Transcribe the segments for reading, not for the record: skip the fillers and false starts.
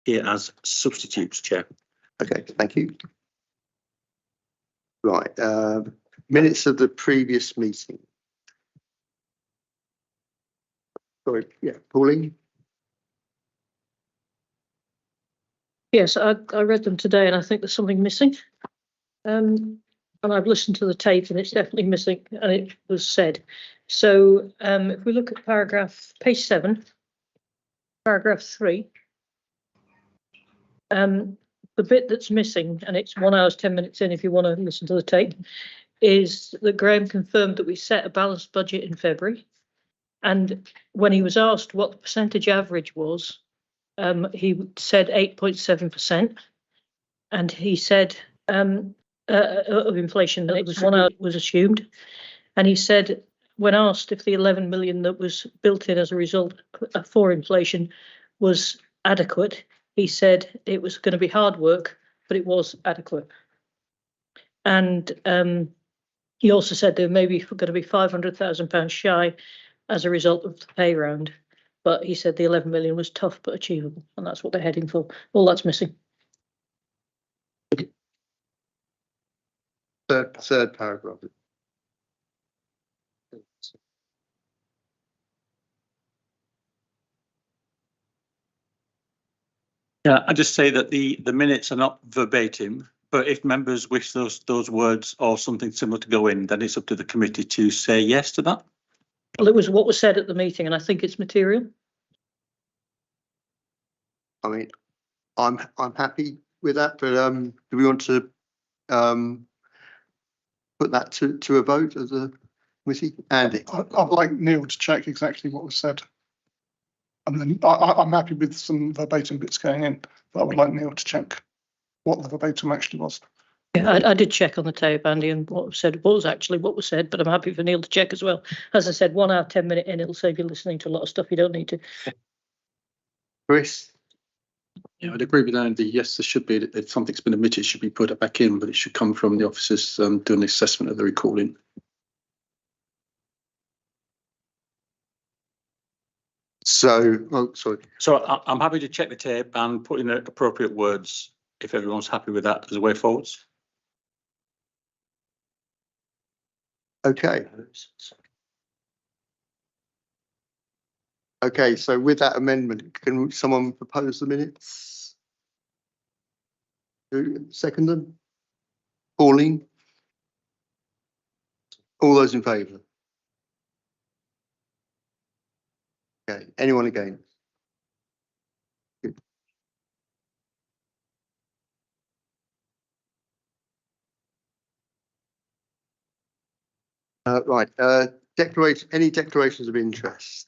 here as substitutes, Chair. Okay, thank you. Right, minutes of the previous meeting. Sorry, yeah, Pauline? Yes, I read them today and I think there's something missing. And I've listened to the tape and it's definitely missing and it was said. So if we look at page 7, paragraph 3, the bit that's missing, and it's 1 hour 10 minutes in if you want to listen to the tape, is that Graham confirmed that we set a balanced budget in February. And when he was asked what the percentage average was, he said 8.7%. And he said of inflation that it was 1 hour was assumed. And he said, when asked if the 11 million that was built in as a result for inflation was adequate, he said it was going to be hard work, but it was adequate. And he also said there may be going to be £500,000 shy as a result of the pay round. But he said the 11 million was tough but achievable, and that's what they're heading for. All that's missing. Third paragraph. Yeah, I just say that the minutes are not verbatim, but if members wish those words or something similar to go in, then it's up to the committee to say yes to that. Well, it was what was said at the meeting, and I think it's material. I mean, I'm happy with that, but do we want to put that to a vote as a committee? Andy? I'd like Neil to check exactly what was said. And then I'm happy with some verbatim bits going in, but I would like Neil to check what the verbatim actually was. Yeah, I did check on the tape, Andy, and what was said was actually what was said, but I'm happy for Neil to check as well. As I said, 1 hour, 10 minute in, it'll save you listening to a lot of stuff you don't need to. Chris? Yeah, I'd agree with Andy. Yes, there should be, if something's been omitted, it should be put back in, but it should come from the officers doing the assessment of the recalling. So, oh, sorry. So I'm happy to check the tape and put in the appropriate words if everyone's happy with that as a way forwards. Okay. Okay, so with that amendment, can someone propose the minutes? Who second them? Pauline? All those in favour? Okay, anyone against? Good. Right, any declarations of interest?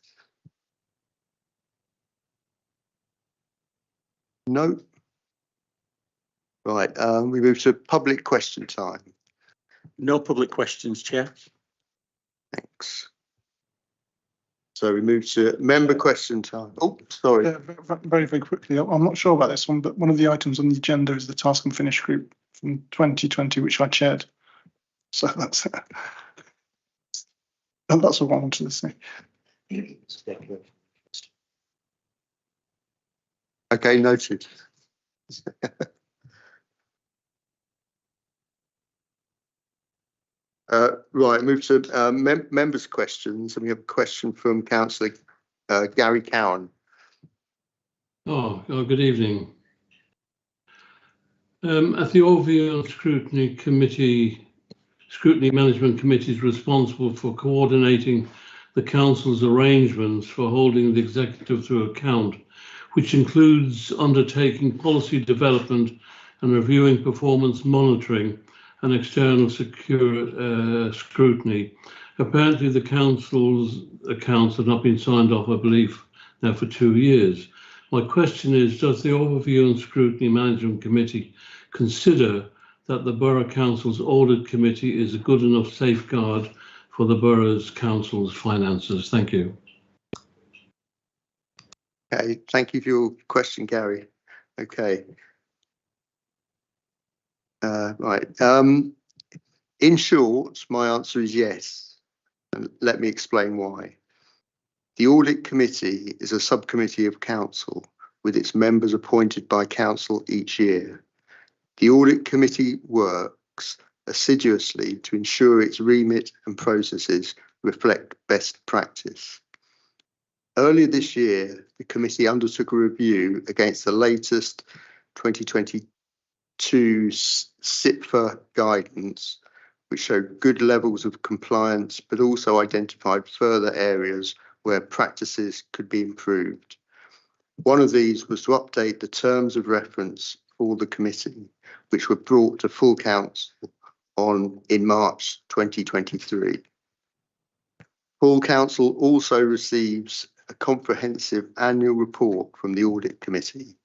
No. Right, we move to public question time. No public questions, Chair. Thanks. So we move to member question time. Oh, sorry. Yeah, very, very quickly. I'm not sure about this one, but one of the items on the agenda is the task and finish group from 2020, which I chaired. So that's it. And that's all I wanted to say. Okay, noted. Right, move to members' questions, and we have a question from Councillor Gary Cowan. Good evening. As the Overview and Scrutiny Management Committee is responsible for coordinating the Council's arrangements for holding the Executive to account, which includes undertaking policy development and reviewing performance monitoring and external scrutiny. Apparently the Council's accounts have not been signed off, I believe, now for 2 years. My question is, does the Overview and Scrutiny Management Committee consider that the Borough Council's Audit Committee is a good enough safeguard for the Borough's Council's finances? Thank you. Okay, thank you for your question, Gary. Okay. Right. In short, my answer is yes. And let me explain why. The Audit Committee is a subcommittee of Council with its members appointed by council each year. The audit committee works assiduously to ensure its remit and processes reflect best practice. Earlier this year, the committee undertook a review against the latest 2022 SIPFA guidance, which showed good levels of compliance, but also identified further areas where practices could be improved. One of these was to update the terms of reference for the committee, which were brought to full council in March 2023. Full council also receives a comprehensive annual report from the audit committee,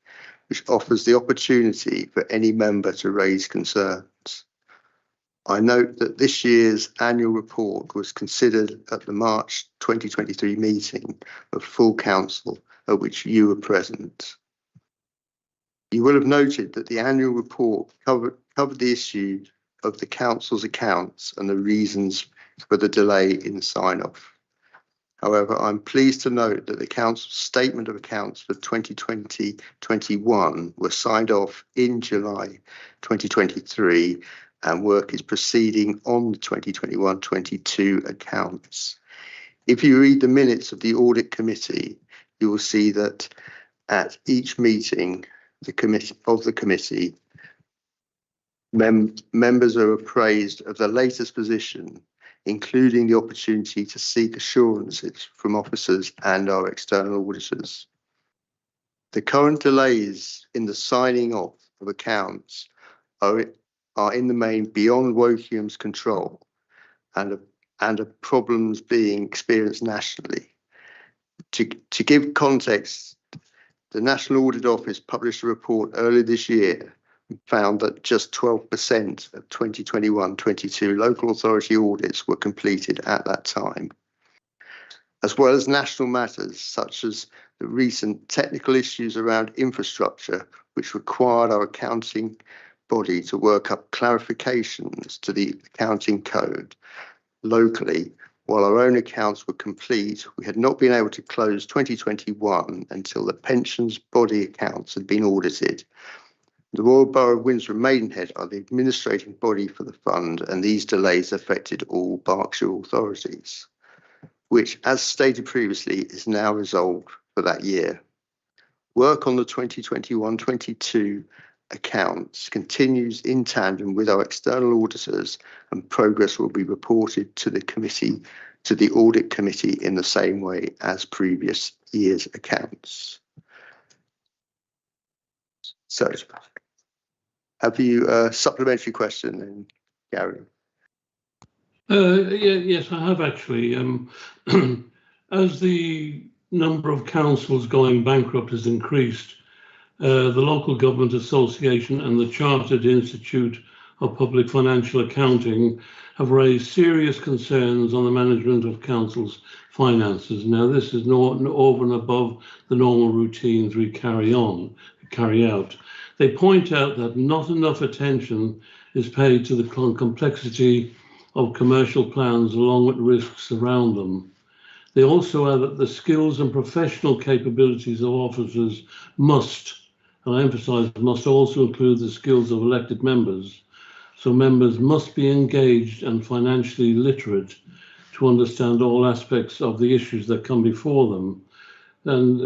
which offers the opportunity for any member to raise concerns. I note that this year's annual report was considered at the March 2023 meeting of full council, at which you were present. You will have noted that the annual report covered the issue of the council's accounts and the reasons for the delay in sign-off. However, I'm pleased to note that the council's statement of accounts for 2020-21 were signed off in July 2023, and work is proceeding on the 2021-22 accounts. If you read the minutes of the audit committee, you will see that at each meeting the committee, members are appraised of the latest position, including the opportunity to seek assurances from officers and our external auditors. The current delays in the signing off of accounts are in the main beyond Wokium's control and are problems being experienced nationally. To give context, the National Audit Office published a report earlier this year and found that just 12% of 2021-22 local authority audits were completed at that time, as well as national matters such as the recent technical issues around infrastructure, which required our accounting body to work up clarifications to the accounting code locally. While our own accounts were complete, we had not been able to close 2021 until the pensions body accounts had been audited. The Royal Borough of Windsor and Maidenhead are the administrating body for the fund, and these delays affected all Berkshire authorities, which, as stated previously, is now resolved for that year. Work on the 2021-22 accounts continues in tandem with our external auditors, and progress will be reported to the committee, to the audit committee, in the same way as previous year's accounts. So, have you a supplementary question then, Gary? Yes, I have actually. As the number of councils going bankrupt has increased, the Local Government Association and the Chartered Institute of Public Financial Accounting have raised serious concerns on the management of councils' finances. Now, this is not over and above the normal routines we carry out. They point out that not enough attention is paid to the complexity of commercial plans along with risks around them. They also add that the skills and professional capabilities of officers must, and I emphasize, must also include the skills of elected members. So members must be engaged and financially literate to understand all aspects of the issues that come before them. And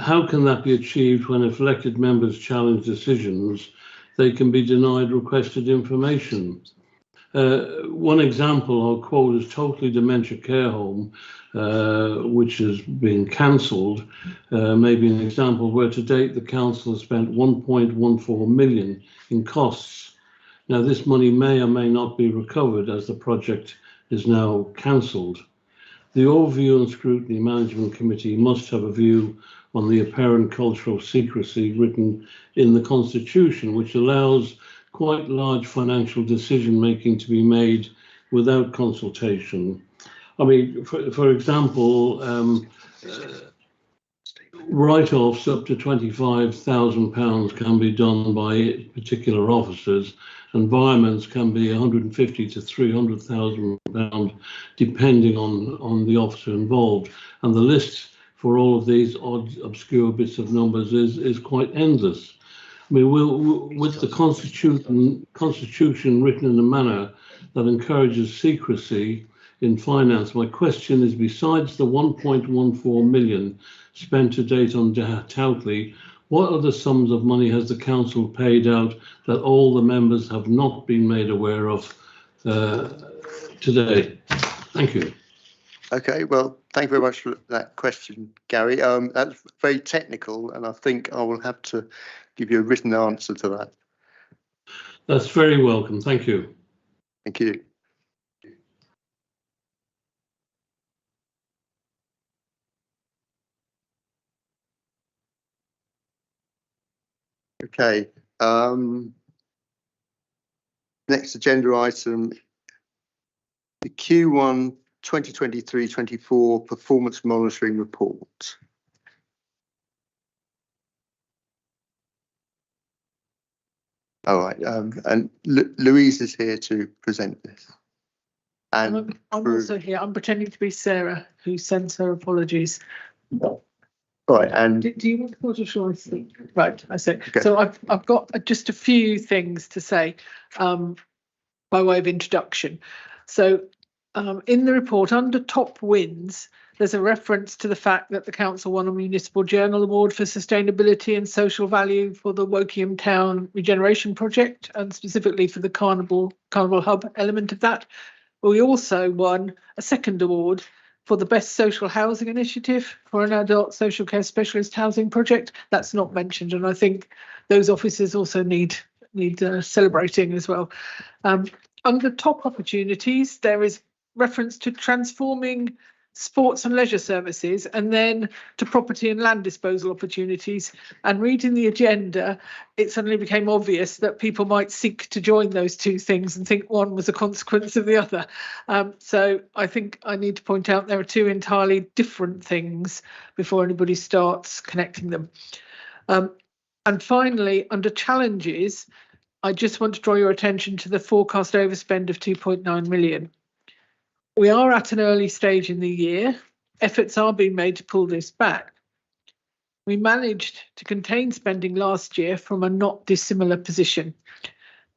how can that be achieved when, if elected members challenge decisions, they can be denied requested information? One example I'll quote is Totally Dementia Care Home, which has been cancelled, may be an example where to date the council has spent 1.14 million in costs. Now, this money may or may not be recovered as the project is now cancelled. The Overview and Scrutiny Management Committee must have a view on the apparent cultural secrecy written in the Constitution, which allows quite large financial decision making to be made without consultation. I mean, for example, write-offs up to £25,000 can be done by particular officers. Environments can be £150,000 to £300,000, depending on the officer involved. And the list for all of these odd, obscure bits of numbers is quite endless. I mean, with the constitution written in a manner that encourages secrecy in finance, my question is, besides the 1.14 million spent to date on Towtley, what other sums of money has the council paid out that all the members have not been made aware of today? Thank you. Okay, well, thank you very much for that question, Gary. That's very technical, and I think I will have to give you a written answer to that. That's very welcome. Thank you. Thank you. Okay. Next agenda item, the Q1 2023-24 performance monitoring report. All right, and Louise is here to present this. And I'm also here. I'm pretending to be Sarah, who sends her apologies. right, and Do you want to put a short thing? Right, I see. Okay. So I've got just a few things to say by way of introduction. So in the report, under top wins, there's a reference to the fact that the council won a Municipal Journal Award for Sustainability and Social Value for the Wokingham Town Regeneration Project, and specifically for the Carnival Hub element of that. We also won a second award for the Best Social Housing Initiative for an adult social care specialist housing project. That's not mentioned, and I think those officers also need celebrating as well. Under top opportunities, there is reference to transforming sports and leisure services, and then to property and land disposal opportunities. And reading the agenda, it suddenly became obvious that people might seek to join those two things and think one was a consequence of the other. So I think I need to point out there are two entirely different things before anybody starts connecting them. And finally, under challenges, I just want to draw your attention to the forecast overspend of 2.9 million. We are at an early stage in the year. Efforts are being made to pull this back. We managed to contain spending last year from a not dissimilar position,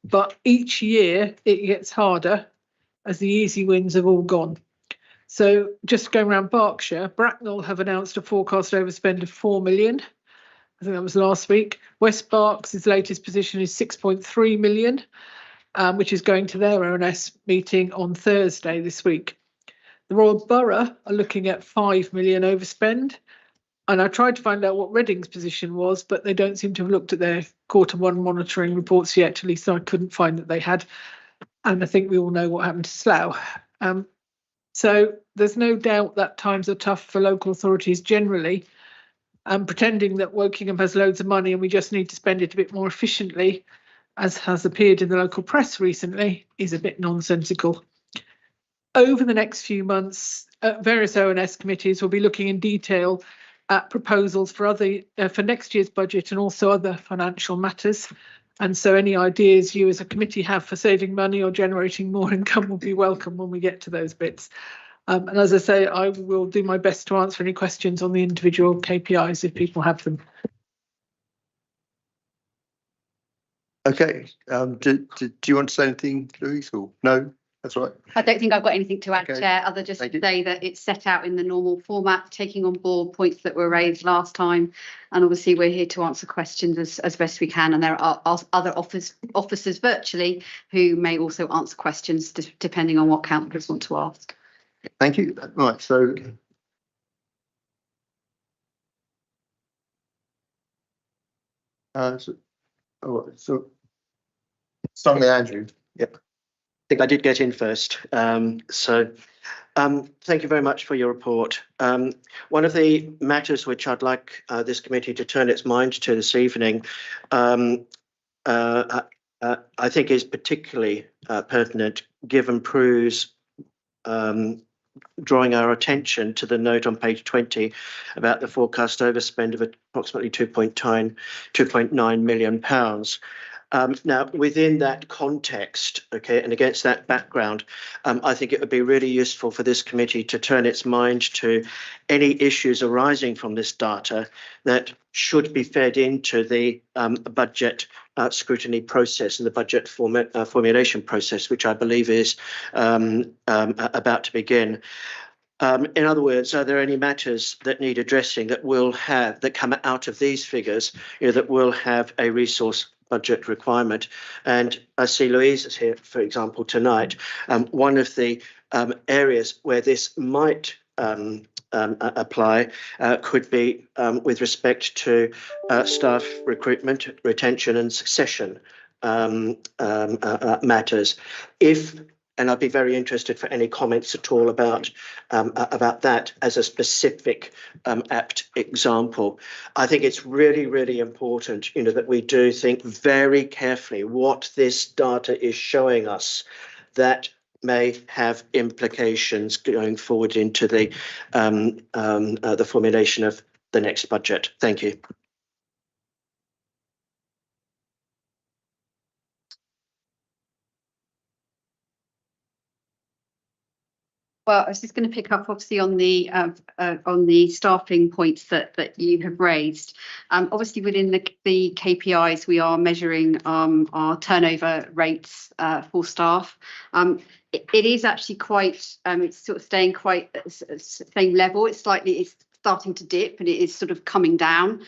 but each year it gets harder as the easy wins have all gone. So just going around Berkshire, Bracknell have announced a forecast overspend of 4 million. I think that was last week. West Berks' latest position is 6.3 million. Which is going to their ONS meeting on Thursday this week. The Royal Borough are looking at 5 million overspend, and I tried to find out what Reading's position was, but they don't seem to have looked at their Q1 monitoring reports yet, at least I couldn't find that they had, and I think we all know what happened to Slough. So there's no doubt that times are tough for local authorities generally, and pretending that Wokingham has loads of money and we just need to spend it a bit more efficiently, as has appeared in the local press recently, is a bit nonsensical. Over the next few months, various ONS committees will be looking in detail at proposals for next year's budget and also other financial matters. And so any ideas you as a committee have for saving money or generating more income will be welcome when we get to those bits. And as I say, I will do my best to answer any questions on the individual KPIs if people have them. okay, do you want to say anything, Louise, or no? That's right. I don't think I've got anything to add, Okay. Chair, other just to say that it's set out in the normal format, taking on board points that were raised last time. And obviously we're here to answer questions as best we can. And there are other officers virtually who may also answer questions depending on what councillors want to ask. Thank you. Right, so so starting with Andrew. Yep. I think I did get in first. Thank you very much for your report. One of the matters which I'd like this committee to turn its mind to this evening, I think is particularly pertinent given Prue's drawing our attention to the note on page 20 about the forecast overspend of approximately £2.9 million. Now, within that context, okay, and against that background, I think it would be really useful for this committee to turn its mind to any issues arising from this data that should be fed into the budget scrutiny process and the budget formulation process, which I believe is about to begin. In other words, are there any matters that need addressing that come out of these figures, that will have a resource budget requirement? And I see Louise is here, for example, tonight. One of the areas where this might apply could be with respect to staff recruitment, retention and succession matters. And I'd be very interested for any comments at all about that as a specific apt example. I think it's really, really important, that we do think very carefully what this data is showing us that may have implications going forward into the formulation of the next budget. Thank you. Well, I was just going to pick up, obviously, on the staffing points that you have raised. Obviously, within the KPIs, we are measuring our turnover rates for staff. It is actually quite, it's sort of staying quite at the same level. It's starting to dip, and it is sort of coming down.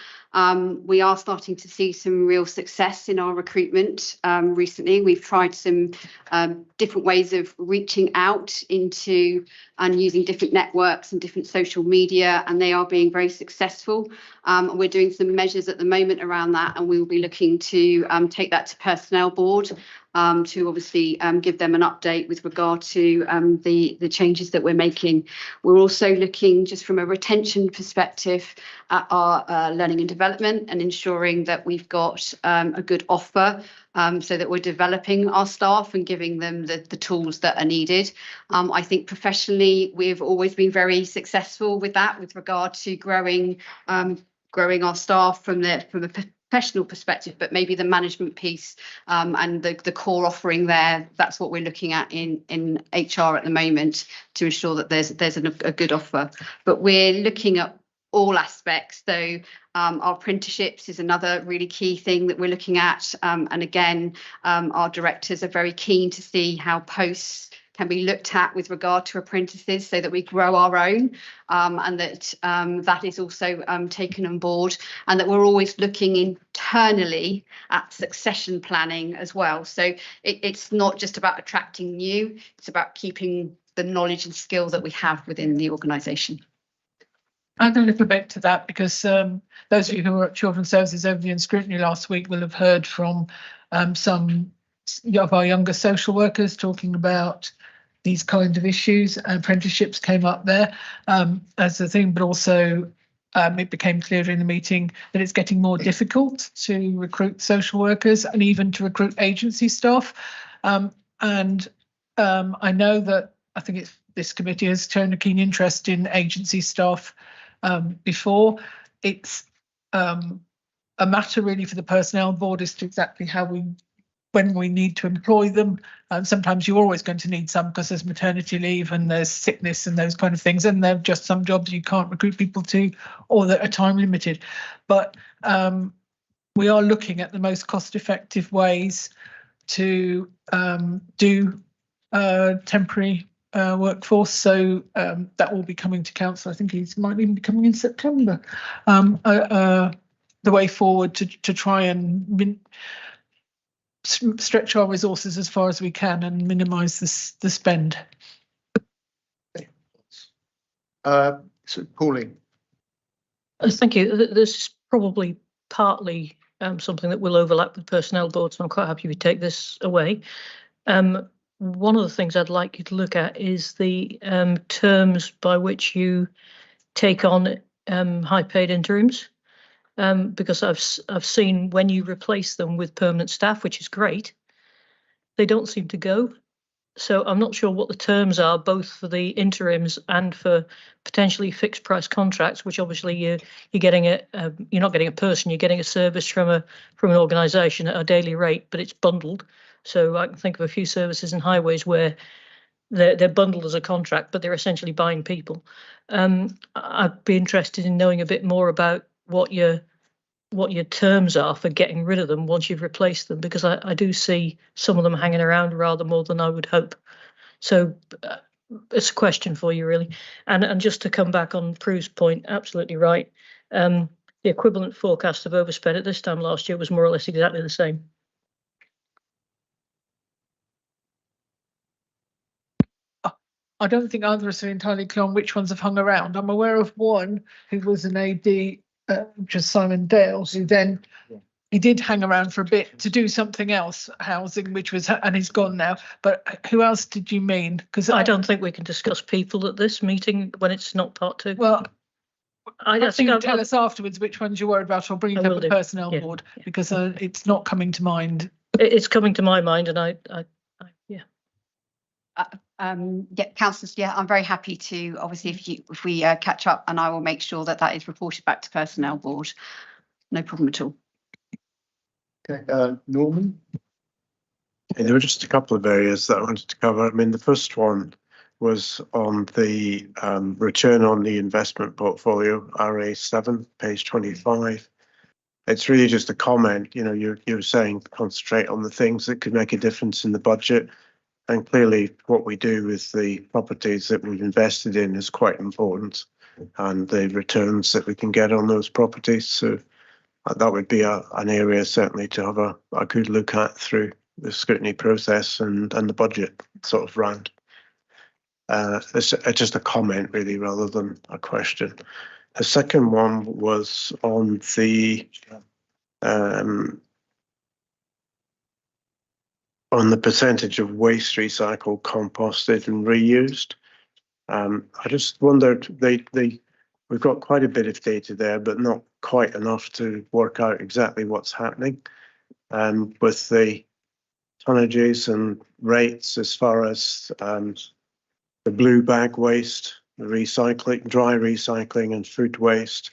We are starting to see some real success in our recruitment recently. We've tried some different ways of reaching out into and using different networks and different social media, and they are being very successful. We're doing some measures at the moment around that, and we will be looking to take that to Personnel Board to obviously give them an update with regard to the changes that we're making. We're also looking, just from a retention perspective, at our learning and development and ensuring that we've got a good offer so that we're developing our staff and giving them the tools that are needed. I think professionally, we've always been very successful with that, with regard to growing our staff from a professional perspective, but maybe the management piece and the core offering there, that's what we're looking at in HR at the moment to ensure that there's a good offer. But we're looking at all aspects. So our apprenticeships is another really key thing that we're looking at. And again, our directors are very keen to see how posts can be looked at with regard to apprentices so that we grow our own, and that is also taken on board, and that we're always looking internally at succession planning as well. So it's not just about attracting new, it's about keeping the knowledge and skill that we have within the organisation. Add a little bit to that, because those of you who were at Children's Services Overview and Scrutiny last week will have heard from some of our younger social workers talking about these kind of issues. Apprenticeships came up there as a thing, but also it became clear in the meeting that it's getting more difficult to recruit social workers and even to recruit agency staff. I know that I think this committee has shown a keen interest in agency staff before. It's a matter really for the Personnel Board as to exactly when we need to employ them. Sometimes you're always going to need some because there's maternity leave and there's sickness and those kind of things, and there are just some jobs you can't recruit people to or that are time limited. But we are looking at the most cost-effective ways to do temporary workforce. So that will be coming to council. I think it might even be coming in September. The way forward to try and stretch our resources as far as we can and minimise the spend. So Pauline. Thank you. This is probably partly something that will overlap with Personnel Board, so I'm quite happy we take this away. One of the things I'd like you to look at is the terms by which you take on high-paid interims. Because I've seen when you replace them with permanent staff, which is great, they don't seem to go. So I'm not sure what the terms are, both for the interims and for potentially fixed price contracts, which obviously you're getting you're not getting a person, you're getting a service from an organisation at a daily rate, but it's bundled. So I can think of a few services in highways where they're bundled as a contract, but they're essentially buying people. I'd be interested in knowing a bit more about what your terms are for getting rid of them once you've replaced them, because I do see some of them hanging around rather more than I would hope. So it's a question for you, really. And just to come back on Prue's point, absolutely right. The equivalent forecast of overspend at this time last year was more or less exactly the same. I don't think either of us are entirely clear on which ones have hung around. I'm aware of one who was an AD, just Simon Dale, who then he did hang around for a bit to do something else, housing, which was, and he's gone now. But who else did you mean? Because I don't think we can discuss people at this meeting when it's not part two. Well, I think I'll tell us afterwards which ones you're worried about, or bring it up with the personnel board, because it's not coming to mind. It's coming to my mind, and yeah, councillors, yeah, I'm very happy to, obviously, if we catch up, and I will make sure that is reported back to personnel board. No problem at all. Okay, Norman? There were just a couple of areas that I wanted to cover. I mean, the first one was on the return on the investment portfolio, RA7, page 25. It's really just a comment. You know, you're saying concentrate on the things that could make a difference in the budget. And clearly what we do with the properties that we've invested in is quite important, and the returns that we can get on those properties. So that would be an area certainly to have a good look at through the scrutiny process and the budget sort of round. It's just a comment really rather than a question. The second one was on the percentage of waste recycled, composted and reused. I just wondered, we've got quite a bit of data there, but not quite enough to work out exactly what's happening with the tonnages and rates as far as the blue bag waste, the recycling, dry recycling and food waste,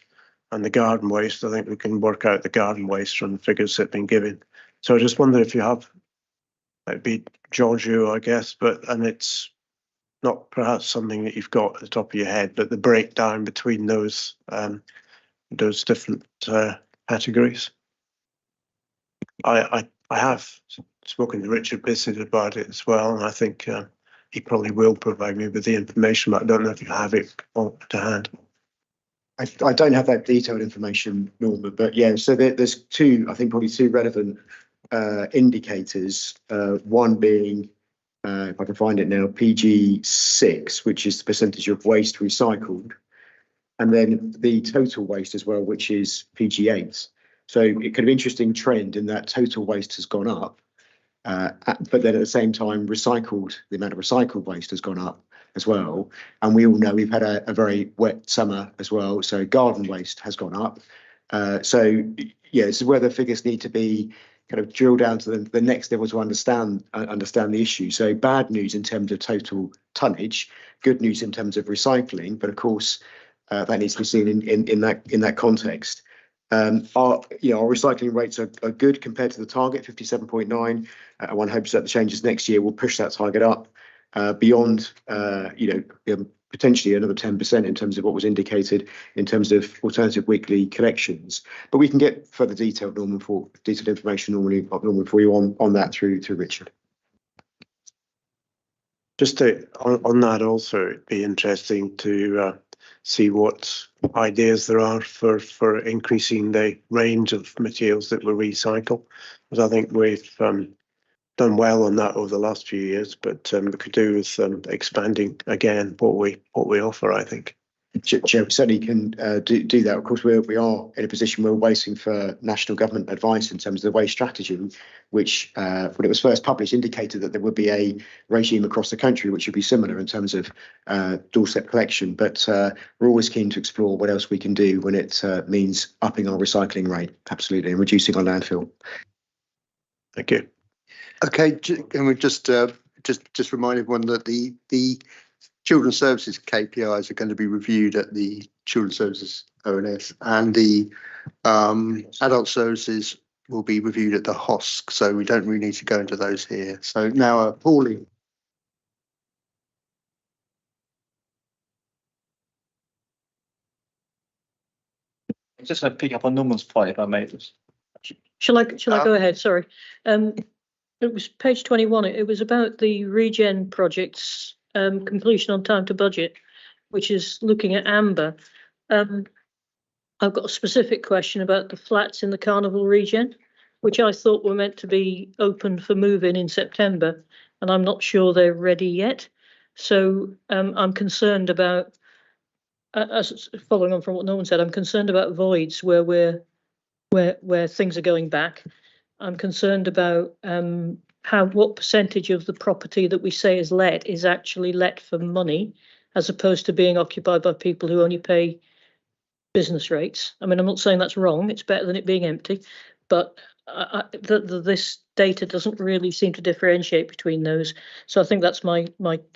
and the garden waste. I think we can work out the garden waste from the figures that have been given. So I just wonder if you have, it'd be Giorgio, I guess, and it's not perhaps something that you've got at the top of your head, but the breakdown between those different categories. I have spoken to Richard Bissett about it as well, and I think he probably will provide me with the information, but I don't know if you have it to hand. I don't have that detailed information, Norma, but yeah, so there's probably two relevant indicators, one being, if I can find it now, PG6, which is the percentage of waste recycled, and then the total waste as well, which is PG8. So it could be an interesting trend in that total waste has gone up, but then at the same time, the amount of recycled waste has gone up as well. And we all know we've had a very wet summer as well, so garden waste has gone up. So yeah, this is where the figures need to be kind of drilled down to the next level to understand the issue. So bad news in terms of total tonnage, good news in terms of recycling, but of course that needs to be seen in that context. Our recycling rates are good compared to the target, 57.9. One hopes that the changes next year will push that target up beyond potentially another 10% in terms of what was indicated in terms of alternative weekly collections. But we can get further detailed information normally for you on that through Richard. Just on that also, it'd be interesting to see what ideas there are for increasing the range of materials that we recycle, because I think we've done well on that over the last few years, but we could do with expanding again what we offer, I think. Sure, we certainly can do that. Of course, we are in a position where we're waiting for national government advice in terms of the waste strategy, which when it was first published indicated that there would be a regime across the country which would be similar in terms of doorstep collection. But we're always keen to explore what else we can do when it means upping our recycling rate, absolutely, and reducing our landfill. Thank you. Okay, can we just just remind everyone that the children's services KPIs are going to be reviewed at the children's services ONS, and the adult services will be reviewed at the HOSC. So we don't really need to go into those here. So now, Pauline. I'm just going to pick up on Norman's point, if I may. Shall I go ahead? Sorry. It was page 21. It was about the regen projects completion on time to budget, which is looking at Amber. I've got a specific question about the flats in the Carnival regen, which I thought were meant to be open for move-in in September, and I'm not sure they're ready yet. So I'm concerned about, as following on from what Norman said, I'm concerned about voids where things are going back. I'm concerned about what percentage of the property that we say is let is actually let for money, as opposed to being occupied by people who only pay business rates. I mean, I'm not saying that's wrong. It's better than it being empty, but this data doesn't really seem to differentiate between those. So I think that's my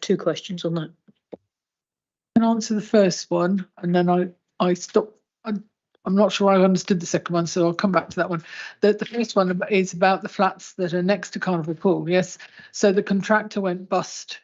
two questions on that. I can answer the first one, and then I stop. I'm not sure I understood the second one, so I'll come back to that one. The first one is about the flats that are next to Carnival Pool. Yes, so the contractor went bust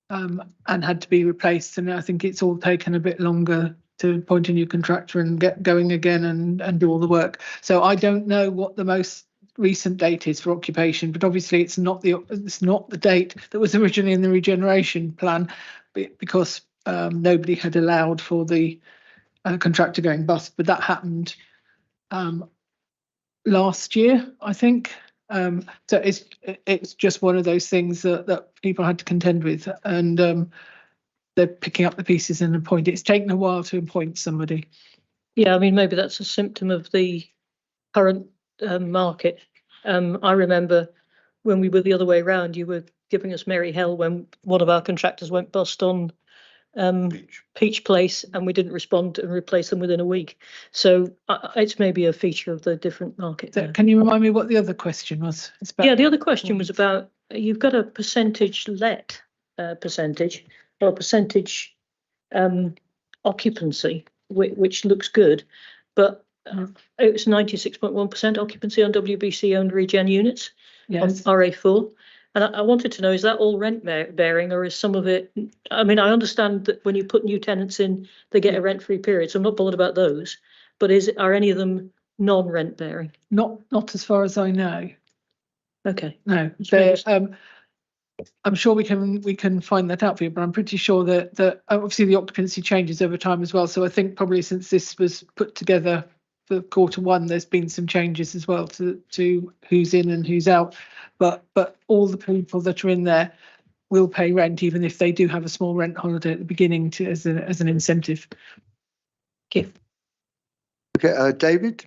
and had to be replaced, and I think it's all taken a bit longer to appoint a new contractor and get going again and do all the work. So I don't know what the most recent date is for occupation, but obviously it's not the date that was originally in the regeneration plan, because nobody had allowed for the contractor going bust, but that happened last year, I think. So it's just one of those things that people had to contend with, and they're picking up the pieces and appoint. It's taken a while to appoint somebody. Yeah, I mean, maybe that's a symptom of the current market. I remember when we were the other way around, you were giving us merry hell when one of our contractors went bust on Peach Place, and we didn't respond and replace them within a week. So it's maybe a feature of the different market. So can you remind me what the other question was? Yeah, the other question was about, you've got a percentage let percentage, or percentage occupancy, which looks good, but it was 96.1% occupancy on WBC owned regen units, yes, on RA4. And I wanted to know, is that all rent bearing, or is some of it? I mean, I understand that when you put new tenants in, they get a rent-free period, so I'm not bothered about those. But are any of them non-rent bearing? Not as far as I know. Okay. No, I'm sure we can find that out for you, but I'm pretty sure that obviously the occupancy changes over time as well. So I think probably since this was put together for Q1, there's been some changes as well to who's in and who's out. But all the people that are in there will pay rent, even if they do have a small rent holiday at the beginning as an incentive. Okay. Okay, David.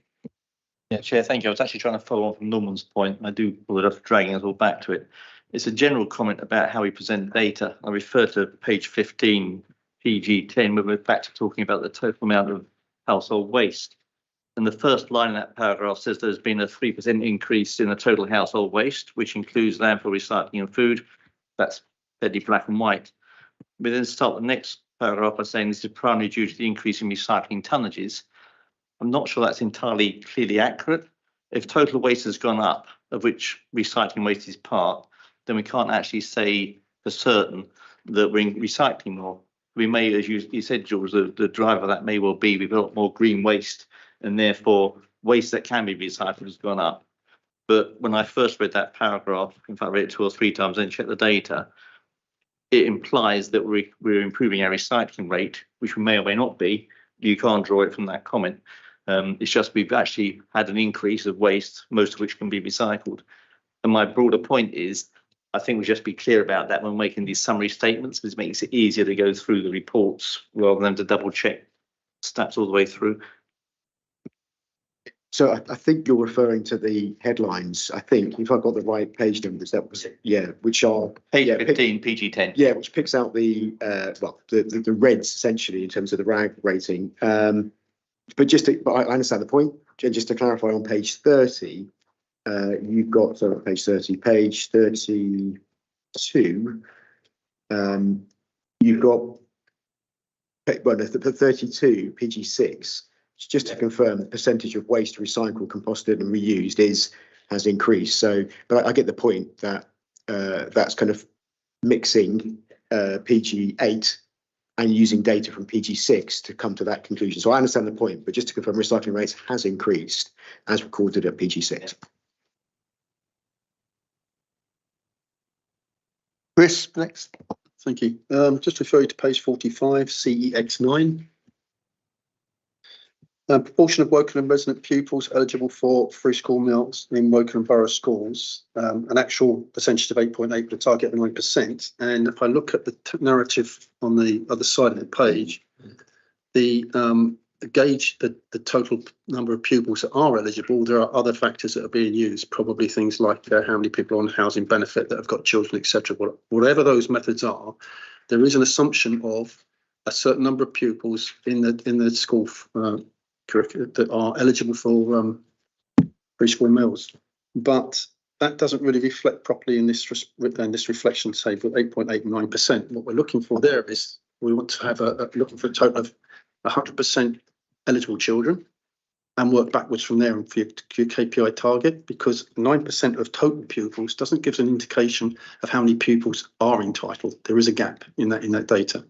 Yeah, Chair, thank you. I was actually trying to follow on from Norman's point. I do apologize for dragging us all back to it. It's a general comment about how we present data. I refer to page 15, PG10, where we're back to talking about the total amount of household waste. And the first line in that paragraph says there's been a 3% increase in the total household waste, which includes landfill recycling and food. That's fairly black and white. We then start the next paragraph by saying this is primarily due to the increase in recycling tonnages. I'm not sure that's entirely clearly accurate. If total waste has gone up, of which recycling waste is part, then we can't actually say for certain that we're recycling more. We may, as you said, George, the driver that may well be we've got more green waste, and therefore waste that can be recycled has gone up. But when I first read that paragraph, in fact, I read it 2 or 3 times and checked the data, it implies that we're improving our recycling rate, which we may or may not be. You can't draw it from that comment. It's just we've actually had an increase of waste, most of which can be recycled. And my broader point is, I think we just be clear about that when making these summary statements, because it makes it easier to go through the reports rather than to double check stats all the way through. So I think you're referring to the headlines. I think if I've got the right page numbers, that was which are page 15, PG10. Yeah, which picks out the the reds essentially in terms of the RAG rating. But I understand the point. Just to clarify, on page 30, you've got page 30, 2, you've got, well, the 32 PG6, just to confirm the percentage of waste recycled, composted and reused has increased. So, but I get the point that that's kind of mixing PG8 and using data from PG6 to come to that conclusion. So I understand the point, but just to confirm, recycling rates has increased as recorded at PG6. Chris, next. Thank you. Just refer you to page 45, CEX9. Proportion of Woking and resident pupils eligible for free school meals in Woking Borough schools, an actual percentage of 8.8 with a target of 9%. And if I look at the narrative on the other side of the page, the gauge the total number of pupils that are eligible, there are other factors that are being used, probably things like how many people on housing benefit that have got children, etc. Whatever those methods are, there is an assumption of a certain number of pupils in the school curriculum that are eligible for free school meals, but that doesn't really reflect properly in this reflection, say for 8.8 and 9%. What we're looking for there is we want to have looking for a total of 100% eligible children and work backwards from there for your KPI target, because 9% of total pupils doesn't give us an indication of how many pupils are entitled. There is a gap in that data.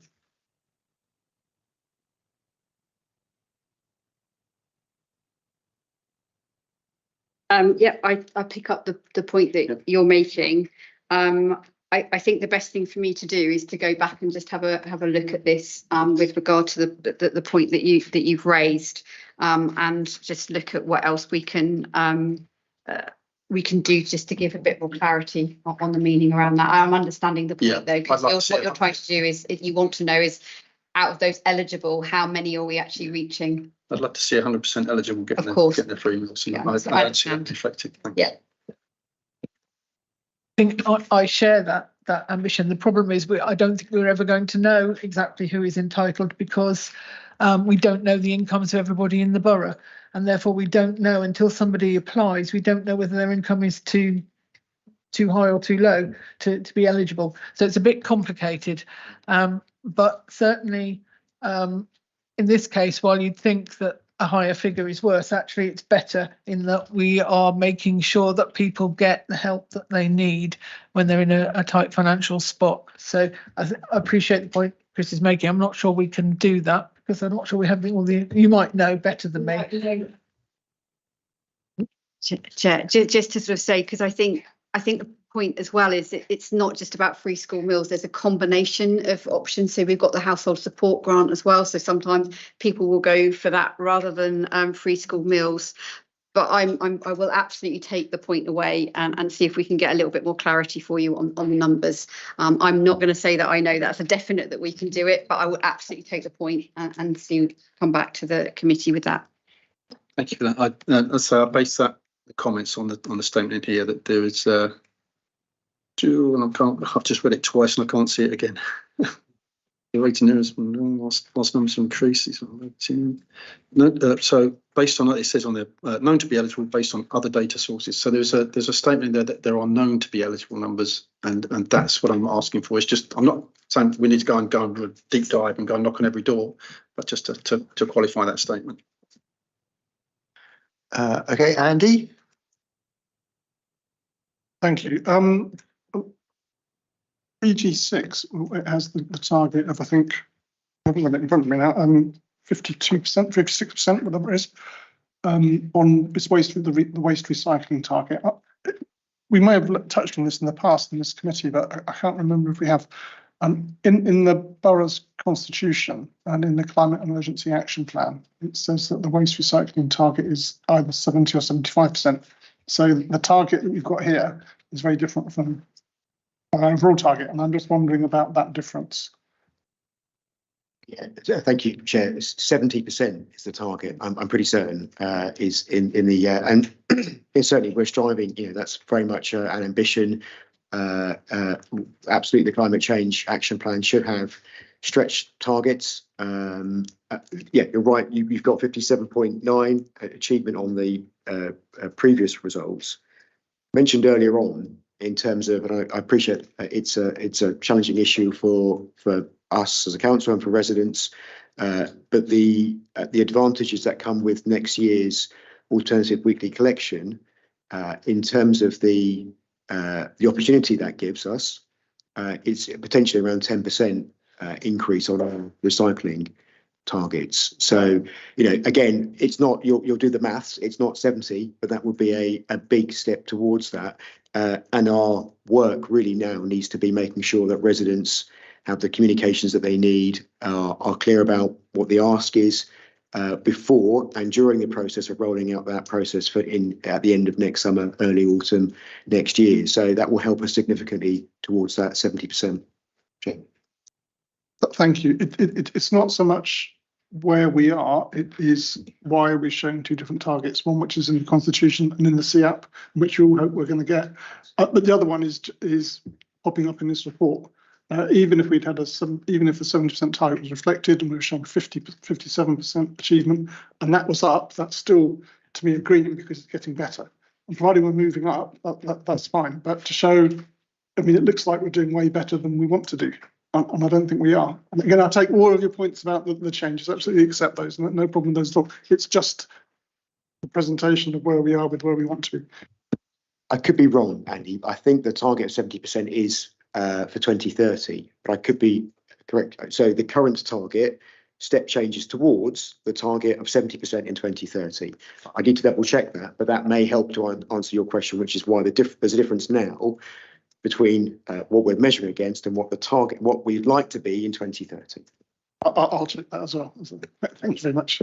Yeah, I pick up the point that you're making. I think the best thing for me to do is to go back and just have a look at this with regard to the point that you've raised, and just look at what else we can do just to give a bit more clarity on the meaning around that. I'm understanding the point though, because what you're trying to do is, if you want to know is, out of those eligible, how many are we actually reaching? I'd love to see 100% eligible getting their free meals. Yeah, I don't see that reflected. Yeah. I think I share that ambition. The problem is I don't think we're ever going to know exactly who is entitled, because we don't know the incomes of everybody in the borough, and therefore we don't know until somebody applies. We don't know whether their income is too high or too low to be eligible. So it's a bit complicated, but certainly in this case, while you'd think that a higher figure is worse, actually it's better in that we are making sure that people get the help that they need when they're in a tight financial spot. So I appreciate the point Chris is making. I'm not sure we can do that, because I'm not sure we have all the, you might know better than me. Chair, just to sort of say, because I think the point as well is it's not just about free school meals. There's a combination of options. So we've got the household support grant as well. So sometimes people will go for that rather than free school meals. But I will absolutely take the point away and see if we can get a little bit more clarity for you on the numbers. I'm not going to say that I know that's a definite that we can do it, but I will absolutely take the point and come back to the committee with that. Thank you for that. So I base the comments on the statement in here that there is and I've just read it twice and I can't see it again. The rating there is last numbers increases. So based on that, it says on there known to be eligible based on other data sources. So there's a statement there that there are known to be eligible numbers, and that's what I'm asking for. It's just, I'm not saying we need to go and do a deep dive and go and knock on every door, but just to qualify that statement. Okay, Andy. Thank you. PG6, it has the target of, I think, I haven't got it in front of me now, 52%, 56%, whatever it is, on its waste, the waste recycling target. We may have touched on this in the past in this committee, but I can't remember if we have. In the borough's constitution and in the climate emergency action plan, it says that the waste recycling target is either 70 or 75%. So the target that we've got here is very different from our overall target, and I'm just wondering about that difference. Yeah, thank you, Chair. 70% is the target. I'm pretty certain is in the and certainly we're striving. That's very much an ambition. Absolutely, the climate change action plan should have stretched targets. Yeah, you're right. You've got 57.9 achievement on the previous results. Mentioned earlier on, in terms of, and I appreciate it's a challenging issue for us as a council and for residents, but the advantages that come with next year's alternative weekly collection, in terms of the opportunity that gives us, it's potentially around 10% increase on our recycling targets. So, again, it's not, you'll do the maths, it's not 70, but that would be a big step towards that. And our work really now needs to be making sure that residents have the communications that they need, are clear about what the ask is before and during the process of rolling out that process at the end of next summer, early autumn next year. So that will help us significantly towards that 70%. Thank you. It's not so much where we are, it is why are we showing two different targets, one which is in the Constitution and in the CAP, which we all hope we're going to get. But the other one is popping up in this report. Even if we'd had even if the 70% target was reflected and we were showing 57% achievement, and that was up, that's still, to me, a green because it's getting better. And providing we're moving up, that's fine. But to show, I mean, it looks like we're doing way better than we want to do. And I don't think we are. And again, I take all of your points about the changes, absolutely accept those, no problem with those at all. It's just the presentation of where we are with where we want to be. I could be wrong, Andy. I think the target of 70% is for 2030, but I could be correct. So the current target step changes towards the target of 70% in 2030. I need to double check that, but that may help to answer your question, which is why there's a difference now between what we're measuring against and what we'd like to be in 2030. I'll check that as well. Thank you very much.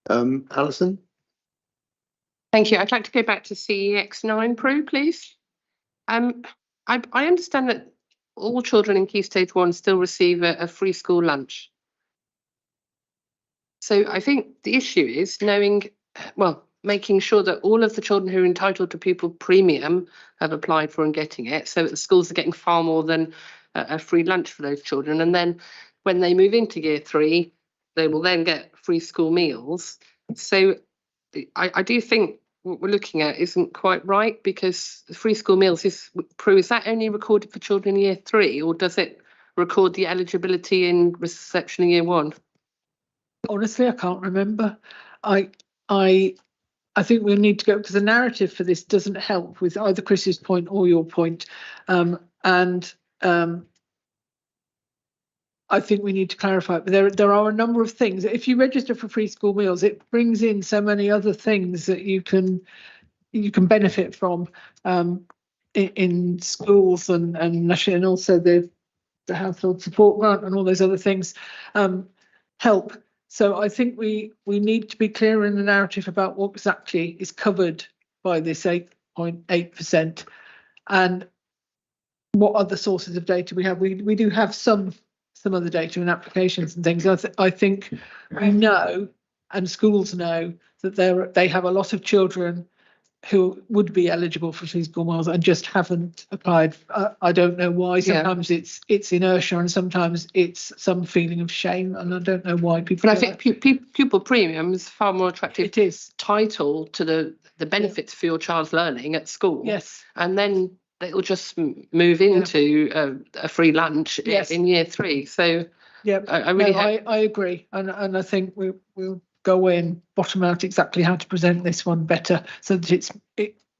Alison? Thank you. I'd like to go back to CEX9 Pro, please. I understand that all children in Key Stage 1 still receive a free school lunch. So I think the issue is making sure that all of the children who are entitled to pupil premium have applied for and getting it, so that the schools are getting far more than a free lunch for those children. And then when they move into year 3, they will then get free school meals. So I do think what we're looking at isn't quite right, because the free school meals is that only recorded for children in year 3, or does it record the eligibility in reception in year 1? Honestly, I can't remember. I think we need to go, because the narrative for this doesn't help with either Chris's point or your point. I think we need to clarify it. But there are a number of things. If you register for free school meals, it brings in so many other things that you can benefit from in schools and also the household support grant and all those other things help. So I think we need to be clear in the narrative about what exactly is covered by this 8.8% and what other sources of data we have. We do have some other data and applications and things. I think we know, and schools know, that they have a lot of children who would be eligible for free school meals and just haven't applied. I don't know why. Sometimes it's inertia, and sometimes it's some feeling of shame, and I don't know why people. But I think pupil premium is far more attractive. It is title to the benefits for your child's learning at school. Yes, and then they'll just move into a free lunch in year 3. So yeah, I agree, and I think we'll go in, bottom out exactly how to present this one better, so that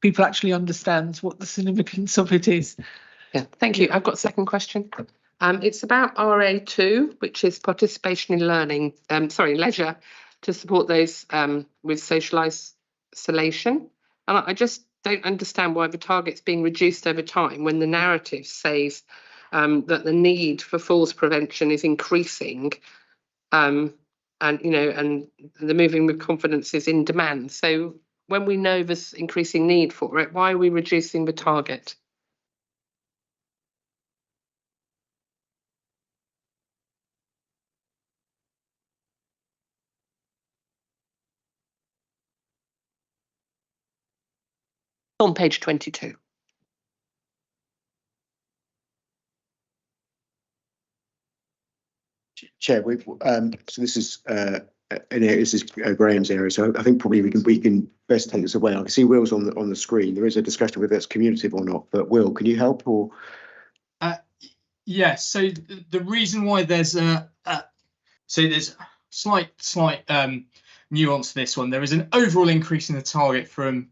people actually understands what the significance of it is. Yeah, thank you. I've got a second question. It's about RA2, which is participation in learning, leisure, to support those with social isolation. And I just don't understand why the target's being reduced over time when the narrative says that the need for falls prevention is increasing. And the moving with confidence is in demand. So when we know there's increasing need for it, why are we reducing the target? On page 22. Chair, so this is an area, this is Graham's area, so I think probably we can best take this away. I can see Will's on the screen. There is a discussion whether it's cumulative or not, but Will, can you help or? Yes. So the reason why there's there's slight nuance to this one. There is an overall increase in the target from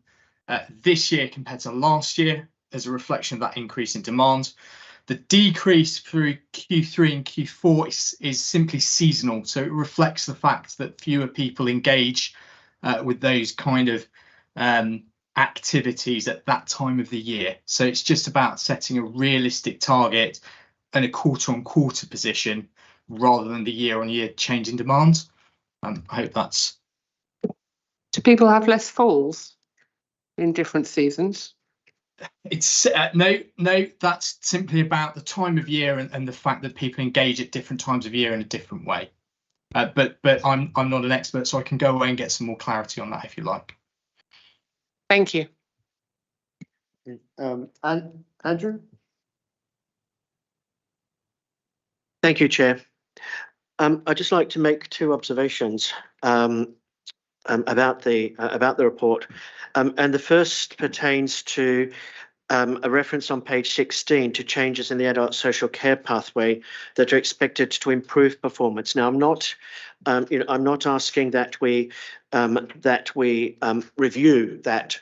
this year compared to last year as a reflection of that increase in demand. The decrease through Q3 and Q4 is simply seasonal, so it reflects the fact that fewer people engage with those kind of activities at that time of the year. So it's just about setting a realistic target and a quarter-on-quarter position rather than the year-on-year change in demand. I hope that's. Do people have less falls in different seasons? It's no, that's simply about the time of year and the fact that people engage at different times of year in a different way. But I'm not an expert, so I can go away and get some more clarity on that if you like. Thank you. And Andrew? Thank you, Chair. I'd just like to make two observations about the report, and the first pertains to a reference on page 16 to changes in the adult social care pathway that are expected to improve performance. Now, I'm not asking that we review that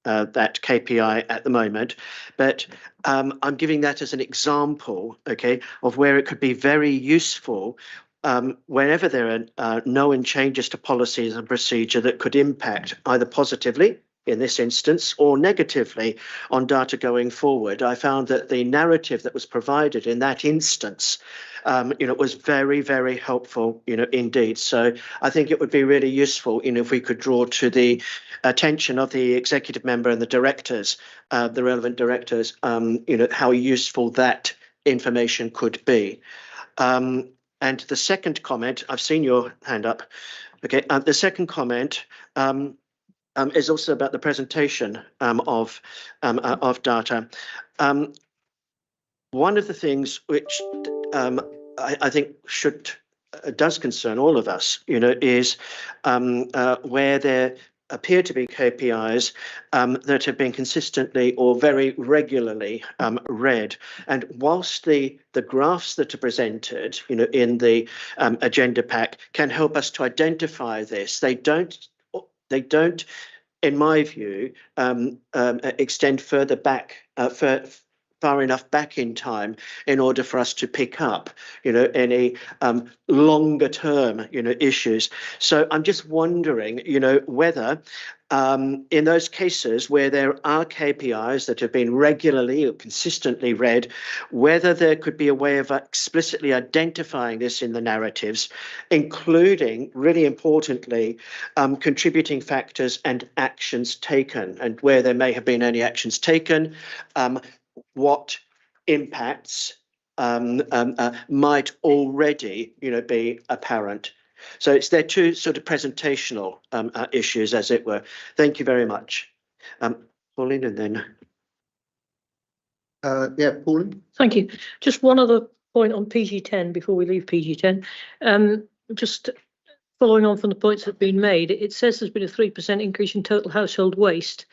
KPI at the moment, but I'm giving that as an example, okay, of where it could be very useful whenever there are known changes to policies and procedure that could impact either positively in this instance or negatively on data going forward. I found that the narrative that was provided in that instance was very, very helpful, indeed. So I think it would be really useful, if we could draw to the attention of the executive member and the directors, the relevant directors, how useful that information could be. And the second comment, I've seen your hand up. Okay, the second comment is also about the presentation of data. One of the things which I think does concern all of us, is where there appear to be KPIs that have been consistently or very regularly read. And whilst the graphs that are presented, in the agenda pack can help us to identify this, they don't, in my view, extend further back, far enough back in time in order for us to pick up, any longer term, issues. So I'm just wondering, whether in those cases where there are KPIs that have been regularly or consistently read, whether there could be a way of explicitly identifying this in the narratives, including, really importantly, contributing factors and actions taken, and where there may have been any actions taken, what impacts might already, be apparent. So it's their two sort of presentational issues, as it were. Thank you very much. Pauline, and then. Pauline. Thank you. Just one other point on PG10 before we leave PG10. Just following on from the points that have been made, it says there's been a 3% increase in total household waste.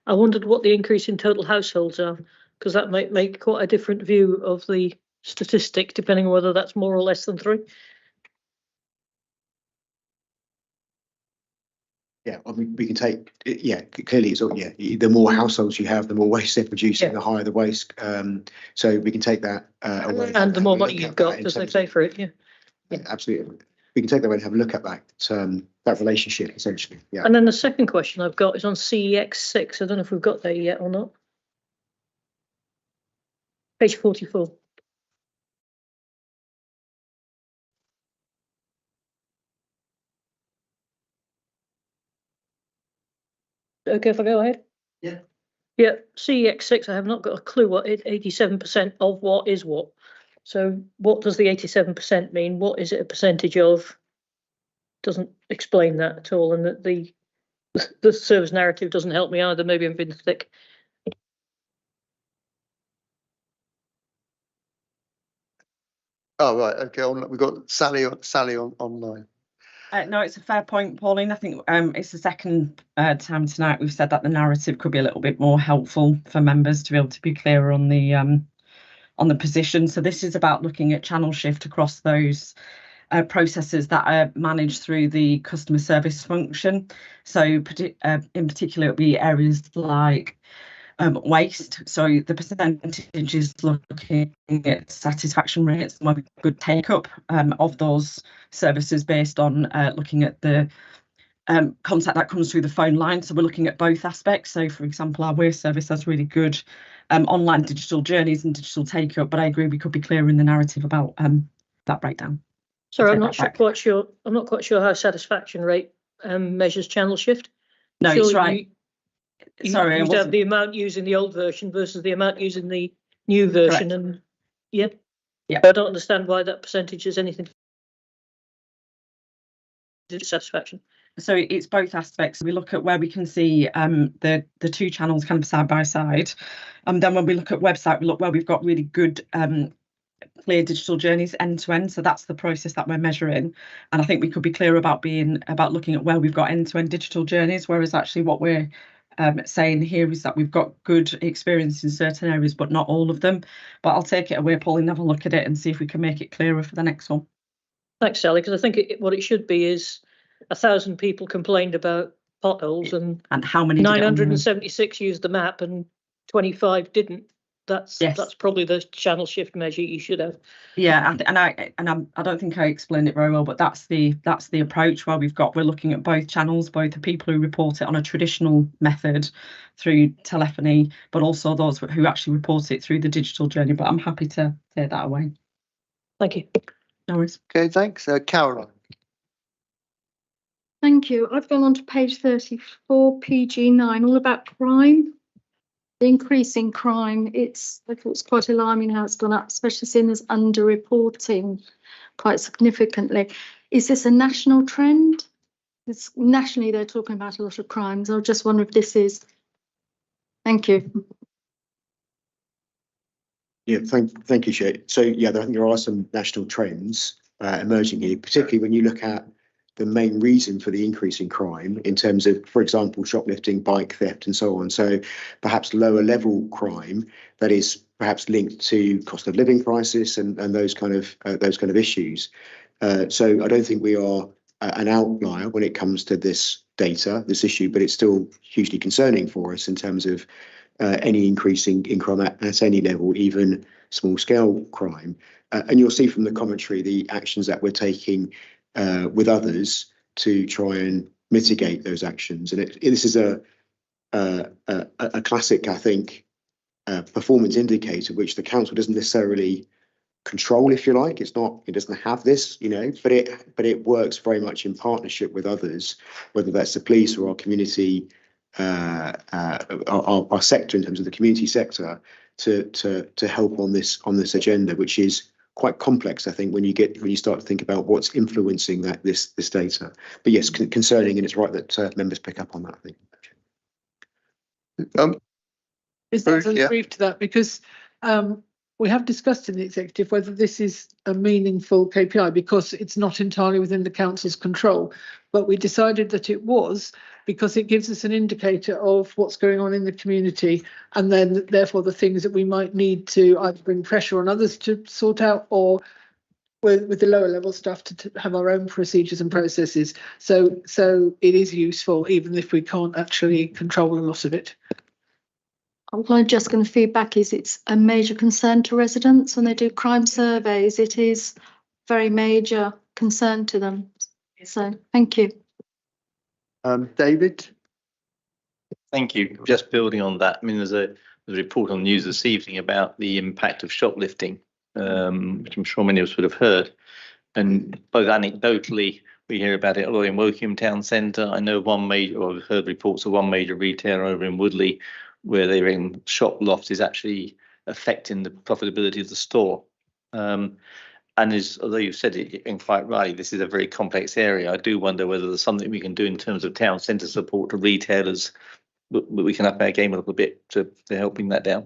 I wondered what the increase in total households are, because that might make quite a different view of the statistic, depending on whether that's more or less than 3. Yeah, I mean, we can take, clearly it's, the more households you have, the more waste they're producing, the higher the waste. So we can take that away. And the more money you've got, because they pay for it, yeah. Absolutely. We can take that away and have a look at that relationship, essentially, yeah. And then the second question I've got is on CEX6. I don't know if we've got there yet or not. Page 44. Okay, if I go ahead? Yeah. Yeah, CEX6, I have not got a clue what 87% of what is what. So what does the 87% mean? What is it a percentage of? Doesn't explain that at all. And that the service narrative doesn't help me either. Maybe I'm being thick. Oh, right. Okay. We've got Sally online. No, it's a fair point, Pauline. I think it's the second time tonight we've said that the narrative could be a little bit more helpful for members to be able to be clearer on the position. So this is about looking at channel shift across those processes that are managed through the customer service function. So in particular, it'll be areas like waste. So the percentage is looking at satisfaction rates, and good take up of those services based on looking at the contact that comes through the phone line. So we're looking at both aspects. So for example, our waste service has really good online digital journeys and digital take up, but I agree we could be clearer in the narrative about that breakdown. Sorry, I'm not quite sure how satisfaction rate measures channel shift. No, Surely it's right. Sorry, you'd have the amount using the old version versus the amount using the new version. Correct. And yeah. I don't understand why that percentage is anything to satisfaction. So it's both aspects. We look at where we can see the two channels kind of side by side, and then when we look at website, we look where we've got really good clear digital journeys end to end. So that's the process that we're measuring, and I think we could be clear about looking at where we've got end to end digital journeys, whereas actually what we're saying here is that we've got good experience in certain areas, but not all of them. But I'll take it away, Paul, and have a look at it and see if we can make it clearer for the next one. Thanks, Sally, because I think what it should be is 1,000 people complained about potholes and how many 976 used the map and 25 didn't. That's probably the channel shift measure you should have. Yeah, and I don't think I explained it very well, but that's the approach where we're looking at both channels, both the people who report it on a traditional method through telephony, but also those who actually report it through the digital journey. But I'm happy to take that away. Thank you. No worries. Okay, thanks. Caroline. Thank you. I've gone on to page 34, PG9, all about crime. The increase in crime, I thought it's quite alarming how it's gone up, especially seeing as underreporting quite significantly. Is this a national trend? Nationally, they're talking about a lot of crimes. I just wonder if this is. Thank you. Yeah, thank you, Shay. So yeah, I think there are some national trends emerging here, particularly when you look at the main reason for the increase in crime in terms of, for example, shoplifting, bike theft, and so on. So perhaps lower level crime that is perhaps linked to cost of living crisis and those kind of issues. So I don't think we are an outlier when it comes to this data, this issue, but it's still hugely concerning for us in terms of any increase in crime at any level, even small scale crime. And you'll see from the commentary the actions that we're taking with others to try and mitigate those actions. And this is a classic, I think, performance indicator, which the council doesn't necessarily control, if you like. It doesn't have this, but it works very much in partnership with others, whether that's the police or our community, our sector in terms of the community sector, to help on this agenda, which is quite complex, I think, when you start to think about what's influencing this data. But yes, concerning, and it's right that members pick up on that, I think. Is that a brief to that? Because we have discussed in the executive whether this is a meaningful KPI because it's not entirely within the council's control, but we decided that it was because it gives us an indicator of what's going on in the community, and then therefore the things that we might need to either bring pressure on others to sort out, or with the lower level stuff to have our own procedures and processes. So it is useful even if we can't actually control a lot of it. I'm just going to feedback it's a major concern to residents when they do crime surveys. It is very major concern to them. So thank you. David. Thank you. Just building on that, I mean, there's a report on the news this evening about the impact of shoplifting, which I'm sure many of us would have heard. And both anecdotally, we hear about it a lot in Wokingham Town Centre. I know I've heard reports of one major retailer over in Woodley where they're in shop loft is actually affecting the profitability of the store. And although you've said it and quite right, this is a very complex area. I do wonder whether there's something we can do in terms of town centre support to retailers, but we can up our game a little bit to helping that down.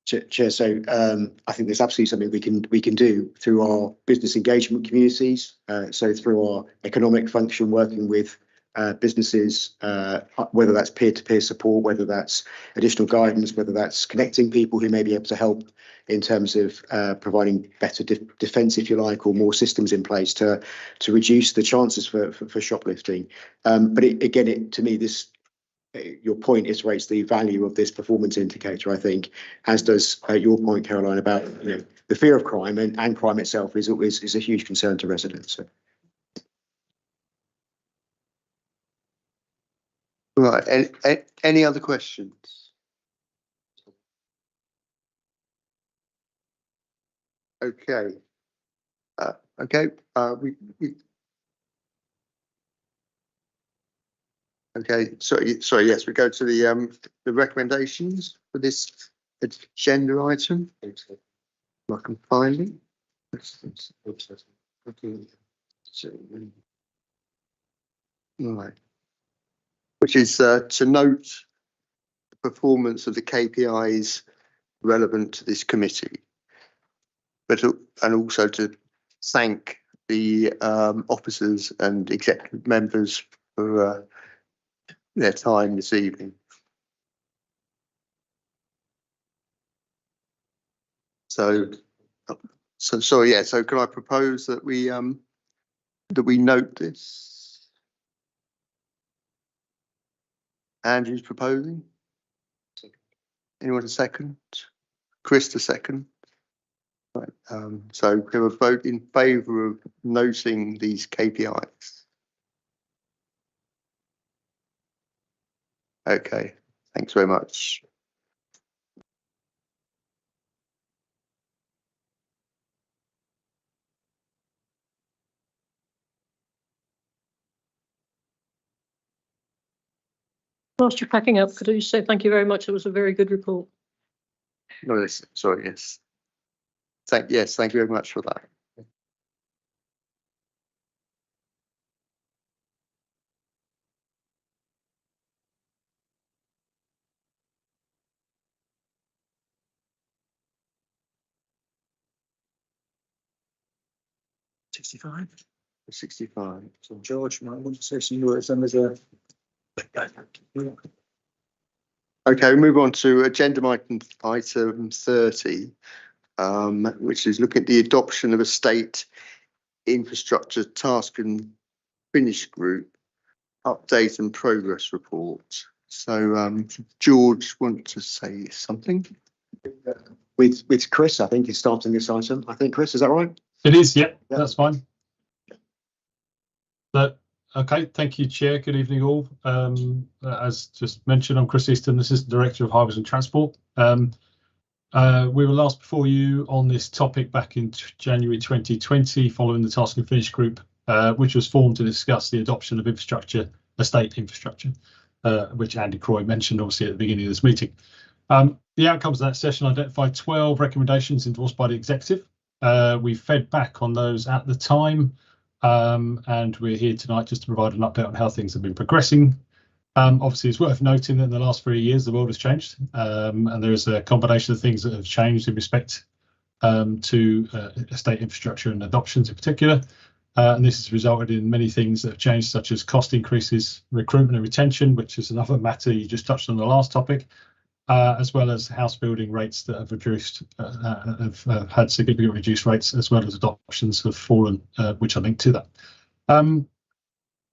Chair, so I think there's absolutely something we can do through our business engagement communities. So through our economic function, working with businesses, whether that's peer-to-peer support, whether that's additional guidance, whether that's connecting people who may be able to help in terms of providing better defence, if you like, or more systems in place to reduce the chances for shoplifting. But to me, this. Your point iterates the value of this performance indicator, I think, as does your point, Caroline, about the fear of crime and crime itself is a huge concern to residents. So. Right. Any other questions? Okay. Okay, sorry, yes, we go to the recommendations for this agenda item. I can find it. Right. Which is to note the performance of the KPIs relevant to this committee, and also to thank the officers and executive members for their time this evening. So sorry, yeah. So can I propose that we note this? Andrew's proposing. Anyone a second? Chris a second. Right. So we have a vote in favour of noting these KPIs. Okay, thanks very much. Whilst you're packing up, could I just say thank you very much? It was a very good report. No, sorry, yes. Thank you very much for that. $65. So George might want to say some words then as a. Okay, we move on to agenda item 30, which is looking at the adoption of a state infrastructure task and finish group update and progress report. So George wants to say something. With Chris, I think, is starting this item. I think, Chris, is that right? It is, yeah. That's fine. But okay, thank you, Chair. Good evening, all. As just mentioned, I'm Chris Easton, Assistant Director of Highways and Transport. We were last before you on this topic back in January 2020, following the Task and Finish Group, which was formed to discuss the adoption of infrastructure, estate infrastructure, which Andy Croy mentioned, obviously, at the beginning of this meeting. The outcomes of that session identified 12 recommendations endorsed by the executive. We fed back on those at the time, and we're here tonight just to provide an update on how things have been progressing. Obviously, it's worth noting that in the last 3 years, the world has changed, and there is a combination of things that have changed in respect to estate infrastructure and adoptions in particular. And this has resulted in many things that have changed, such as cost increases, recruitment and retention, which is another matter you just touched on the last topic, as well as house building rates that have reduced, have had significantly reduced rates, as well as adoptions have fallen, which are linked to that.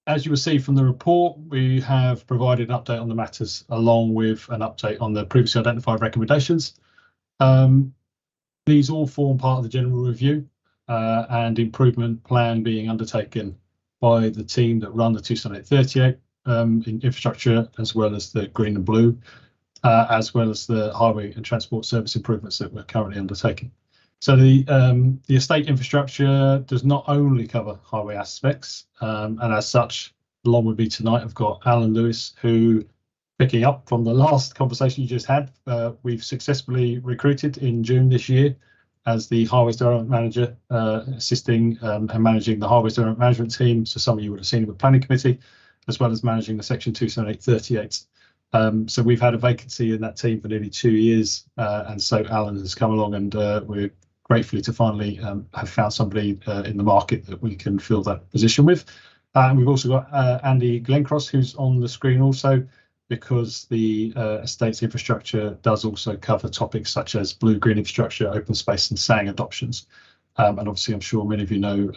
As you will see from the report, we have provided an update on the matters along with an update on the previously identified recommendations. These all form part of the general review and improvement plan being undertaken by the team that run the 27838 in infrastructure, as well as the green and blue, as well as the highway and transport service improvements that we're currently undertaking. So the estate infrastructure does not only cover highway aspects, and as such, along with me tonight, I've got Alan Lewis, who, picking up from the last conversation you just had, we've successfully recruited in June this year as the Highways Development Manager, assisting and managing the Highways Development Management team. So some of you would have seen him with Planning Committee, as well as managing the Section 27838 So we've had a vacancy in that team for nearly 2 years, and so Alan has come along, and we're gratefully to finally have found somebody in the market that we can fill that position with. And we've also got Andy Glencross, who's on the screen also, because the estates infrastructure does also cover topics such as blue-green infrastructure, open space and SANG adoptions. And obviously, I'm sure many of you know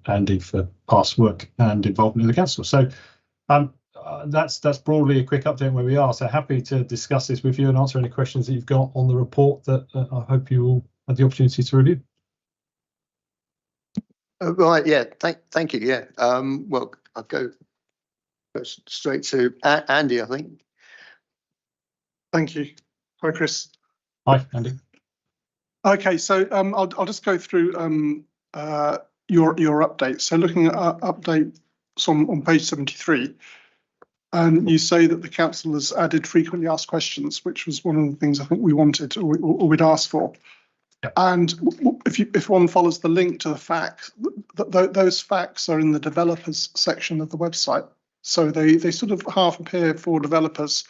Andy for past work and involvement in the council. So that's broadly a quick update on where we are. So happy to discuss this with you and answer any questions that you've got on the report that I hope you all had the opportunity to review. Right, yeah, thank you, yeah. Well, I'll go straight to Andy, I think. Thank you. Hi, Chris. Hi, Andy. Okay, so I'll just go through your update. So looking at updates on page 73, and you say that the council has added frequently asked questions, which was one of the things I think we wanted or we'd asked for. Yep. And if one follows the link to the facts, those facts are in the developers section of the website. So they sort of half appear for developers.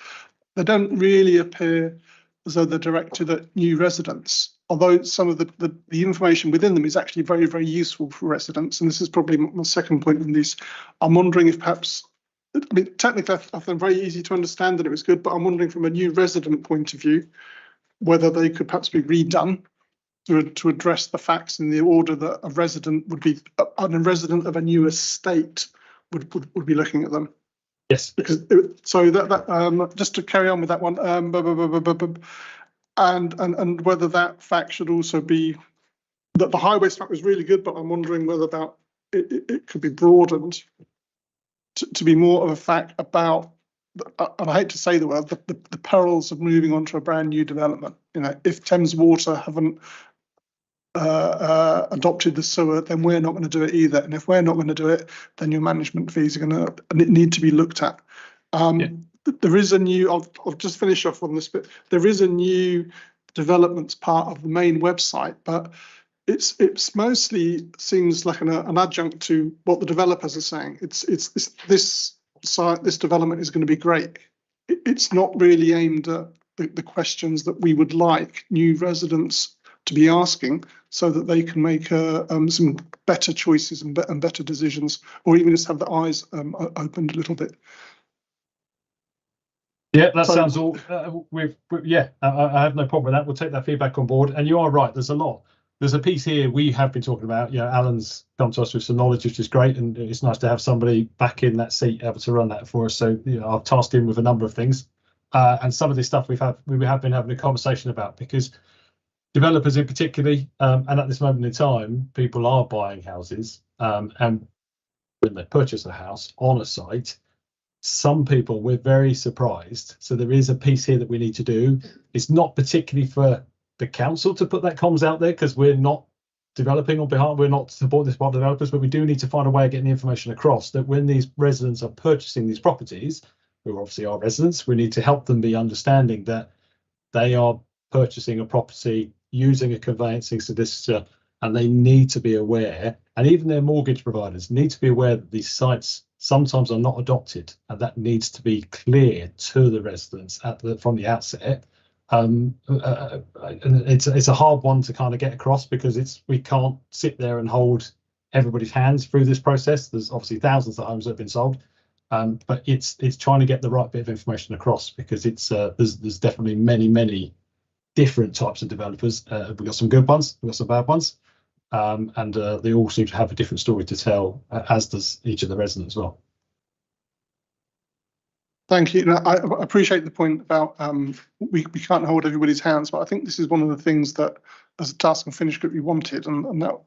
They don't really appear as though they're directed at new residents, although some of the information within them is actually very, very useful for residents. And this is probably my second point in these. I'm wondering if perhaps, I mean, technically I think very easy to understand that it was good, but I'm wondering from a new resident point of view, whether they could perhaps be redone to address the facts in the order that a resident would be, a resident of a new estate would be looking at them. Yes. Because so that just to carry on with that one, and whether that fact should also be that the highways fact was really good, but I'm wondering whether about it could be broadened to be more of a fact about, and I hate to say the word, the perils of moving on to a brand new development. You know, if Thames Water haven't adopted the sewer, then we're not going to do it either. And if we're not going to do it, then your management fees are going to need to be looked at. There is a new, I'll just finish off on this bit. There is a new developments part of the main website, but it's mostly seems like an adjunct to what the developers are saying. This development is going to be great. It's not really aimed at the questions that we would like new residents to be asking, so that they can make some better choices and better decisions, or even just have the eyes opened a little bit. Yeah, that sounds all. I have no problem with that. We'll take that feedback on board. And you are right. There's a lot. There's a piece here we have been talking about. You know, Alan's come to us with some knowledge, which is great, and it's nice to have somebody back in that seat able to run that for us. So you know, I've tasked him with a number of things, and some of this stuff we have been having a conversation about, because developers in particular, and at this moment in time, people are buying houses, and when they purchase a house on a site, some people, we're very surprised. So there is a piece here that we need to do. It's not particularly for the council to put that comms out there, because we're not developing on behalf, we're not supporting this part of developers, but we do need to find a way of getting the information across that when these residents are purchasing these properties, who obviously are residents, we need to help them be understanding that they are purchasing a property using a conveyancing solicitor, and they need to be aware, and even their mortgage providers need to be aware that these sites sometimes are not adopted, and that needs to be clear to the residents from the outset. It's a hard one to kind of get across, because we can't sit there and hold everybody's hands through this process. There's obviously thousands of homes that have been sold, but it's trying to get the right bit of information across, because there's definitely many different types of developers. We've got some good ones, we've got some bad ones, and they all seem to have a different story to tell, as does each of the residents as well. Thank you. I appreciate the point about we can't hold everybody's hands, but I think this is one of the things that, as a task and finish group, we wanted, and that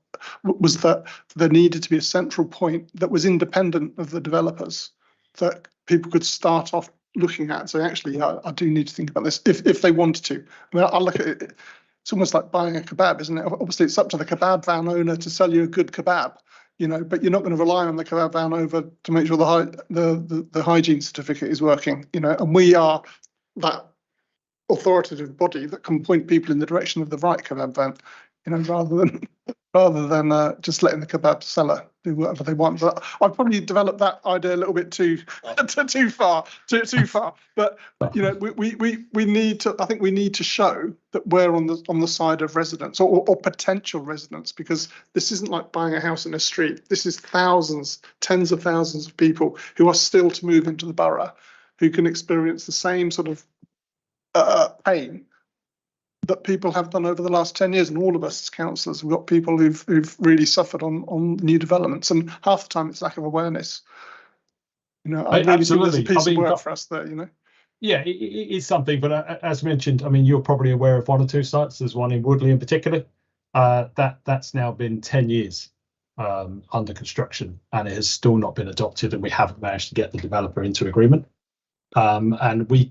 was that there needed to be a central point that was independent of the developers, that people could start off looking at. So actually, I do need to think about this if they wanted to. I mean, I look at it. It's almost like buying a kebab, isn't it? Obviously, it's up to the kebab van owner to sell you a good kebab, you know. But you're not going to rely on the kebab van over to make sure the hygiene certificate is working, you know. And we are that authoritative body that can point people in the direction of the right kebab van, you know, rather rather than just letting the kebab seller do whatever they want. But I've probably developed that idea a little bit too far. But you know, we need to. I think we need to show that we're on the side of residents or potential residents, because this isn't like buying a house in a street. This is thousands, tens of thousands of people who are still to move into the borough, who can experience the same sort of pain that people have done over the last 10 years. And all of us as councillors, we've got people who've really suffered on new developments, and half the time it's lack of awareness. You know, I really think there's a piece of work for us there, you know. Yeah, it's something, but as mentioned, I mean, you're probably aware of one or two sites. There's one in Woodley in particular. That's now been 10 years under construction, and it has still not been adopted, and we haven't managed to get the developer into agreement. And we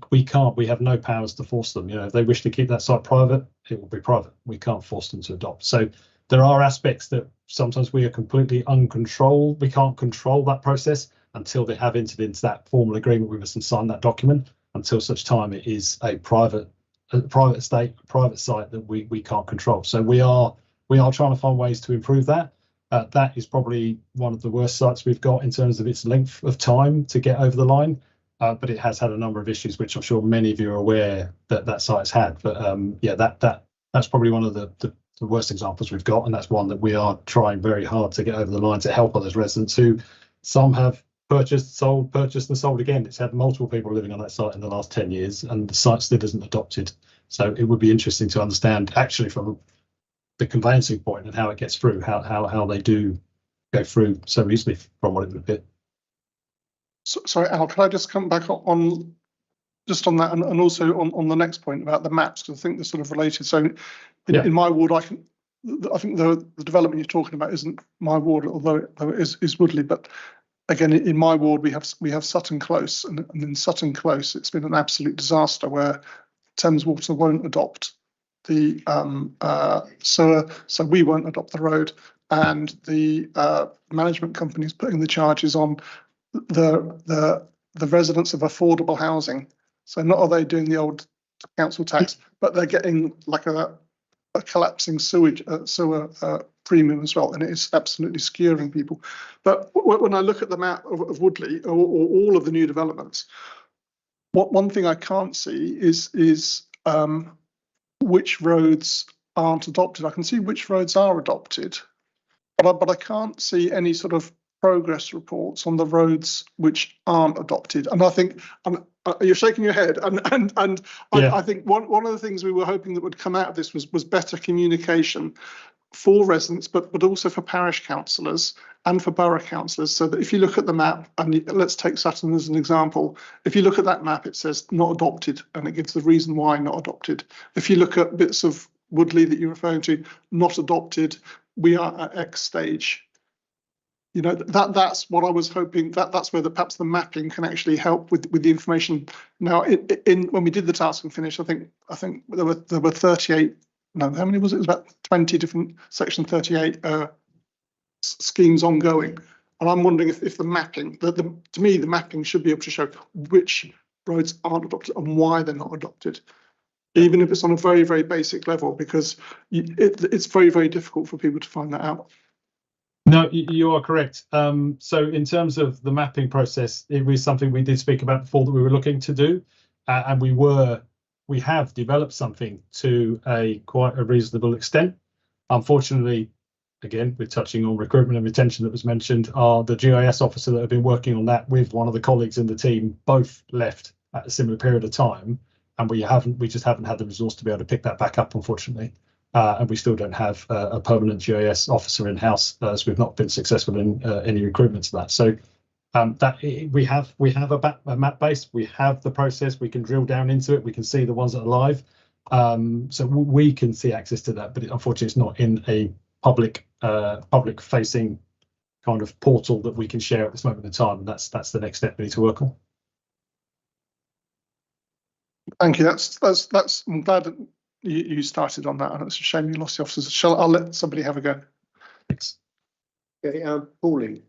have no powers to force them. You know, if they wish to keep that site private, it will be private. We can't force them to adopt. So there are aspects that sometimes we are completely uncontrolled. We can't control that process until they have entered into that formal agreement with us and signed that document. Until such time it is a private site that we can't control. So we are trying to find ways to improve that. That is probably one of the worst sites we've got in terms of its length of time to get over the line. But it has had a number of issues, which I'm sure many of you are aware that site has had. But yeah, that's probably one of the worst examples we've got, and that's one that we are trying very hard to get over the line to help others residents who some have purchased and sold again. It's had multiple people living on that site in the last 10 years, and the site still isn't adopted. So it would be interesting to understand actually from the conveyancing point and how it gets through, how they do go through so easily from what it would be. Sorry, Al, could I just come back on just on that, and also on the next point about the maps, because I think they're sort of related. So in my ward, I think the development you're talking about isn't my ward, although it is Woodley. But again, in my ward, we have Sutton Close, and in Sutton Close, it's been an absolute disaster where Thames Water won't adopt the sewer, so we won't adopt the road, and the management company is putting the charges on the residents of affordable housing. So not are they doing the old council tax, but they're getting like a collapsing sewer premium as well, and it is absolutely skewering people. But when I look at the map of Woodley or all of the new developments, one thing I can't see is which roads aren't adopted. I can see which roads are adopted, but I can't see any sort of progress reports on the roads which aren't adopted. And I think you're shaking your head, and yeah. I think one of the things we were hoping that would come out of this was better communication for residents, but also for parish councillors and for borough councillors, so that if you look at the map, and let's take Sutton as an example, if you look at that map, it says not adopted, and it gives the reason why not adopted. If you look at bits of Woodley that you're referring to, not adopted, we are at X stage. You know, that's what I was hoping, that's where perhaps the mapping can actually help with the information. Now, when we did the task and finish, I think there were 38. No, how many was it? It was about 20 different Section 38 schemes ongoing, and I'm wondering if the mapping, to me, the mapping should be able to show which roads aren't adopted and why they're not adopted, even if it's on a very, very basic level, because it's very, very difficult for people to find that out. No, you are correct. So in terms of the mapping process, it was something we did speak about before that we were looking to do, and we have developed something to quite a reasonable extent. Unfortunately, again, we're touching on recruitment and retention that was mentioned. The GIS officer that had been working on that with one of the colleagues in the team both left at a similar period of time, and we just haven't had the resource to be able to pick that back up, unfortunately. And we still don't have a permanent GIS officer in house, as we've not been successful in any recruitment to that. So we have a map base, we have the process, we can drill down into it, we can see the ones that are live, so we can see access to that. But unfortunately, it's not in a public facing kind of portal that we can share at this moment in time. And that's the next step we need to work on. Thank you. That's I'm glad that you started on that, and it's a shame you lost the officers. I'll let somebody have a go. Thanks. Okay, Pauline.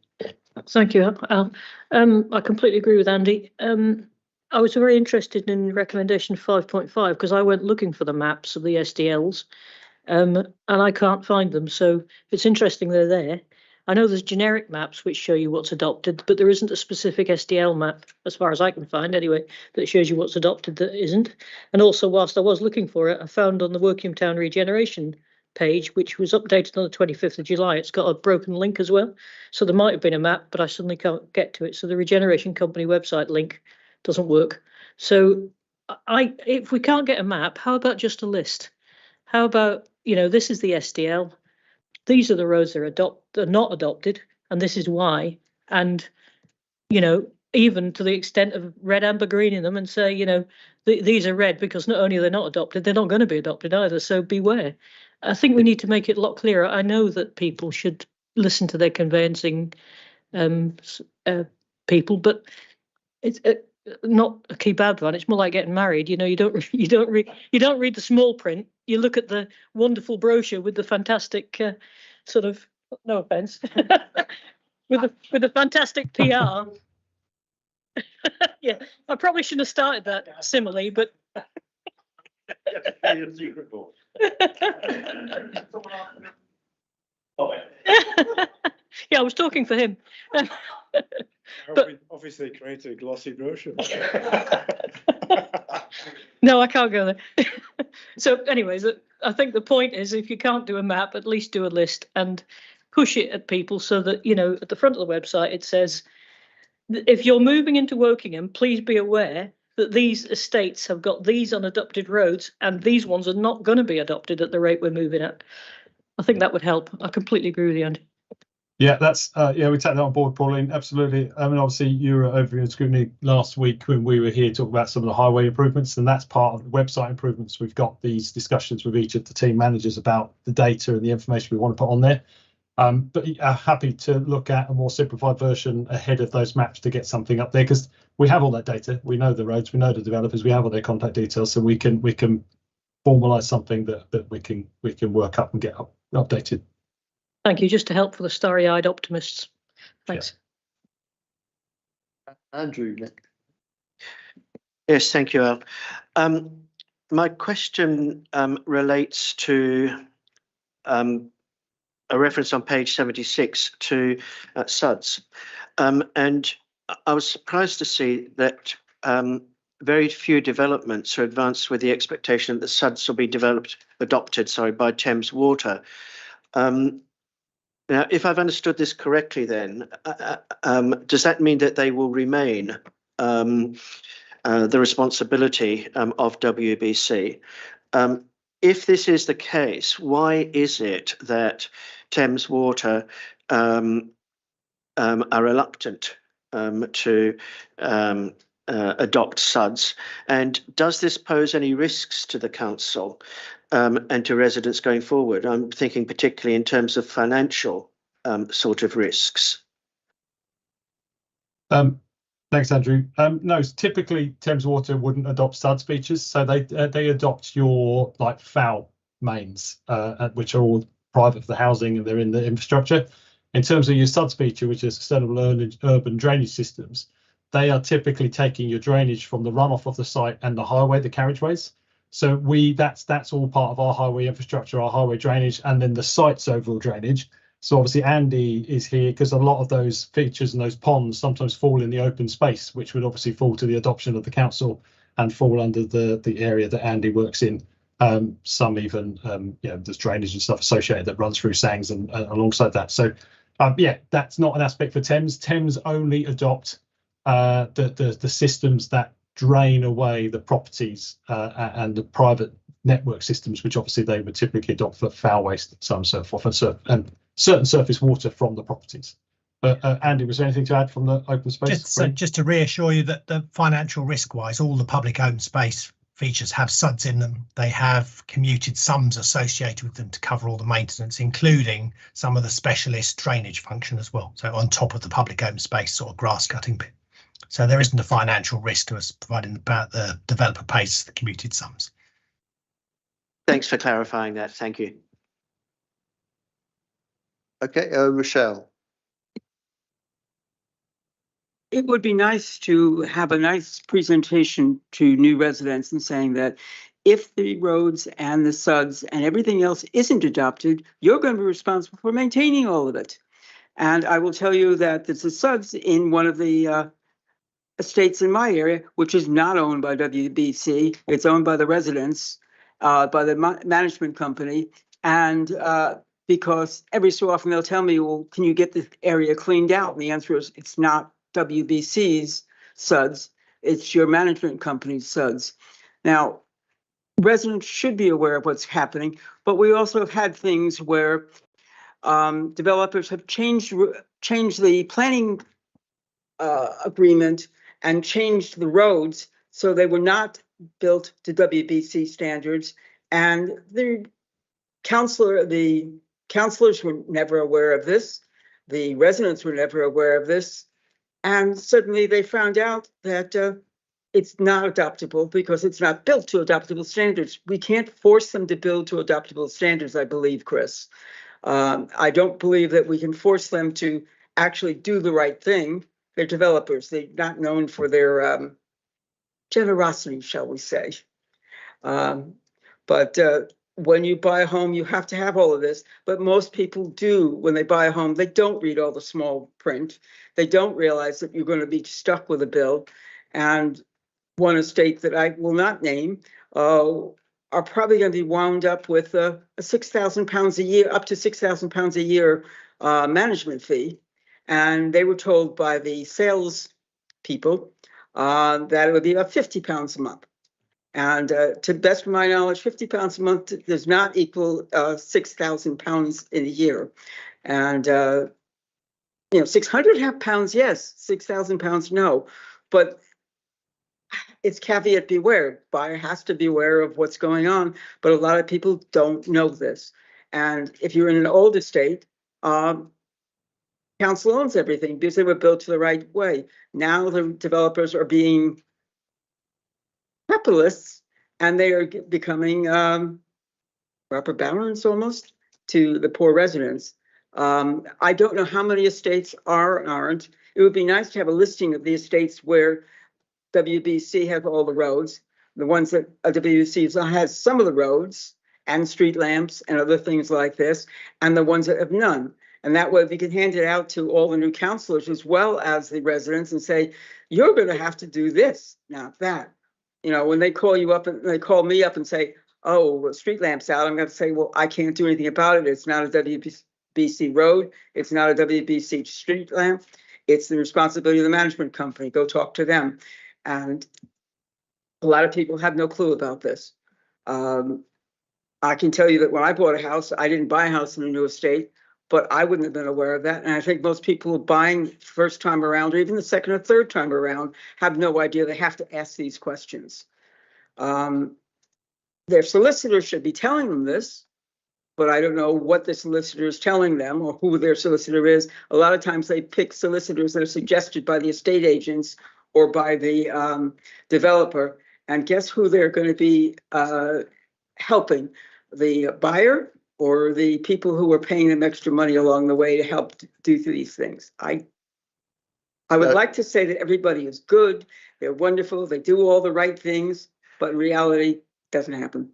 Thank you, Al. I completely agree with Andy. I was very interested in recommendation 5.5 because I went looking for the maps of the SDLs, and I can't find them. So it's interesting they're there. I know there's generic maps which show you what's adopted, but there isn't a specific SDL map, as far as I can find anyway, that shows you what's adopted that isn't. And also, whilst I was looking for it, I found on the Working Town Regeneration page, which was updated on the 25th of July, it's got a broken link as well. So there might have been a map, but I suddenly can't get to it. So the Regeneration Company website link doesn't work. So if we can't get a map, how about just a list? How about, this is the SDL. These are the roads that are not adopted, and this is why. And, even to the extent of red, amber, green in them and say, these are red because not only are they not adopted, they're not going to be adopted either. So beware. I think we need to make it a lot clearer. I know that people should listen to their conveyancing people, but it's not a key bad one. It's more like getting married. You don't read the small print. You look at the wonderful brochure with the fantastic sort of, no offense, with the fantastic PR. Yeah, I probably shouldn't have started that simile, but yeah, I was talking for him. But obviously created a glossy brochure. No, I can't go there. So anyways, I think the point is, if you can't do a map, at least do a list and push it at people so that, at the front of the website, it says, if you're moving into Wokingham, please be aware that these estates have got these unadopted roads and these ones are not going to be adopted at the rate we're moving at. I think that would help. I completely agree with you, Andy. Yeah, that's we take that on board, Pauline. Absolutely. I mean, obviously, you were over in Scrutiny last week when we were here talking about some of the highway improvements, and that's part of the website improvements. We've got these discussions with each of the team managers about the data and the information we want to put on there. But happy to look at a more simplified version ahead of those maps to get something up there, because we have all that data. We know the roads, we know the developers, we have all their contact details, so we can formalise something that we can work up and get updated. Thank you. Just to help for the starry-eyed optimists. Thanks. Yeah. Andrew, next. Yes, thank you, Al. My question relates to a reference on page 76 to SUDS. And I was surprised to see that very few developments are advanced with the expectation that the SUDS will be adopted by Thames Water. Now, if I've understood this correctly, then does that mean that they will remain the responsibility of WBC? If this is the case, why is it that Thames Water are reluctant to adopt SUDS? And does this pose any risks to the council and to residents going forward? I'm thinking particularly in terms of financial sort of risks. Thanks, Andrew. No, typically Thames Water wouldn't adopt SUDS features, so they adopt your foul mains, which are all private for the housing and they're in the infrastructure. In terms of your SUDS feature, which is sustainable urban drainage systems, they are typically taking your drainage from the runoff of the site and the highway, the carriageways. So that's all part of our highway infrastructure, our highway drainage, and then the site's overall drainage. So obviously Andy is here because a lot of those features and those ponds sometimes fall in the open space, which would obviously fall to the adoption of the council and fall under the area that Andy works in. Some even, there's drainage and stuff associated that runs through Sangs and alongside that. So that's not an aspect for Thames. Thames only adopt the systems that drain away the properties and the private network systems, which obviously they would typically adopt for foul waste and so on and so forth, and certain surface water from the properties. But Andy, was there anything to add from the open space? Just to reassure you that the financial risk wise, all the public open space features have SUDS in them. They have commuted sums associated with them to cover all the maintenance, including some of the specialist drainage function as well. So on top of the public open space sort of grass cutting bit. So there isn't a financial risk to us, providing the developer pays the commuted sums. Thanks for clarifying that. Thank you. Okay, Rochelle. It would be nice to have a nice presentation to new residents and saying that if the roads and the SUDs and everything else isn't adopted, you're going to be responsible for maintaining all of it. And I will tell you that there's a SUDs in one of the estates in my area, which is not owned by WBC. It's owned by the residents, by the management company. And because every so often they'll tell me, well, can you get the area cleaned out? And the answer is, it's not WBC's SUDs, it's your management company's SUDs. Now, residents should be aware of what's happening, but we also have had things where developers have changed the planning agreement and changed the roads so they were not built to WBC standards, and the councillors were never aware of this, the residents were never aware of this, and suddenly they found out that it's not adoptable because it's not built to adoptable standards. We can't force them to build to adoptable standards, I believe, Chris. I don't believe that we can force them to actually do the right thing. They're developers. They're not known for their generosity, shall we say. But when you buy a home, you have to have all of this. But most people do, when they buy a home, they don't read all the small print. They don't realize that you're going to be stuck with a bill. And one estate that I will not name are probably going to be wound up with a £6,000 a year, up to £6,000 a year management fee. And they were told by the sales people that it would be about £50 a month. And to the best of my knowledge, £50 a month does not equal £6,000 in a year. And, you know, £600 yes, £6,000 no. But it's caveat beware. Buyer has to be aware of what's going on, but a lot of people don't know this. And if you're in an old estate, council owns everything because they were built to the right way. Now the developers are being capitalists, and they are becoming rubber barons almost to the poor residents. I don't know how many estates are and aren't. It would be nice to have a listing of the estates where WBC have all the roads. The ones that WBC has some of the roads and street lamps and other things like this, and the ones that have none. And that way we can hand it out to all the new councillors as well as the residents and say, you're going to have to do this, not that. You know, when they call you up and they call me up and say, oh, well, street lamps out, I'm going to say, well, I can't do anything about it. It's not a WBC road. It's not a WBC street lamp. It's the responsibility of the management company. Go talk to them. And a lot of people have no clue about this. I can tell you that when I bought a house, I didn't buy a house in a new estate, but I wouldn't have been aware of that. And I think most people buying first time around, or even the second or third time around, have no idea they have to ask these questions. Their solicitor should be telling them this, but I don't know what the solicitor is telling them or who their solicitor is. A lot of times they pick solicitors that are suggested by the estate agents or by the developer. And guess who they're going to be helping? The buyer or the people who are paying them extra money along the way to help do these things. I would like to say that everybody is good, they're wonderful, they do all the right things, but in reality, it doesn't happen.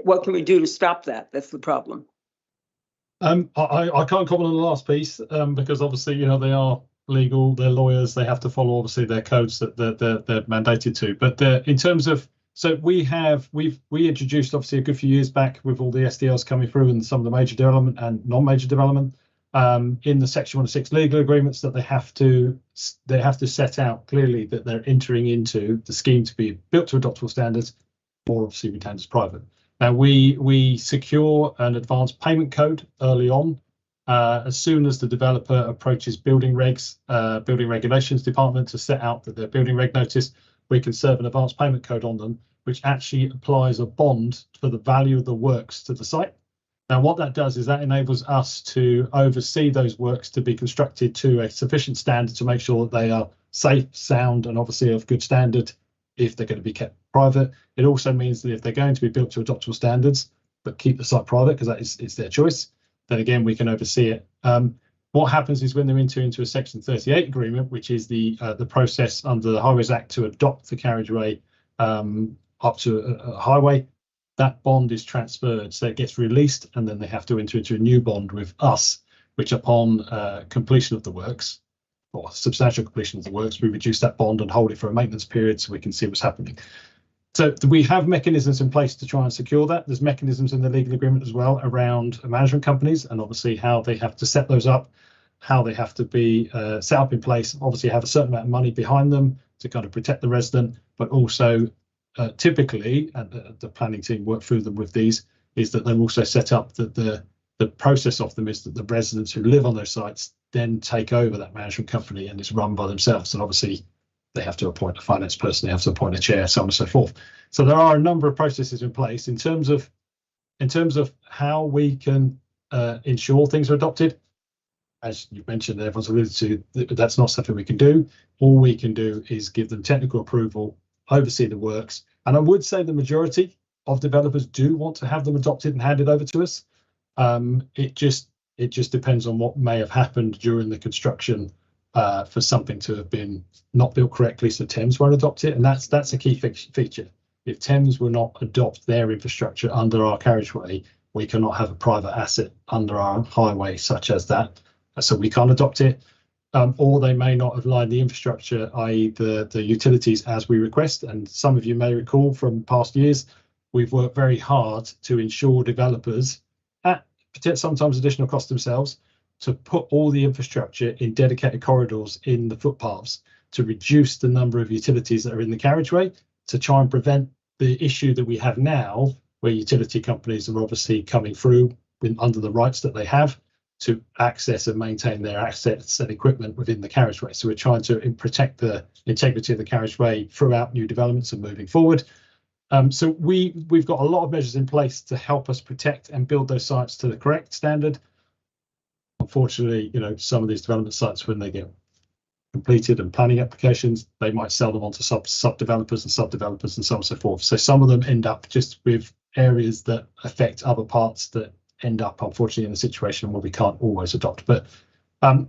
What can we do to stop that? That's the problem. I can't comment on the last piece because obviously, you know, they are legal, they're lawyers, they have to follow obviously their codes that they're mandated to. But in terms of, so we introduced obviously a good few years back with all the SDLs coming through and some of the major development and non-major development in the Section 106 legal agreements that they have to set out clearly that they're entering into the scheme to be built to adoptable standards, or obviously retained as private. Now we secure an advanced payment code early on. As soon as the developer approaches building regulations department to set out that their building reg notice, we can serve an advanced payment code on them, which actually applies a bond for the value of the works to the site. Now, what that does is that enables us to oversee those works to be constructed to a sufficient standard to make sure that they are safe, sound, and obviously of good standard if they're going to be kept private. It also means that if they're going to be built to adoptable standards, but keep the site private because it's their choice, then again, we can oversee it. What happens is when they're into a Section 38 agreement, which is the process under the Highways Act to adopt the carriageway on up to a highway. That bond is transferred, so it gets released, and then they have to enter into a new bond with us, which upon completion of the works, or substantial completion of the works, we reduce that bond and hold it for a maintenance period so we can see what's happening. So we have mechanisms in place to try and secure that. There's mechanisms in the legal agreement as well around management companies, and obviously how they have to set those up, how they have to be set up in place, obviously have a certain amount of money behind them to kind of protect the resident, but also typically, and the planning team work through them with these, is that they're also set up that the process of them is that the residents who live on those sites then take over that management company and it's run by themselves. And obviously they have to appoint a finance person, they have to appoint a chair, so on and so forth. So there are a number of processes in place in terms of how we can ensure things are adopted. As you mentioned, everyone's alluded to, that's not something we can do. All we can do is give them technical approval, oversee the works. And I would say the majority of developers do want to have them adopted and handed over to us. It just depends on what may have happened during the construction for something to have been not built correctly, so Thames won't adopt it. And that's a key feature. If Thames will not adopt their infrastructure under our carriageway, we cannot have a private asset under our highway such as that. So we can't adopt it. Or they may not have lined the infrastructure, i.e. the utilities as we request. And some of you may recall from past years, we've worked very hard to ensure developers, at sometimes additional cost themselves, to put all the infrastructure in dedicated corridors in the footpaths to reduce the number of utilities that are in the carriageway, to try and prevent the issue that we have now, where utility companies are obviously coming through under the rights that they have to access and maintain their assets and equipment within the carriageway. So we're trying to protect the integrity of the carriageway throughout new developments and moving forward. So we've got a lot of measures in place to help us protect and build those sites to the correct standard. Unfortunately, some of these development sites, when they get completed and planning applications, they might sell them onto sub-developers and sub-developers and so on and so forth. So some of them end up just with areas that affect other parts that end up, unfortunately, in a situation where we can't always adopt. But 9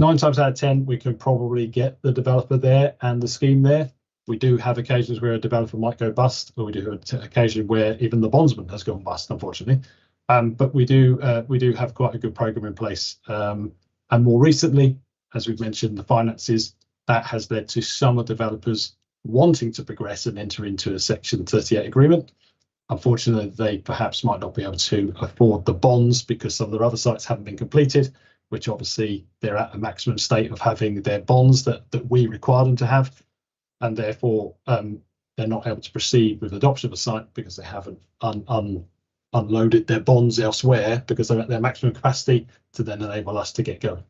times out of 10, we can probably get the developer there and the scheme there. We do have occasions where a developer might go bust, or we do have occasion where even the bondsman has gone bust, unfortunately. But we do have quite a good program in place. And more recently, as we've mentioned, the finances, that has led to some of the developers wanting to progress and enter into a Section 38 agreement. Unfortunately, they perhaps might not be able to afford the bonds because some of their other sites haven't been completed, which obviously they're at a maximum state of having their bonds that we require them to have. And therefore, they're not able to proceed with adoption of a site because they haven't unloaded their bonds elsewhere because they're at their maximum capacity to then enable us to get going.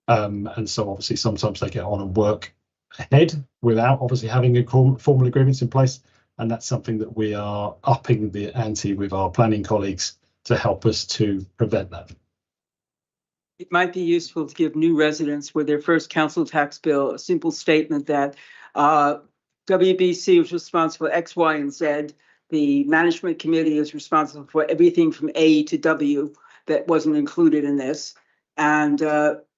And so obviously sometimes they get on and work ahead without obviously having formal agreements in place. And that's something that we are upping the ante with our planning colleagues to help us to prevent that. It might be useful to give new residents with their first council tax bill a simple statement that WBC was responsible for X, Y, and Z. The management committee is responsible for everything from A to W that wasn't included in this. And do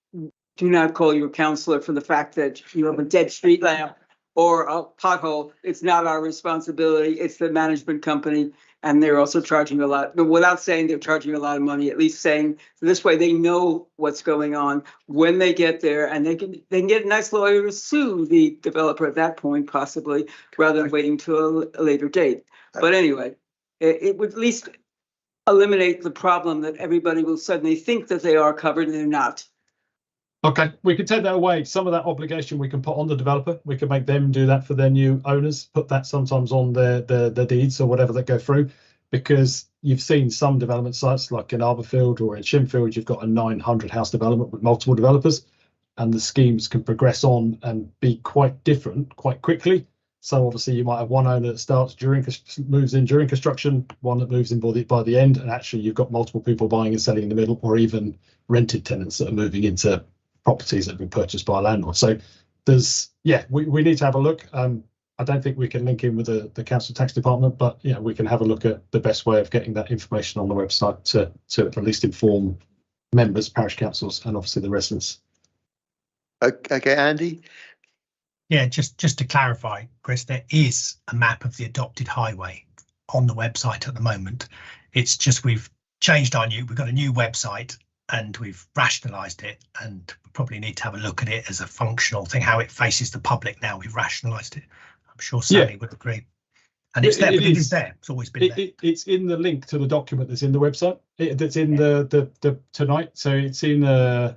not call your counselor for the fact that you have a dead street lamp or a pothole. It's not our responsibility. It's the management company. And they're also charging a lot, but without saying they're charging a lot of money, at least saying this way they know what's going on when they get there, and they can get a nice lawyer to sue the developer at that point, possibly, rather than waiting to a later date. But anyway, it would at least eliminate the problem that everybody will suddenly think that they are covered and they're not. Okay, we can take that away. Some of that obligation we can put on the developer. We can make them do that for their new owners, put that sometimes on their deeds or whatever that go through, because you've seen some development sites like in Arborfield or in Shinfield, you've got a 900 house development with multiple developers, and the schemes can progress on and be quite different quite quickly. So obviously you might have one owner that moves in during construction, one that moves in by the end, and actually you've got multiple people buying and selling in the middle, or even rented tenants that are moving into properties that have been purchased by a landlord. So we need to have a look. I don't think we can link in with the council tax department, but we can have a look at the best way of getting that information on the website to at least inform members, parish councils, and obviously the residents. Okay, Andy. Yeah, just to clarify, Chris, there is a map of the adopted highway on the website at the moment. It's just we've changed we've got a new website and we've rationalised it, and we probably need to have a look at it as a functional thing, how it faces the public now. We've rationalised it. I'm sure Sally would agree. And it's there, but it is there. It's always been there. It's in the link to the document that's in the website. That's in the tonight. So it's in on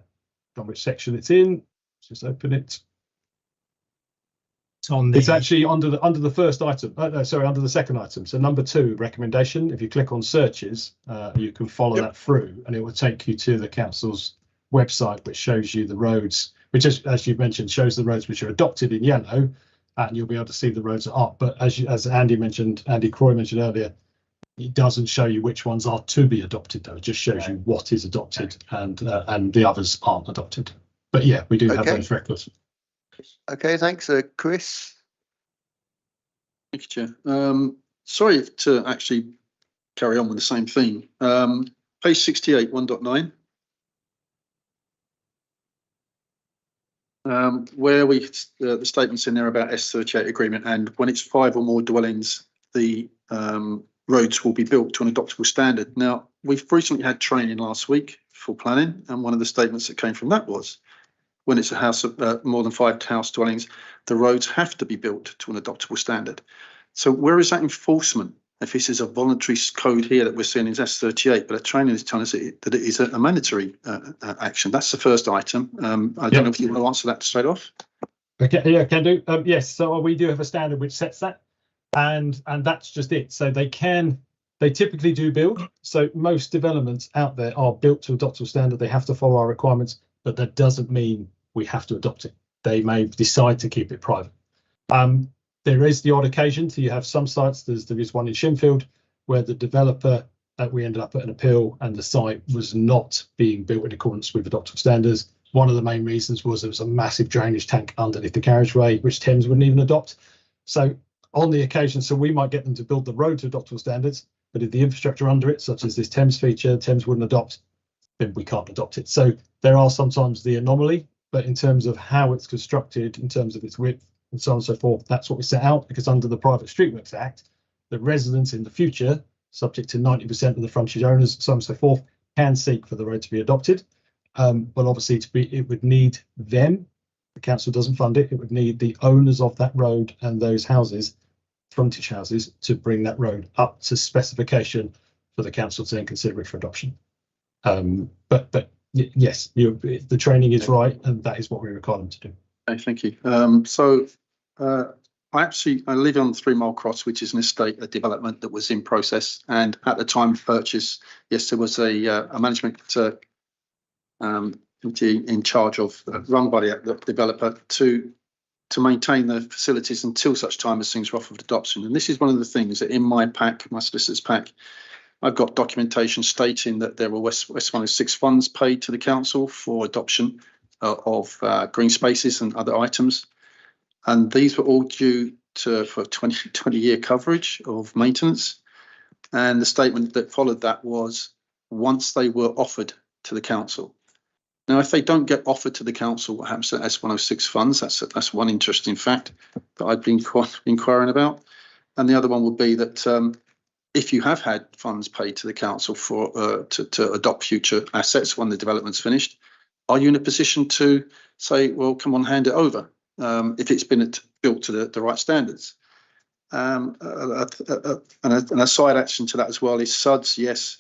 which section it's in. Let's just open it. It's actually under the first item. Under the second item. So number 2 recommendation. If you click on searches, you can follow that through, and it will take you to the council's website, which shows you the roads, which, as you mentioned, shows the roads which are adopted in yellow, and you'll be able to see the roads that aren't. But as Andy Croy mentioned earlier, it doesn't show you which ones are to be adopted, though. It just shows you what is adopted, and the others aren't adopted. But yeah, we do have those records. Okay, thanks, Chris. Thank you, Chair. Sorry to actually carry on with the same theme. Page 68, 1.9. Where the statements in there about S38 agreement, and when it's 5 or more dwellings, the roads will be built to an adoptable standard. Now, we've recently had training last week for planning, and one of the statements that came from that was, when it's a house of more than 5 house dwellings, the roads have to be built to an adoptable standard. So where is that enforcement? If this is a voluntary code here that we're seeing is S38, but a training is telling us that it is a mandatory action. That's the first item. I don't know if you want to answer that straight off. Okay, yeah, can do. Yes, so we do have a standard which sets that, and that's just it. So they typically do build. So most developments out there are built to adoptable standard. They have to follow our requirements, but that doesn't mean we have to adopt it. They may decide to keep it private. There is the odd occasion, so you have some sites, there is one in Shinfield, where the developer, we ended up at an appeal, and the site was not being built in accordance with adoptable standards. One of the main reasons was there was a massive drainage tank underneath the carriageway, which Thames wouldn't even adopt. So on the occasion, so we might get them to build the road to adoptable standards, but if the infrastructure under it, such as this Thames feature, Thames wouldn't adopt, then we can't adopt it. So there are sometimes the anomaly, but in terms of how it's constructed, in terms of its width and so on and so forth, that's what we set out, because under the Private Streetworks Act, the residents in the future, subject to 90% of the frontage owners, so on and so forth, can seek for the road to be adopted. But obviously it would need them, the council doesn't fund it, it would need the owners of that road and those houses, frontage houses, to bring that road up to specification for the council to then consider it for adoption. But yes, the training is right, and that is what we require them to do. Okay, thank you. I live on 3 Mile Cross, which is an estate, a development that was in process, and at the time of purchase, yes, there was a management committee in charge of, run by the developer, to maintain the facilities until such time as things were offered for adoption. And this is one of the things that in my pack, my solicitor's pack, I've got documentation stating that there were West 106 funds paid to the council for adoption of green spaces and other items. And these were all due for 20-year coverage of maintenance. And the statement that followed that was, once they were offered to the council. Now, if they don't get offered to the council, what happens to S106 funds? That's one interesting fact that I've been inquiring about. And the other one would be that if you have had funds paid to the council for to adopt future assets when the development's finished, are you in a position to say, well, come on, hand it over, if it's been built to the right standards? And a side action to that as well is SUDs. Yes,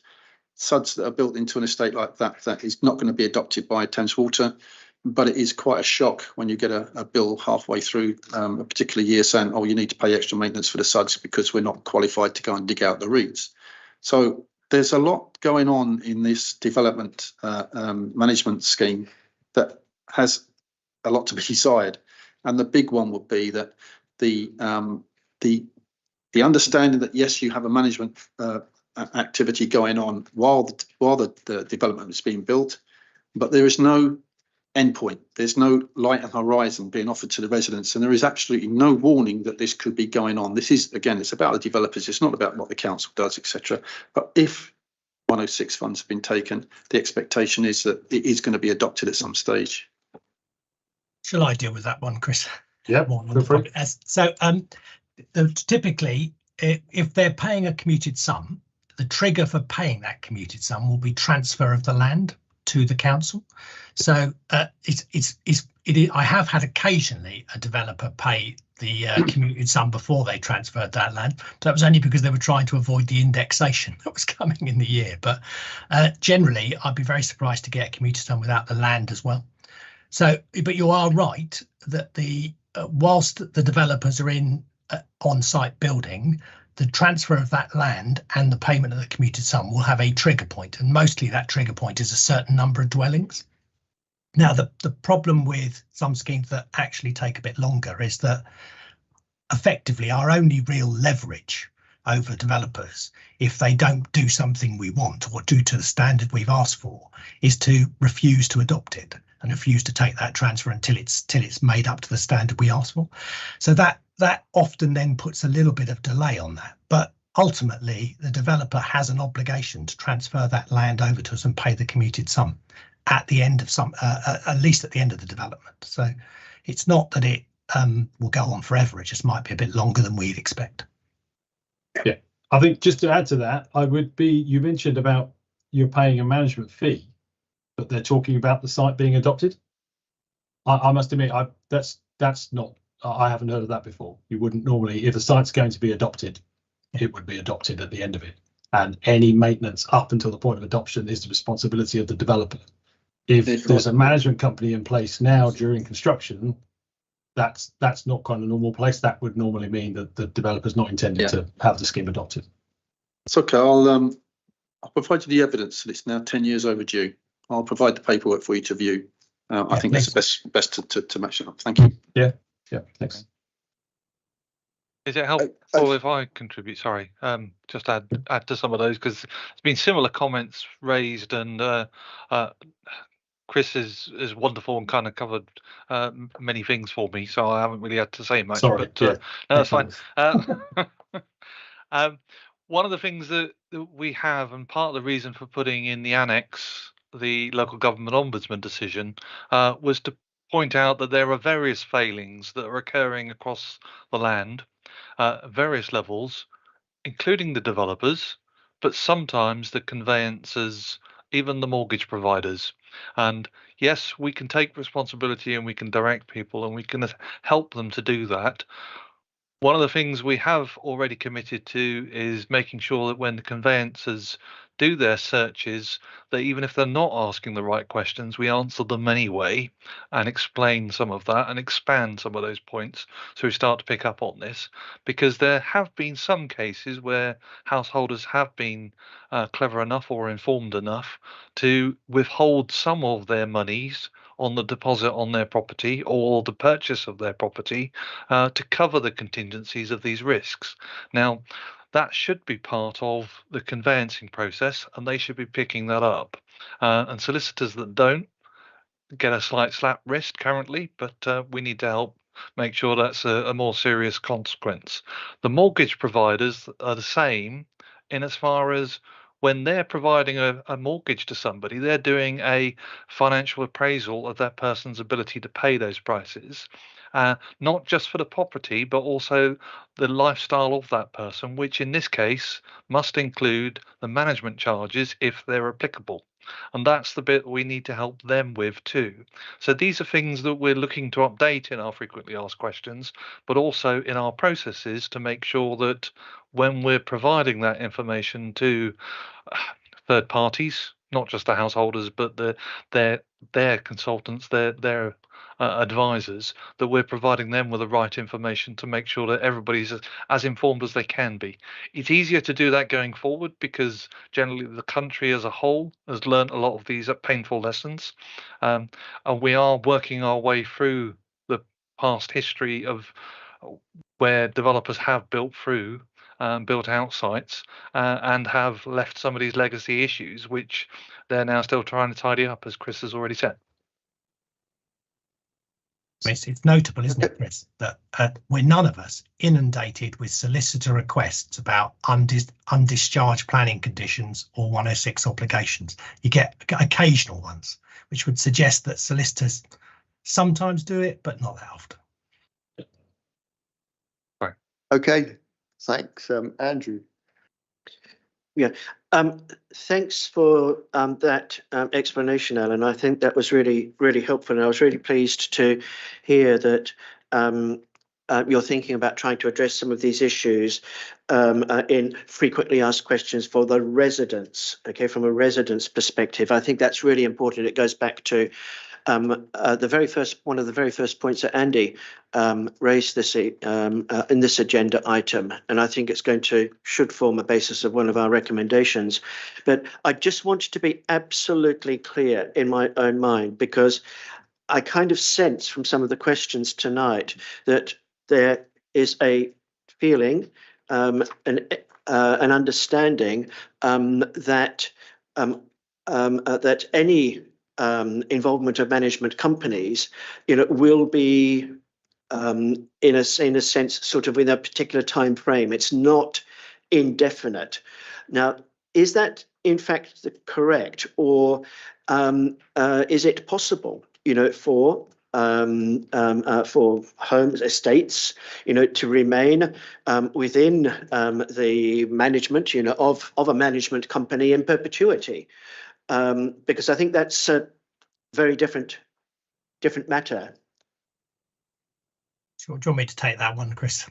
SUDs that are built into an estate like that is not going to be adopted by Thames Water, but it is quite a shock when you get a bill halfway through a particular year saying, oh, you need to pay extra maintenance for the SUDs because we're not qualified to go and dig out the reeds. So there's a lot going on in this development management scheme that has a lot to be desired. And the big one would be that the understanding that, yes, you have a management activity going on while the development is being built, but there is no endpoint. There's no light on the horizon being offered to the residents, and there is absolutely no warning that this could be going on. This is, again, it's about the developers. It's not about what the council does, etc. But if 106 funds have been taken, the expectation is that it is going to be adopted at some stage. Shall I deal with that one, Chris? Yeah, more than feel free. Typically, if they're paying a commuted sum, the trigger for paying that commuted sum will be transfer of the land to the council. So I have had occasionally a developer pay the commuted sum before they transferred that land. That was only because they were trying to avoid the indexation that was coming in the year. But generally, I'd be very surprised to get a commuted sum without the land as well. So, but you are right that whilst the developers are in on-site building, the transfer of that land and the payment of the commuted sum will have a trigger point, and mostly that trigger point is a certain number of dwellings. Now, the problem with some schemes that actually take a bit longer is that effectively our only real leverage over developers, if they don't do something we want or do to the standard we've asked for, is to refuse to adopt it and refuse to take that transfer until it's made up to the standard we asked for. So that often then puts a little bit of delay on that. But ultimately, the developer has an obligation to transfer that land over to us and pay the commuted sum at the end of at least at the end of the development. So it's not that it will go on forever. It just might be a bit longer than we'd expect. Yeah, I think just to add to that, you mentioned about you're paying a management fee, but they're talking about the site being adopted. I must admit, that's not. I haven't heard of that before. You wouldn't normally, if a site's going to be adopted, it would be adopted at the end of it. And any maintenance up until the point of adoption is the responsibility of the developer. If there's a management company in place now during construction, that's not kind of normal place. That would normally mean that the developer's not intended to have the scheme adopted. It's okay. I'll provide you the evidence that it's now 10 years overdue. I'll provide the paperwork for you to view. I think that's the best to match it up. Thank you. Yeah, thanks. Is it helpful if I contribute? Sorry, just add to some of those, because there's been similar comments raised, and Chris is wonderful and kind of covered many things for me, so I haven't really had to say much. Sorry, but no, that's fine. One of the things that we have, and part of the reason for putting in the annex the local government ombudsman decision, was to point out that there are various failings that are occurring across the land, various levels, including the developers, but sometimes the conveyancers, even the mortgage providers. And yes, we can take responsibility and we can direct people and we can help them to do that. One of the things we have already committed to is making sure that when the conveyancers do their searches, that even if they're not asking the right questions, we answer them anyway and explain some of that and expand some of those points, so we start to pick up on this, because there have been some cases where householders have been clever enough or informed enough to withhold some of their monies on the deposit on their property or the purchase of their property to cover the contingencies of these risks. Now, that should be part of the conveyancing process, and they should be picking that up. And solicitors that don't get a slight slap wrist currently, but we need to help make sure that's a more serious consequence. The mortgage providers are the same, in as far as when they're providing a mortgage to somebody, they're doing a financial appraisal of that person's ability to pay those prices. Not just for the property, but also the lifestyle of that person, which in this case must include the management charges if they're applicable. And that's the bit we need to help them with too. So these are things that we're looking to update in our frequently asked questions, but also in our processes to make sure that when we're providing that information to third parties, not just the householders, but their consultants, their advisors, that we're providing them with the right information to make sure that everybody's as informed as they can be. It's easier to do that going forward because generally the country as a whole has learned a lot of these painful lessons, and we are working our way through the past history of where developers have built out sites and have left some of these legacy issues, which they're now still trying to tidy up, as Chris has already said. It's notable, isn't it, Chris, that we're none of us inundated with solicitor requests about undischarged planning conditions or 106 obligations. You get occasional ones, which would suggest that solicitors sometimes do it, but not that often. Okay, thanks, Andrew. Yeah, thanks for that explanation, Alan. I think that was really, really helpful, and I was really pleased to hear that you're thinking about trying to address some of these issues in frequently asked questions for the residents. Okay, from a resident's perspective, I think that's really important. It goes back to one of the very first points that Andy raised this in this agenda item, and I think it's should form a basis of one of our recommendations. But I just wanted to be absolutely clear in my own mind, because I kind of sense from some of the questions tonight that there is a feeling, an understanding that that any involvement of management companies, will be in a sense sort of in a particular time frame. It's not indefinite. Now, is that in fact correct, or is it possible, for homes, estates, to remain within the management, of a management company in perpetuity? Because I think that's a very different matter. Do you want me to take that one, Chris?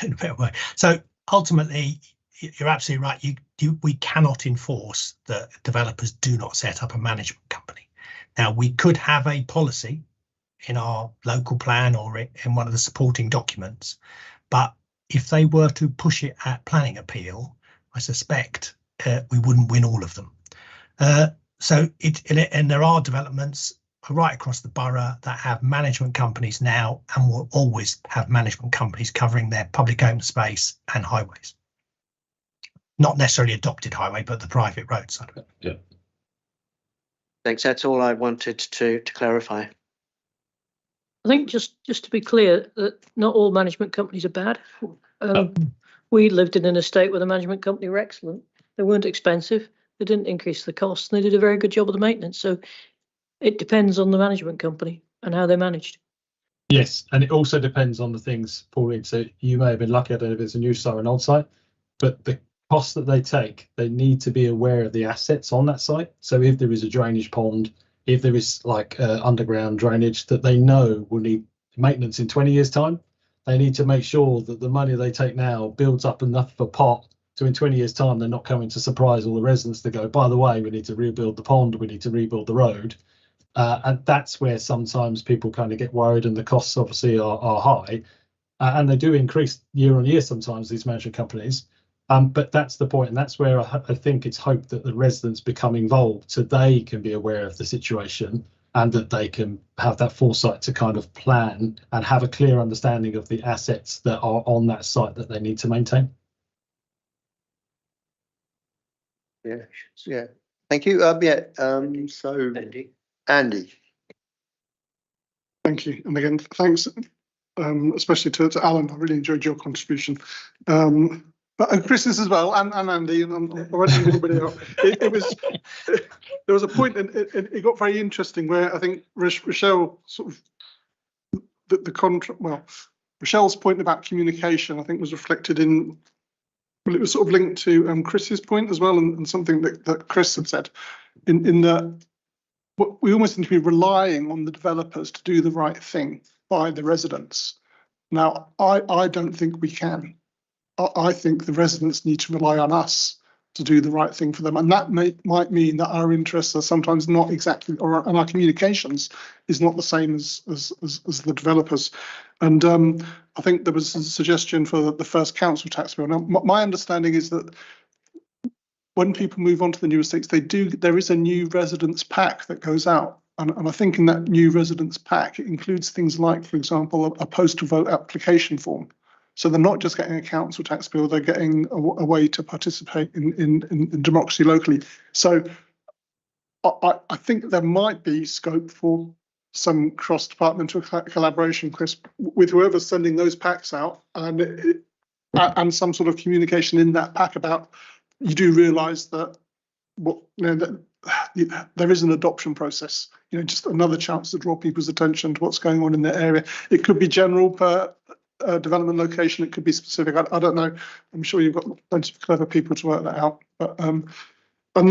In a better way. So ultimately, you're absolutely right. We cannot enforce that developers do not set up a management company. Now, we could have a policy in our local plan or in one of the supporting documents, but if they were to push it at planning appeal, I suspect we wouldn't win all of them. And there are developments right across the borough that have management companies now and will always have management companies covering their public open space and highways. Not necessarily adopted highway, but the private road side of it. Yeah. Thanks. That's all I wanted to clarify. I think just to be clear, that not all management companies are bad. We lived in an estate where the management company were excellent. They weren't expensive. They didn't increase the costs. And they did a very good job of the maintenance. So it depends on the management company and how they managed. Yes, and it also depends on the things, Pauline. So you may have been lucky, I don't know if it's a new site or an old site, but the costs that they take, they need to be aware of the assets on that site. So if there is a drainage pond, if there is like underground drainage that they know will need maintenance in 20 years' time, they need to make sure that the money they take now builds up enough of a pot so in 20 years' time they're not coming to surprise all the residents to go, by the way, we need to rebuild the pond, we need to rebuild the road. And that's where sometimes people kind of get worried, and the costs obviously are high, and they do increase year on year sometimes, these management companies. But that's the point, and that's where I think it's hoped that the residents become involved so they can be aware of the situation and that they can have that foresight to kind of plan and have a clear understanding of the assets that are on that site that they need to maintain. Yeah. Thank you. So Andy. Thank you. And again, thanks, especially to Alan. I really enjoyed your contribution. But Chris's as well, and Andy, and I won't leave anybody out. It was there was a point, and it got very interesting where I think Rochelle sort of Rochelle's point about communication, I think, was reflected in. Well, it was sort of linked to Chris's point as well, and something that Chris had said, in that we almost need to be relying on the developers to do the right thing by the residents. Now, I don't think we can. I think the residents need to rely on us to do the right thing for them, and that might mean that our interests are sometimes not exactly, and our communications is not the same as the developers. And I think there was a suggestion for the first council tax bill. Now, my understanding is that when people move on to the new estates, there is a new residence pack that goes out. And I think in that new residence pack, it includes things like, for example, a postal vote application form. So they're not just getting a council tax bill, they're getting a way to participate in democracy locally. So I think there might be scope for some cross-departmental collaboration, Chris, with whoever's sending those packs out, and some sort of communication in that pack about, you do realise that there is an adoption process, just another chance to draw people's attention to what's going on in their area. It could be general, but development location, it could be specific. I don't know. I'm sure you've got plenty of clever people to work that out. But and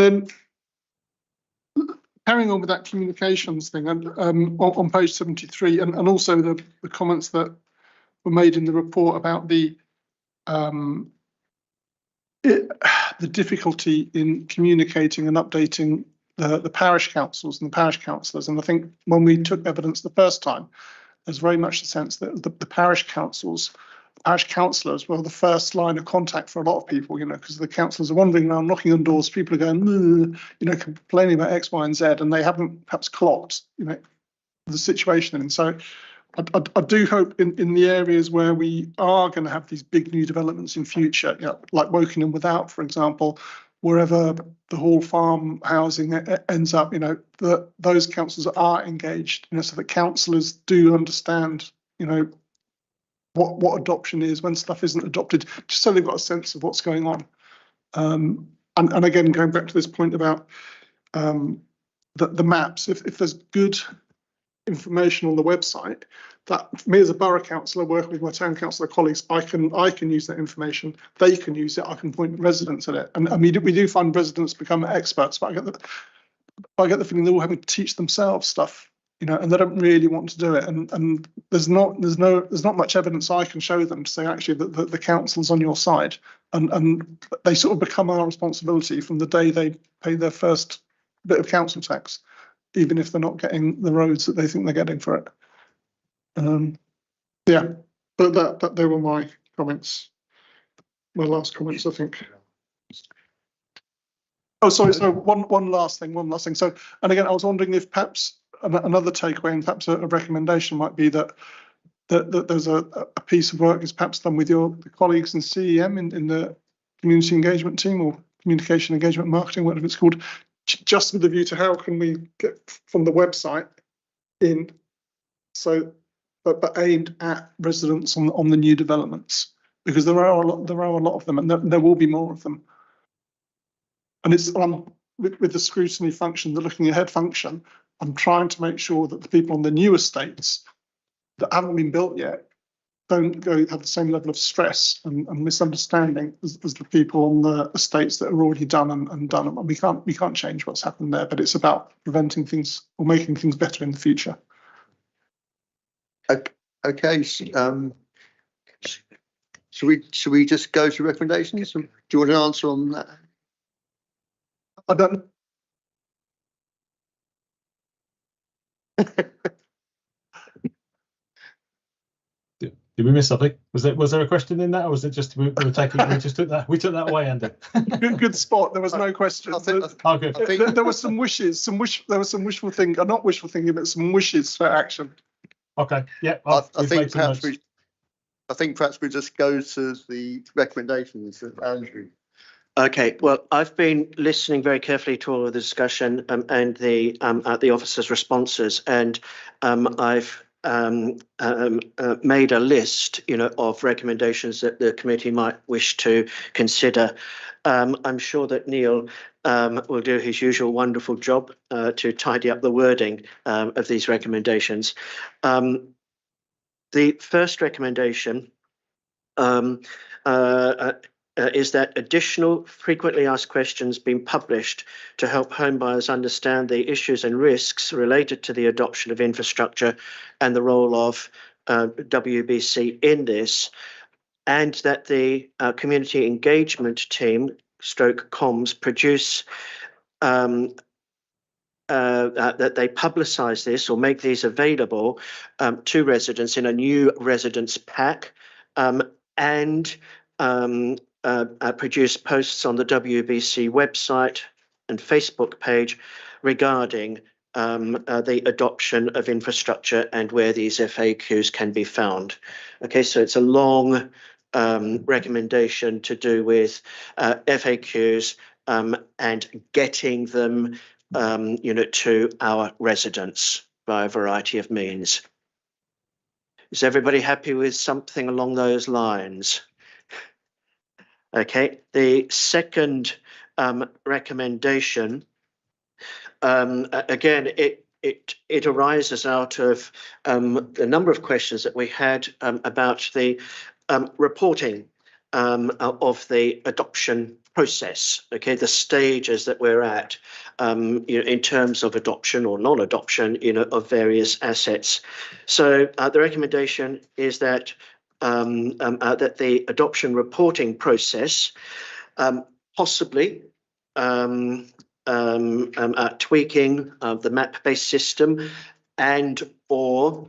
then carrying on with that communications thing, and on page 73, and also the comments that were made in the report about the difficulty in communicating and updating the parish councils and the parish councillors. And I think when we took evidence the first time, there's very much the sense that the parish councils, parish councillors were the first line of contact for a lot of people, you know, because the councillors are wandering around knocking on doors, people are going, you know, complaining about X, Y, and Z, and they haven't perhaps clocked, you know, the situation. And so I do hope in the areas where we are going to have these big new developments in future, you know, like Wokingham Without, for example, wherever the Hall Farm housing ends up, you know, that those councillors are engaged, you know, so that councillors do understand, you know, what adoption is when stuff isn't adopted, just so they've got a sense of what's going on. And again, going back to this point about the maps, if there's good information on the website, that me as a borough councillor working with my town councillor colleagues, I can use that information. They can use it. I can point residents at it, and I mean we do find residents become experts, but I get the feeling they're all having to teach themselves stuff, you know, and they don't really want to do it. And there's not much evidence I can show them to say actually that the council's on your side, and they sort of become our responsibility from the day they pay their first bit of council tax, even if they're not getting the roads that they think they're getting for it. Yeah, but that they were my comments, my last comments, I think. Oh, sorry. So one last thing. So, and again, I was wondering if perhaps another takeaway and perhaps a recommendation might be that there's a piece of work is perhaps done with your colleagues in CEM in the community engagement team or communication engagement marketing, whatever it's called, just with a view to how can we get from the website in, so but aimed at residents on the new developments, because there are a lot of them, and there will be more of them. And it's with the scrutiny function, the looking ahead function, I'm trying to make sure that the people on the new estates that haven't been built yet don't have the same level of stress and misunderstanding as the people on the estates that are already done and done. And we can't change what's happened there, but it's about preventing things or making things better in the future. Okay. Should we just go to recommendations? Do you want an answer on that? I don't. Did we miss something? Was there a question in that, or was it just we took that away, Andy? Good spot. There was no question. There were some wishes, there was some wishful thinking, not wishful thinking, but some wishes for action. Okay. Yeah. I think perhaps we just go to the recommendations of Andrew. Okay, well, I've been listening very carefully to all of the discussion and the officers' responses, and I've made a list, you know, of recommendations that the committee might wish to consider. I'm sure that Neil will do his usual wonderful job to tidy up the wording of these recommendations. The first recommendation is that additional frequently asked questions being published to help home buyers understand the issues and risks related to the adoption of infrastructure and the role of WBC in this, and that the community engagement team /comms produce that they publicise this or make these available to residents in a new residents pack, and produce posts on the WBC website and Facebook page regarding the adoption of infrastructure and where these FAQs can be found. Okay, so it's a long recommendation to do with FAQs and getting them, you know, to our residents by a variety of means. Is everybody happy with something along those lines? Okay, the second recommendation, again, it arises out of a number of questions that we had about the reporting of the adoption process. Okay, the stages that we're at, in terms of adoption or non-adoption, of various assets. So the recommendation is that that the adoption reporting process possibly tweaking the map-based system and or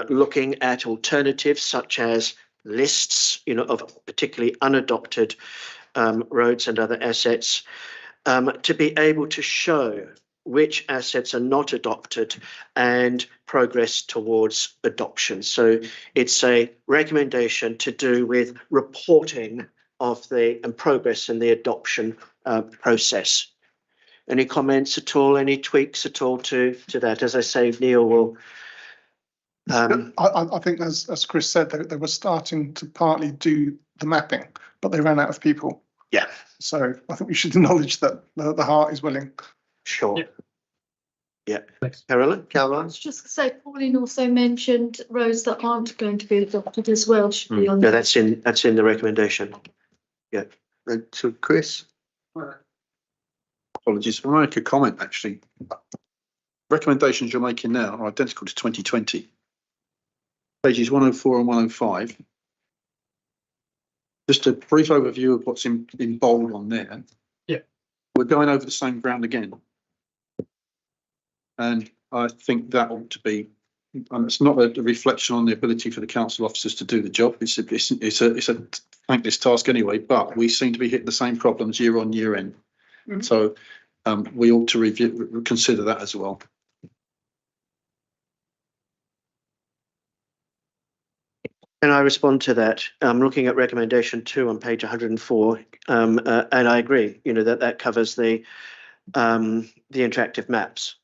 looking at alternatives such as lists, of particularly unadopted roads and other assets, to be able to show which assets are not adopted and progress towards adoption. So it's a recommendation to do with reporting of and progress in the adoption process. Any comments at all? Any tweaks at all to that? As I say, Neil will. I think, as Chris said, they were starting to partly do the mapping, but they ran out of people. Yeah. So I think we should acknowledge that the heart is willing. Sure. Yeah. Caroline? I was just to say, Pauline also mentioned roads that aren't going to be adopted as well should be on. Yeah, that's in the recommendation. Yeah. So Chris? Apologies, if I make a comment, actually. Recommendations you're making now are identical to 2020. Pages 104 and 105. Just a brief overview of what's in bold on there. Yeah. We're going over the same ground again. And I think that ought to be, it's not a reflection on the ability for the council officers to do the job. It's a thankless task anyway, but we seem to be hitting the same problems year on year end. Mm-hmm. So we ought to consider that as well. Can I respond to that? I'm looking at recommendation 2 on page 104, and I agree. That covers the interactive maps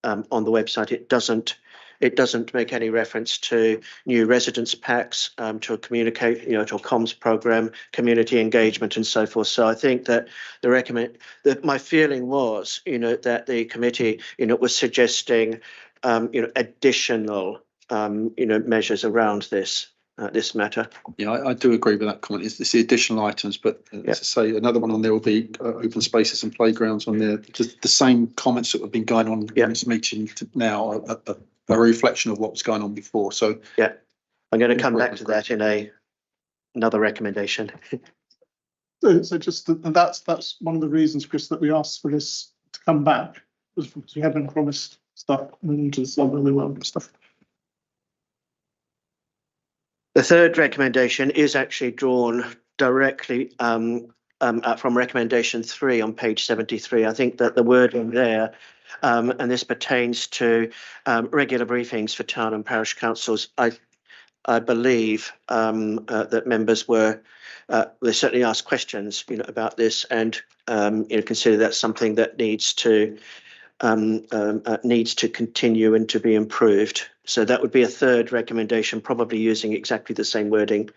on the website. It doesn't make any reference to new residence packs, to a to a comms program, community engagement, and so forth. So I think that my feeling was, that the committee, was suggesting, additional, measures around this matter. Yeah, I do agree with that comment. It's the additional items, but as I say, another one on there will be open spaces and playgrounds on there. Just the same comments that have been going on in this meeting now are a reflection of what was going on before. So yeah, I'm going to come back to that in another recommendation. So just that's one of the reasons, Chris, that we asked for this to come back, was because we hadn't promised stuff and just really well stuff. The third recommendation is actually drawn directly from recommendation 3 on page 73. I think that the wording there, and this pertains to regular briefings for town and parish councils. I believe that members were, they certainly asked questions, about this, and consider that something that needs to continue and to be improved. So that would be a third recommendation, probably using exactly the same wording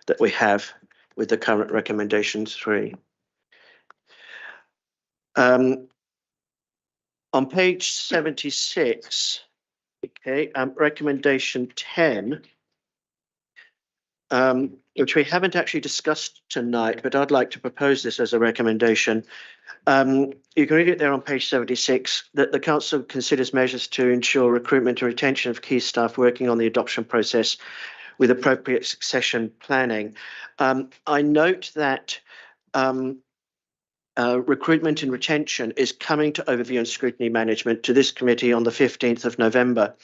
that we have with the current recommendation 3. On page 76, okay, recommendation 10, which we haven't actually discussed tonight, but I'd like to propose this as a recommendation. You can read it there on page 76, that the council considers measures to ensure recruitment and retention of key staff working on the adoption process with appropriate succession planning. I note that recruitment and retention is coming to overview and scrutiny management to this committee on the 15th of November.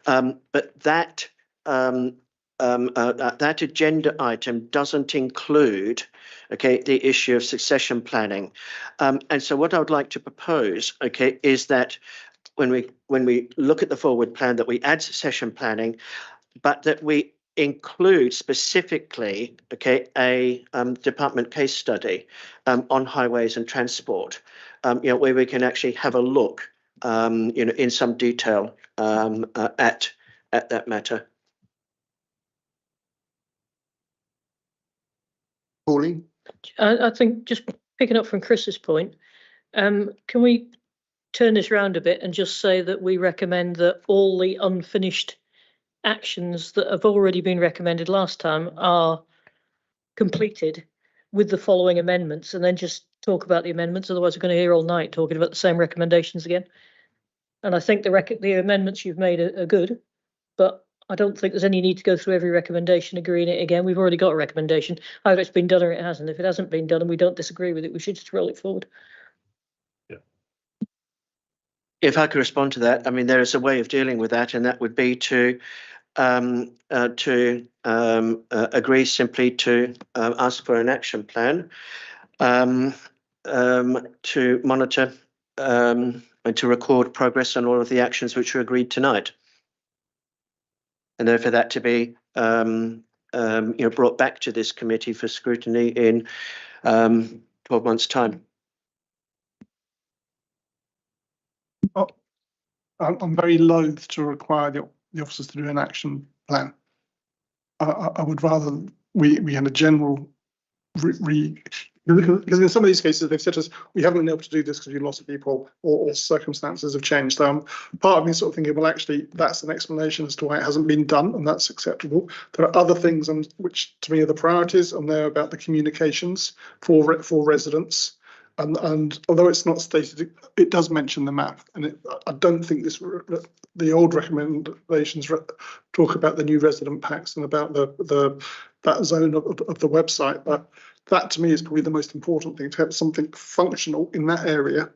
But that agenda item doesn't include, okay, the issue of succession planning. And so what I would like to propose, okay, is that when we look at the forward plan, that we add succession planning, but that we include specifically, okay, a department case study on highways and transport, where we can actually have a look, in some detail at that matter. Pauline? I think just picking up from Chris's point, can we turn this round a bit and just say that we recommend that all the unfinished actions that have already been recommended last time are completed with the following amendments, and then just talk about the amendments. Otherwise, we're going to hear all night talking about the same recommendations again. And I think the amendments you've made are good, but I don't think there's any need to go through every recommendation, agreeing it again. We've already got a recommendation. Either it's been done or it hasn't. If it hasn't been done and we don't disagree with it, we should just roll it forward. If I could respond to that, I mean, there is a way of dealing with that, and that would be to agree simply to ask for an action plan to monitor and to record progress on all of the actions which were agreed tonight, and then for that to be brought back to this committee for scrutiny in 12 months' time. I'm very loath to require the officers to do an action plan. I would rather we had a general because in some of these cases they've said to us, we haven't been able to do this because we lost people or circumstances have changed. So part of me sort of thinking, well, actually, that's an explanation as to why it hasn't been done, and that's acceptable. There are other things which to me are the priorities, and they're about the communications for residents. And although it's not stated, it does mention the map, and I don't think the old recommendations talk about the new resident packs and about that zone of the website. But that to me is probably the most important thing, to have something functional in that area.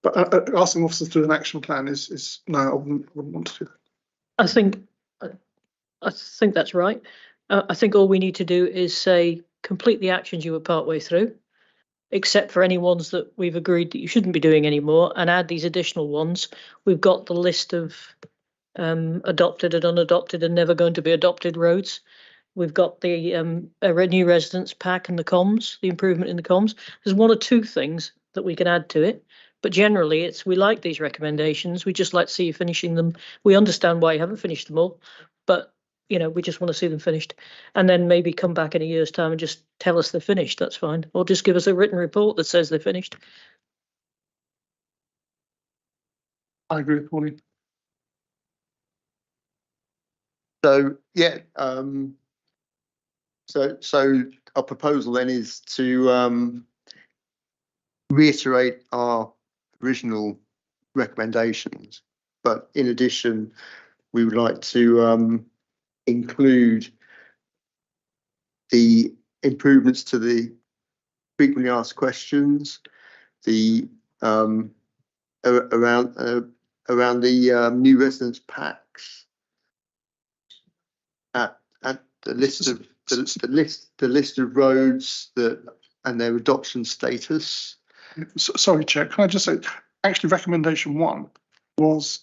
But asking officers to do an action plan is no, I wouldn't want to do that. I think that's right. I think all we need to do is say complete the actions you were partway through, except for any ones that we've agreed that you shouldn't be doing anymore, and add these additional ones. We've got the list of adopted and unadopted and never going to be adopted roads. We've got the new residents pack and the comms, the improvement in the comms. There's one or two things that we can add to it, but generally we like these recommendations. We just like to see you finishing them. We understand why you haven't finished them all, but we just want to see them finished, and then maybe come back in a year's time and just tell us they're finished. That's fine. Or just give us a written report that says they're finished. I agree with Pauline. So yeah, so our proposal then is to reiterate our original recommendations, but in addition, we would like to include the improvements to the frequently asked questions, the around the new residence packs, at the list of the list of roads and their adoption status. Sorry, Chair, can I just say, actually, recommendation 1 was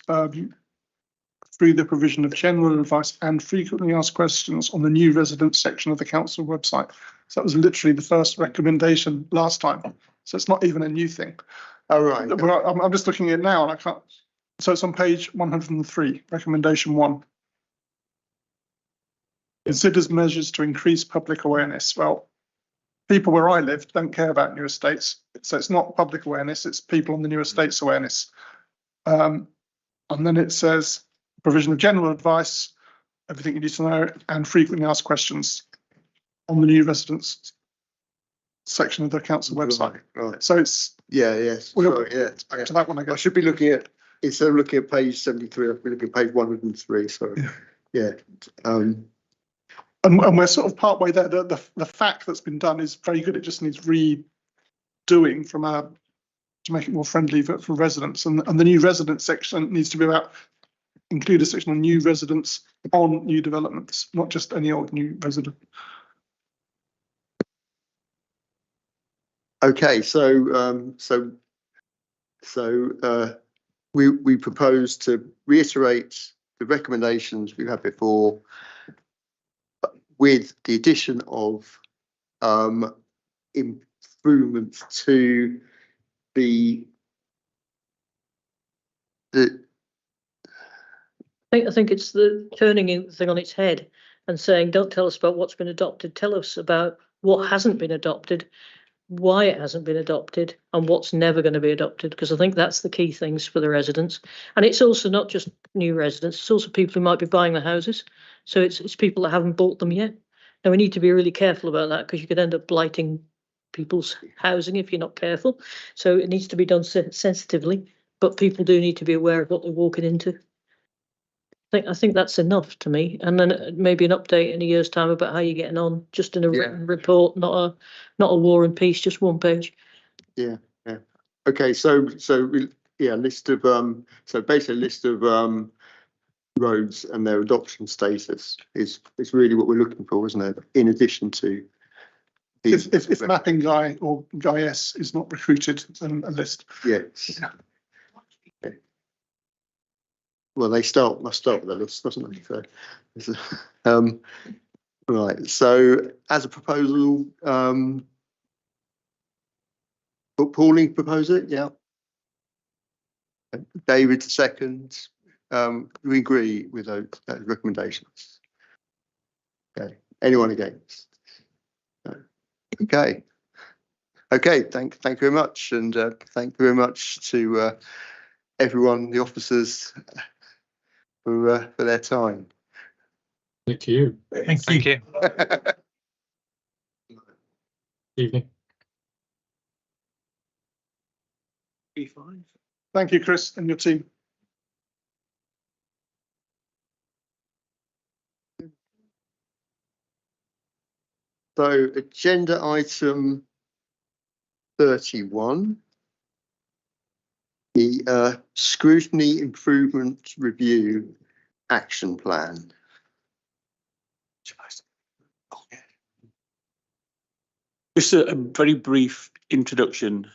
through the provision of general advice and frequently asked questions on the new residents section of the council website. So that was literally the first recommendation last time. So it's not even a new thing. Oh, right. I'm just looking at it now and I can't. So it's on page 103, recommendation 1. Considers measures to increase public awareness. Well, people where I live don't care about new estates. So it's not public awareness, it's people on the new estates awareness. And then it says, provision of general advice, everything you need to know, and frequently asked questions on the new residents section of the council website. Right. So it's yes. Sorry, yeah. Back to that one, I guess. I should be looking at, instead of looking at page 73, I'll be looking at page 103. Sorry. Yeah. And we're sort of partway there. The fact that's been done is very good. It just needs redoing to make it more friendly for residents. And the new residents section needs to be about include a section on new residents on new developments, not just any old new resident. Okay, so we propose to reiterate the recommendations we've had before, with the addition of improvements to the I think it's the turning the thing on its head and saying, don't tell us about what's been adopted, tell us about what hasn't been adopted, why it hasn't been adopted and what's never going to be adopted, because I think that's the key things for the residents. And it's also not just new residents, it's also people who might be buying the houses. So it's people that haven't bought them yet. Now we need to be really careful about that, because you could end up blighting people's housing if you're not careful. So it needs to be done sensitively, but people do need to be aware of what they're walking into. I think that's enough to me, and then maybe an update in a year's time about how you're getting on, just in a written report, not a war and peace, just one page. Yeah. Okay, list of so basically a list of roads and their adoption status is really what we're looking for, isn't it? In addition to if mapping guy or GIS is not recruited, then a list. Yes. Okay. Well, must start with the list, doesn't it? So, right. So, as a proposal, Pauline propose it, yeah. David second. We agree with those recommendations. Okay. Anyone against? No. Okay. Okay. Thank you very much, and thank you very much to everyone, the officers, for their time. Thank you. Thank you. Evening. Thank you, Chris, and your team. So, agenda item 31, the Scrutiny Improvement Review Action Plan. Just a very brief introduction,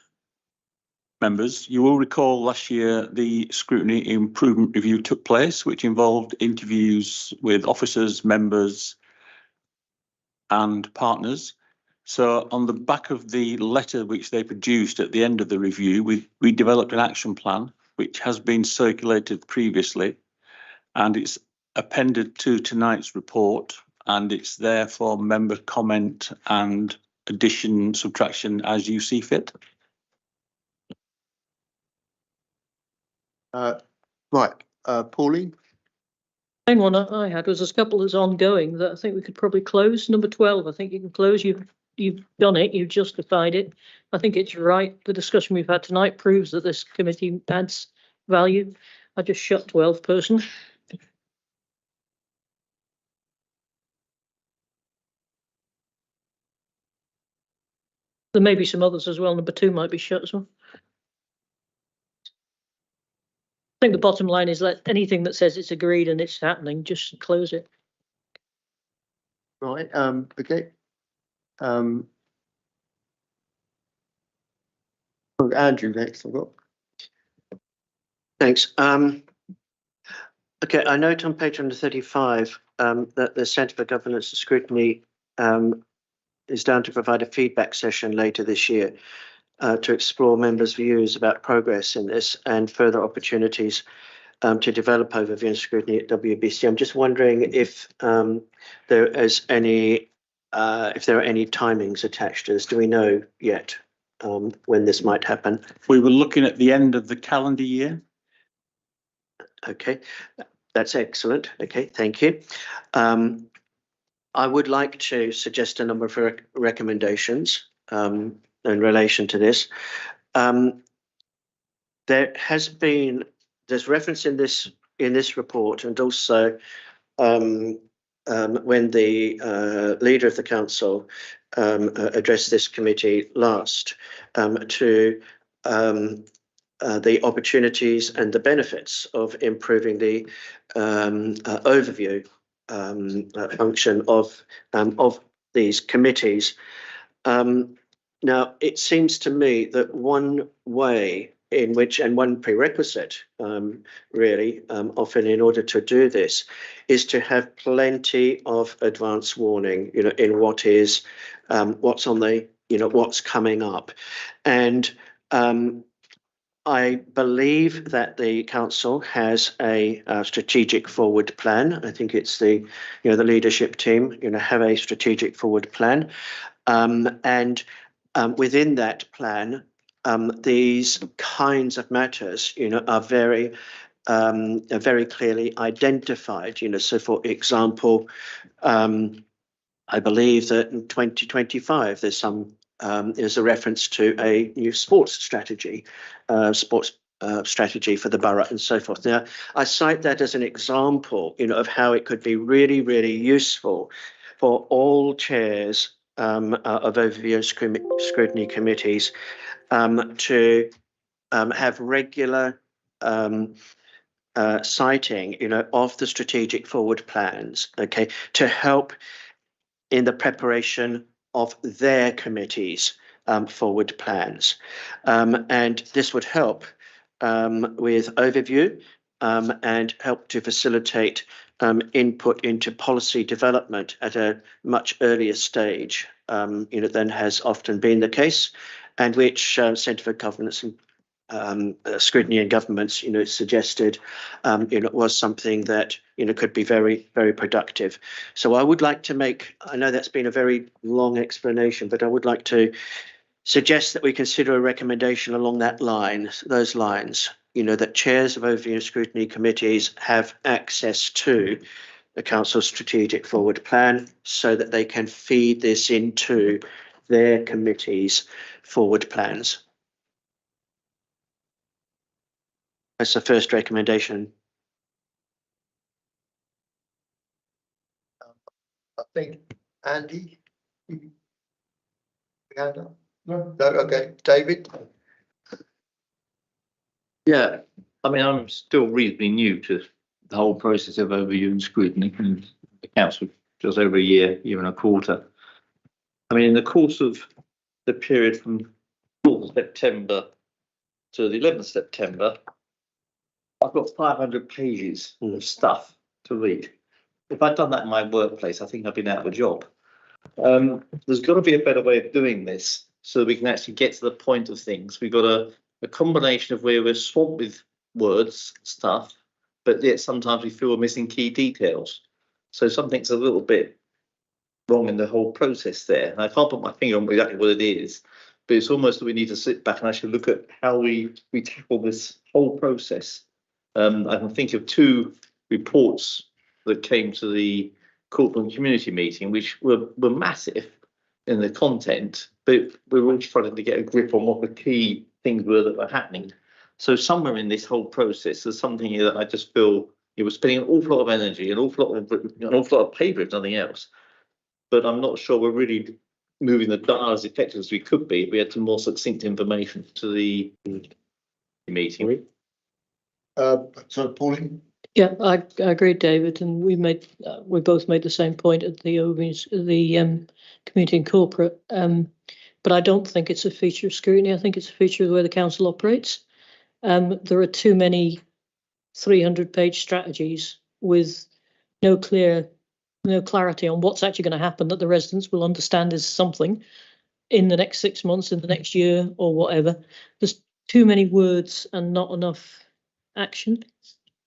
members. You will recall last year the Scrutiny Improvement Review took place, which involved interviews with officers, members and partners. So on the back of the letter which they produced at the end of the review, we developed an action plan which has been circulated previously, and it's appended to tonight's report, and it's there for member comment and addition, subtraction as you see fit. Right, Pauline? The main one I had was a couple that's ongoing that I think we could probably close. Number 12, I think you can close. You've done it, you've justified it. I think it's right. The discussion we've had tonight proves that this committee adds value. I just shut 12 personally. There may be some others as well. Number 2 might be shut as well. I think the bottom line is let anything that says it's agreed and it's happening, just close it. Right, okay. Andrew next, I've got. Thanks. Okay, I note on page 135 that the Centre for Governance and Scrutiny is down to provide a feedback session later this year to explore members' views about progress in this and further opportunities to develop overview and scrutiny at WBC. I'm just wondering if there is any, if there are any timings attached to this. Do we know yet when this might happen? We were looking at the end of the calendar year. Okay, that's excellent. Okay, thank you. I would like to suggest a number of recommendations in relation to this. There's reference in this report, and also when the leader of the council addressed this committee last, to the opportunities and the benefits of improving the overview function of these committees. Now, it seems to me that one way in which, and one prerequisite really, often in order to do this, is to have plenty of advance warning, in what is, what's on the, what's coming up. And I believe that the council has a strategic forward plan. I think it's the leadership team, have a strategic forward plan. And within that plan, these kinds of matters, are very clearly identified. So for example, I believe that in 2025 there's a reference to a new sports strategy for the borough and so forth. Now, I cite that as an example, of how it could be really, really useful for all chairs of overview and scrutiny committees to have regular citing, of the strategic forward plans, okay, to help in the preparation of their committees' forward plans. And this would help with overview and help to facilitate input into policy development at a much earlier stage, than has often been the case, and which Centre for Governance and Scrutiny and Governments, suggested, was something that, could be very, very productive. So I would like to I know that's been a very long explanation, but I would like to suggest that we consider a recommendation along those lines, that chairs of overview and scrutiny committees have access to the council's strategic forward plan so that they can feed this into their committee's forward plans. That's the first recommendation. I think Andy. No, okay, David. Yeah, I mean, I'm still reasonably new to the whole process of overview and scrutiny, and the council just over a year and a quarter. I mean, in the course of the period from 4th September to the 11th September, I've got 500 pages of stuff to read. If I'd done that in my workplace, I think I'd been out of a job. There's got to be a better way of doing this so that we can actually get to the point of things. We've got a combination of where we're swamped with words, stuff, but yet sometimes we feel we're missing key details. So something's a little bit wrong in the whole process there. And I can't put my finger on exactly what it is, but it's almost that we need to sit back and actually look at how we tackle this whole process. I can think of 2 reports that came to the corporate community meeting, which were massive in the content, but we were all trying to get a grip on what the key things were that were happening. So somewhere in this whole process, there's something here that I just feel we're spending an awful lot of energy, an awful lot of paper, if nothing else. But I'm not sure we're really moving the dial as effective as we could be if we had some more succinct information to the meeting. So Pauline. Yeah, I agree, David, and we both made the same point at the community and corporate. But I don't think it's a feature of scrutiny. I think it's a feature of the way the council operates. There are too many 300-page strategies with no clarity on what's actually going to happen that the residents will understand is something in the next 6 months, in the next year, or whatever. There's too many words and not enough action.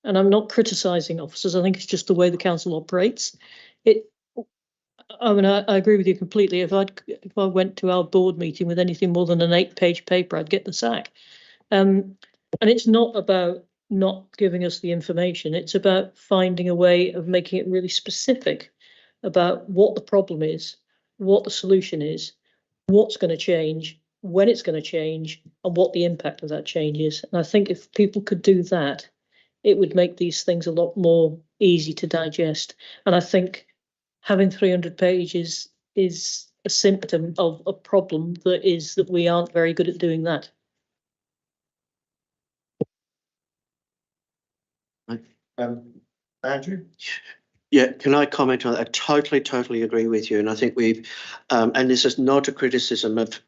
And I'm not criticising officers. I think it's just the way the council operates. I mean, I agree with you completely. If I went to our board meeting with anything more than an 8-page paper, I'd get the sack. And it's not about not giving us the information. It's about finding a way of making it really specific about what the problem is, what the solution is, what's going to change, when it's going to change, and what the impact of that change is. And I think if people could do that, it would make these things a lot more easy to digest. And I think having 300 pages is a symptom of a problem that we aren't very good at doing that. Andrew? Yeah, can I comment on that? I totally agree with you. And I think we've, and this is not a criticism of,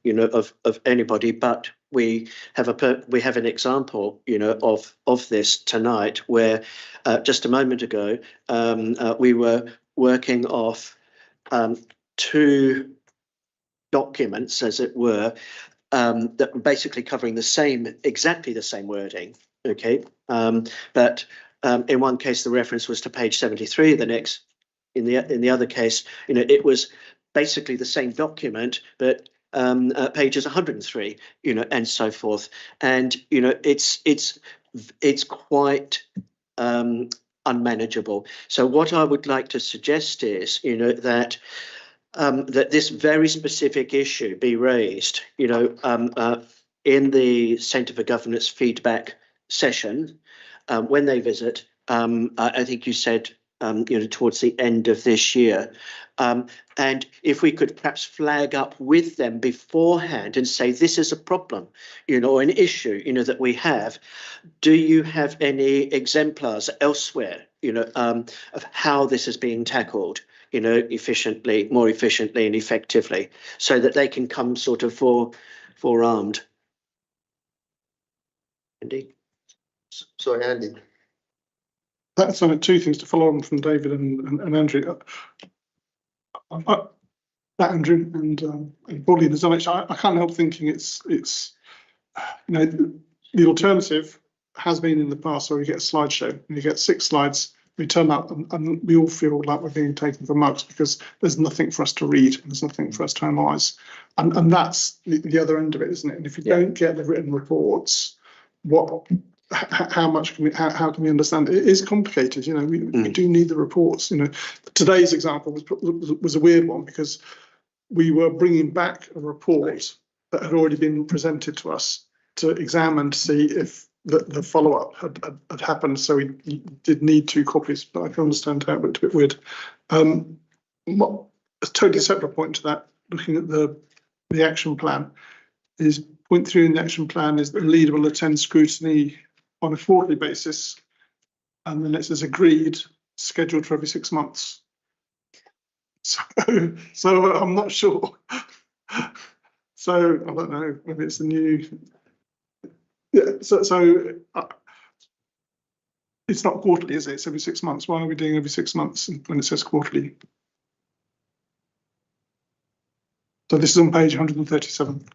of anybody, but we have an example, of this tonight where just a moment ago, we were working off 2 documents, as it were, that were basically covering exactly the same wording. Okay. But in one case, the reference was to page 73. The next, in the other case, it was basically the same document, but pages 103, and so forth. And, it's quite unmanageable. So what I would like to suggest is, that that this very specific issue be raised, in the Centre for Governance feedback session when they visit. I think you said, towards the end of this year. And if we could perhaps flag up with them beforehand and say, this is a problem, or an issue, that we have. Do you have any exemplars elsewhere, of how this is being tackled, more efficiently and effectively, so that they can come sort of forearmed? Andy? Sorry, Andy. That's two things to follow on from David and Andrew. Andrew and Pauline has done it. I can't help thinking it's the alternative has been in the past where you get a slideshow and you get 6 slides, we turn up and we all feel like we're being taken for mugs because there's nothing for us to read and there's nothing for us to analyse. And that's the other end of it, isn't it? And if you don't get the written reports, how can we understand it? It is complicated, we do need the reports. Today's example was a weird one because we were bringing back a report that had already been presented to us to examine to see if the follow-up had happened, so we did need 2 copies, but I can understand how it looked a bit weird. A totally separate point to that, looking at the action plan, is point 3 in the action plan is that the leader will attend scrutiny on a quarterly basis, and then it says agreed, scheduled for every 6 months. So I'm not sure. So I don't know, maybe it's the new. Yeah, so it's not quarterly, is it? It's every 6 months. Why are we doing every 6 months when it says quarterly? So this is on page 137.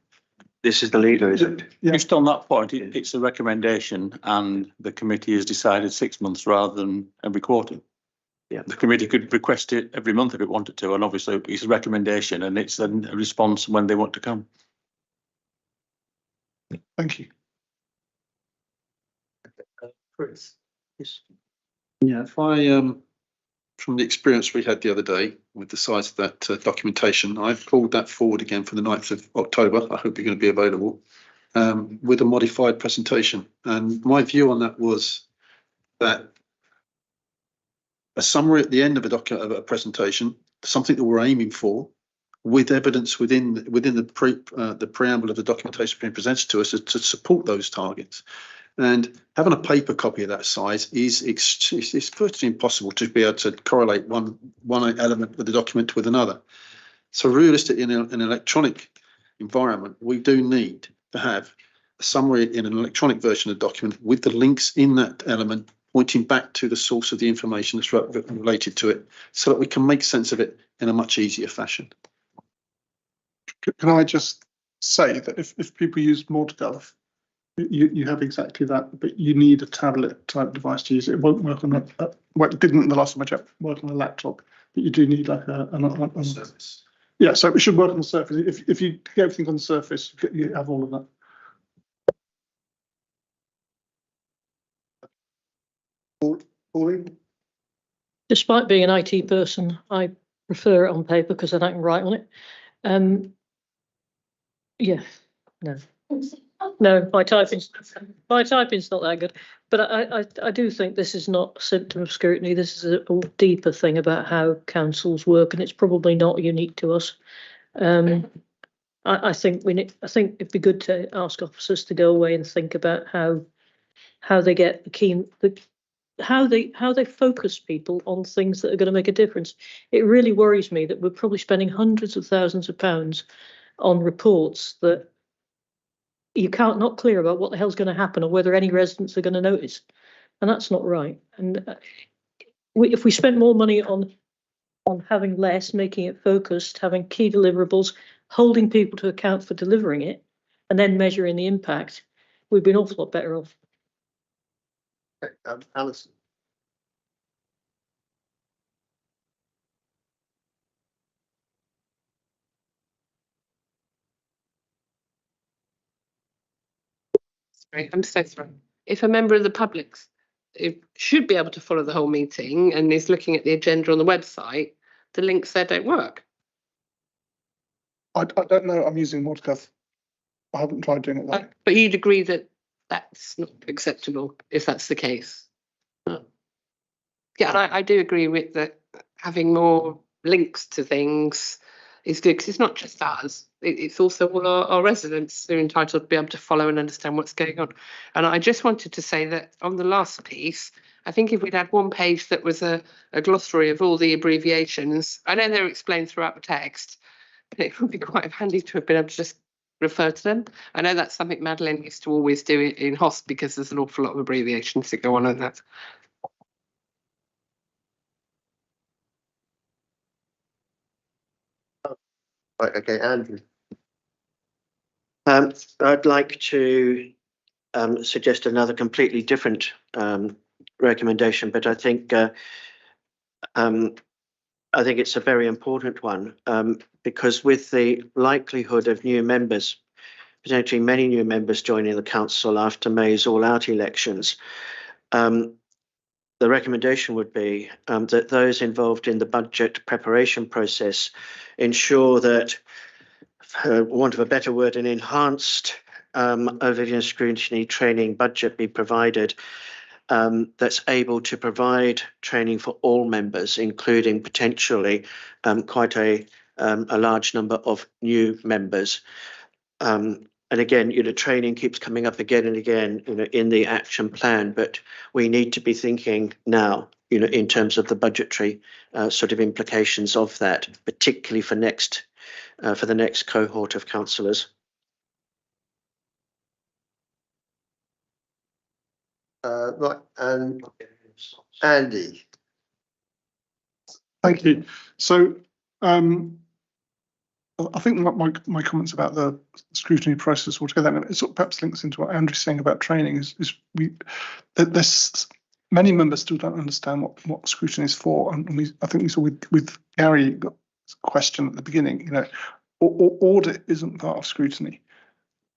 This is the leader, is it? Yeah. Just on that point, it's a recommendation and the committee has decided 6 months rather than every quarter. Yeah. The committee could request it every month if it wanted to, and obviously it's a recommendation and it's then a response when they want to come. Thank you. Chris? Yes. Yeah, if I, from the experience we had the other day with the size of that documentation, I've pulled that forward again for the 9th of October. I hope you're going to be available with a modified presentation. And my view on that was that a summary at the end of a presentation, something that we're aiming for, with evidence within the preamble of the documentation being presented to us to support those targets. And having a paper copy of that size is virtually impossible to be able to correlate one element of the document with another. So realistically, in an electronic environment, we do need to have a summary in an electronic version of the document with the links in that element pointing back to the source of the information that's related to it, so that we can make sense of it in a much easier fashion. Can I just say that if people use Mordgov, you have exactly that, but you need a tablet type device to use it. It won't work on well, it didn't the last time I checked work on a laptop, but you do need like a Surface. Yeah, so it should work on the Surface. If you get everything on the Surface, you have all of that. Pauline? Despite being an IT person, I prefer it on paper because then I can write on it. Yeah, no, my typing's not that good. But I do think this is not a symptom of scrutiny. This is a deeper thing about how councils work, and it's probably not unique to us. I think it'd be good to ask officers to go away and think about how they get how they focus people on things that are going to make a difference. It really worries me that we're probably spending hundreds of thousands of pounds on reports that you can't not clear about what the hell's going to happen or whether any residents are going to notice, and that's not right. And if we spent more money on having less, making it focused, having key deliverables, holding people to account for delivering it, and then measuring the impact, we'd be an awful lot better off. Alison. Sorry, I'm so sorry. If a member of the public should be able to follow the whole meeting and is looking at the agenda on the website, the links there don't work. I don't know. I'm using Modcuff. I haven't tried doing it that way. But you'd agree that that's not acceptable if that's the case. Yeah, and I do agree with that. Having more links to things is good because it's not just us, it's also all our residents who are entitled to be able to follow and understand what's going on. And I just wanted to say that on the last piece, I think if we'd had one page that was a glossary of all the abbreviations, I know they're explained throughout the text, but it would be quite handy to have been able to just refer to them. I know that's something Madeline used to always do in HOST because there's an awful lot of abbreviations that go on and that. Right, okay, Andrew. I'd like to suggest another completely different recommendation, but I think it's a very important one because with the likelihood of new members, potentially many new members joining the council after May's all-out elections, the recommendation would be that those involved in the budget preparation process ensure that, for want of a better word, an enhanced overview and scrutiny training budget be provided that's able to provide training for all members, including potentially quite a large number of new members. And again, training keeps coming up again and again, in the action plan, but we need to be thinking now, in terms of the budgetary sort of implications of that, particularly for the next cohort of councillors. Right, and Andy. Thank you. So I think my comments about the scrutiny process altogether, and it sort of perhaps links into what Andrew's saying about training, is there's many members still don't understand what scrutiny is for, and I think we saw with Gary got a question at the beginning. Audit isn't part of scrutiny.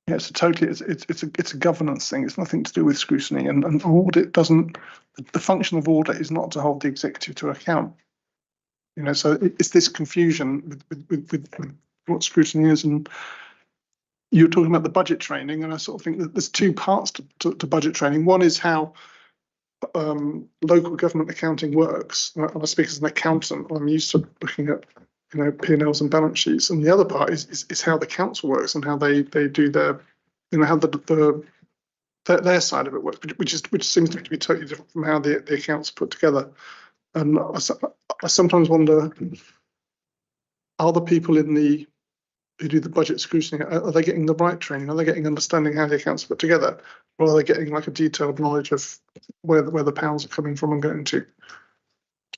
Yeah, it's a governance thing. It's nothing to do with scrutiny, and audit doesn't. The function of audit is not to hold the executive to account. So it's this confusion with what scrutiny is, and you're talking about the budget training, and I sort of think that there's two parts to budget training. One is how local government accounting works. I speak as an accountant. I'm used to looking at P&Ls and balance sheets, and the other part is how the council works and how they do their how their side of it works, which seems to be totally different from how the accounts are put together. And I sometimes wonder, are the people who do the budget scrutiny, are they getting the right training? Are they getting understanding how the accounts are put together? Or are they getting like a detailed knowledge of where the pounds are coming from and going to?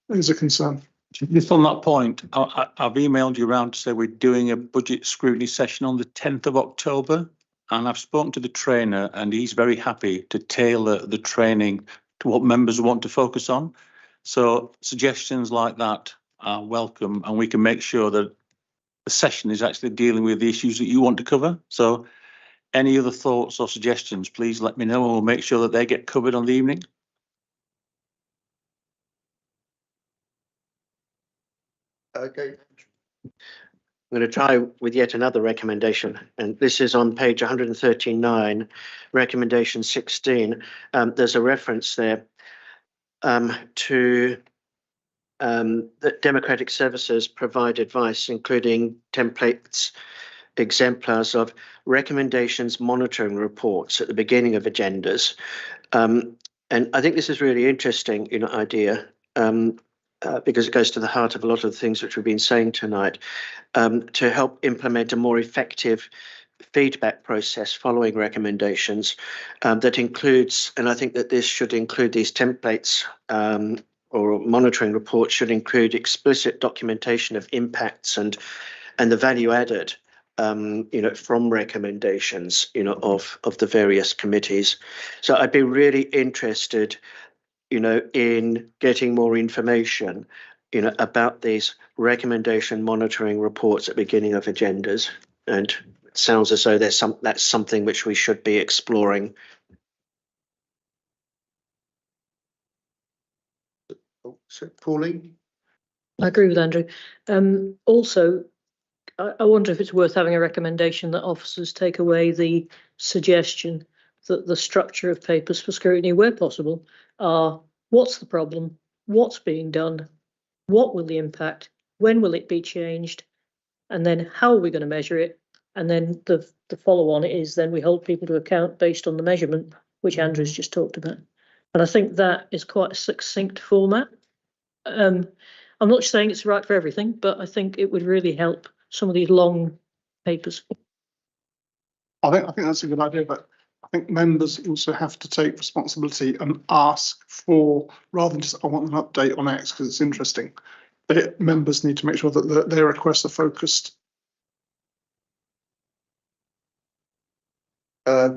It is a concern. Just on that point, I've emailed you around to say we're doing a budget scrutiny session on the 10th of October. And I've spoken to the trainer and he's very happy to tailor the training to what members want to focus on. So suggestions like that are welcome, and we can make sure that the session is actually dealing with the issues that you want to cover. So any other thoughts or suggestions, please let me know and we'll make sure that they get covered on the evening. Okay. I'm going to try with yet another recommendation, and this is on page 139, recommendation 16. There's a reference there to that democratic services provide advice, including templates, exemplars of recommendations, monitoring reports at the beginning of agendas. And I think this is really interesting, idea, because it goes to the heart of a lot of the things which we've been saying tonight, to help implement a more effective feedback process following recommendations that includes, and I think that this should include these templates or monitoring reports should include explicit documentation of impacts and the value added, from recommendations, of the various committees. So I'd be really interested, in getting more information, about these recommendation monitoring reports at the beginning of agendas. And it sounds as though that's something which we should be exploring So Pauline? I agree with Andrew. Also, I wonder if it's worth having a recommendation that officers take away the suggestion that the structure of papers for scrutiny, where possible, are what's the problem, what's being done, what will the impact, when will it be changed, and then how are we going to measure it? And then the follow on is then we hold people to account based on the measurement, which Andrew's just talked about. And I think that is quite a succinct format. I'm not saying it's right for everything, but I think it would really help some of these long papers. I think that's a good idea, but I think members also have to take responsibility and ask for, rather than just I want an update on X because it's interesting. Members need to make sure that their requests are focused.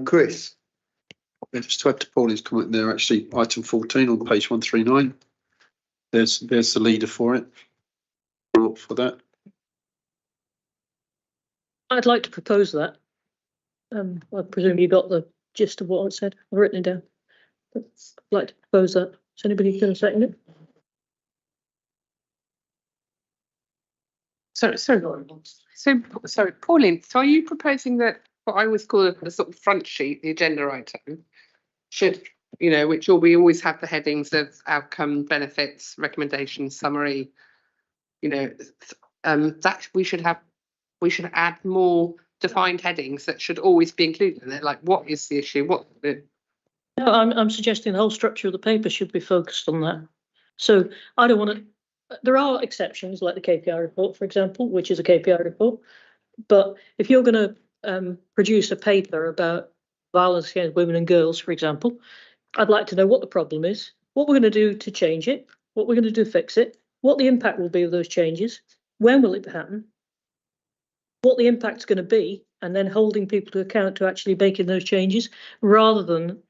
Chris? Yeah, just to add to Pauline's comment there, actually, item 14 on page 139. There's the leader for it. For that. I'd like to propose that. I presume you got the gist of what I said. I've written it down. But I'd like to propose that. Is anybody going to second it? Sorry, Pauline. So, are you proposing that what I always call the sort of front sheet, the agenda item, should, you know, which we always have the headings of outcome, benefits, recommendations, summary, you know, that we should add more defined headings that should always be included in it. Like, what is the issue? No, I'm suggesting the whole structure of the paper should be focused on that. So I don't want to. There are exceptions, like the KPI report, for example, which is a KPI report. But if you're going to produce a paper about violence against women and girls, for example, I'd like to know what the problem is, what we're going to do to change it, what we're going to do to fix it, what the impact will be of those changes, when will it happen, what the impact's going to be, and then holding people to account to actually making those changes, rather than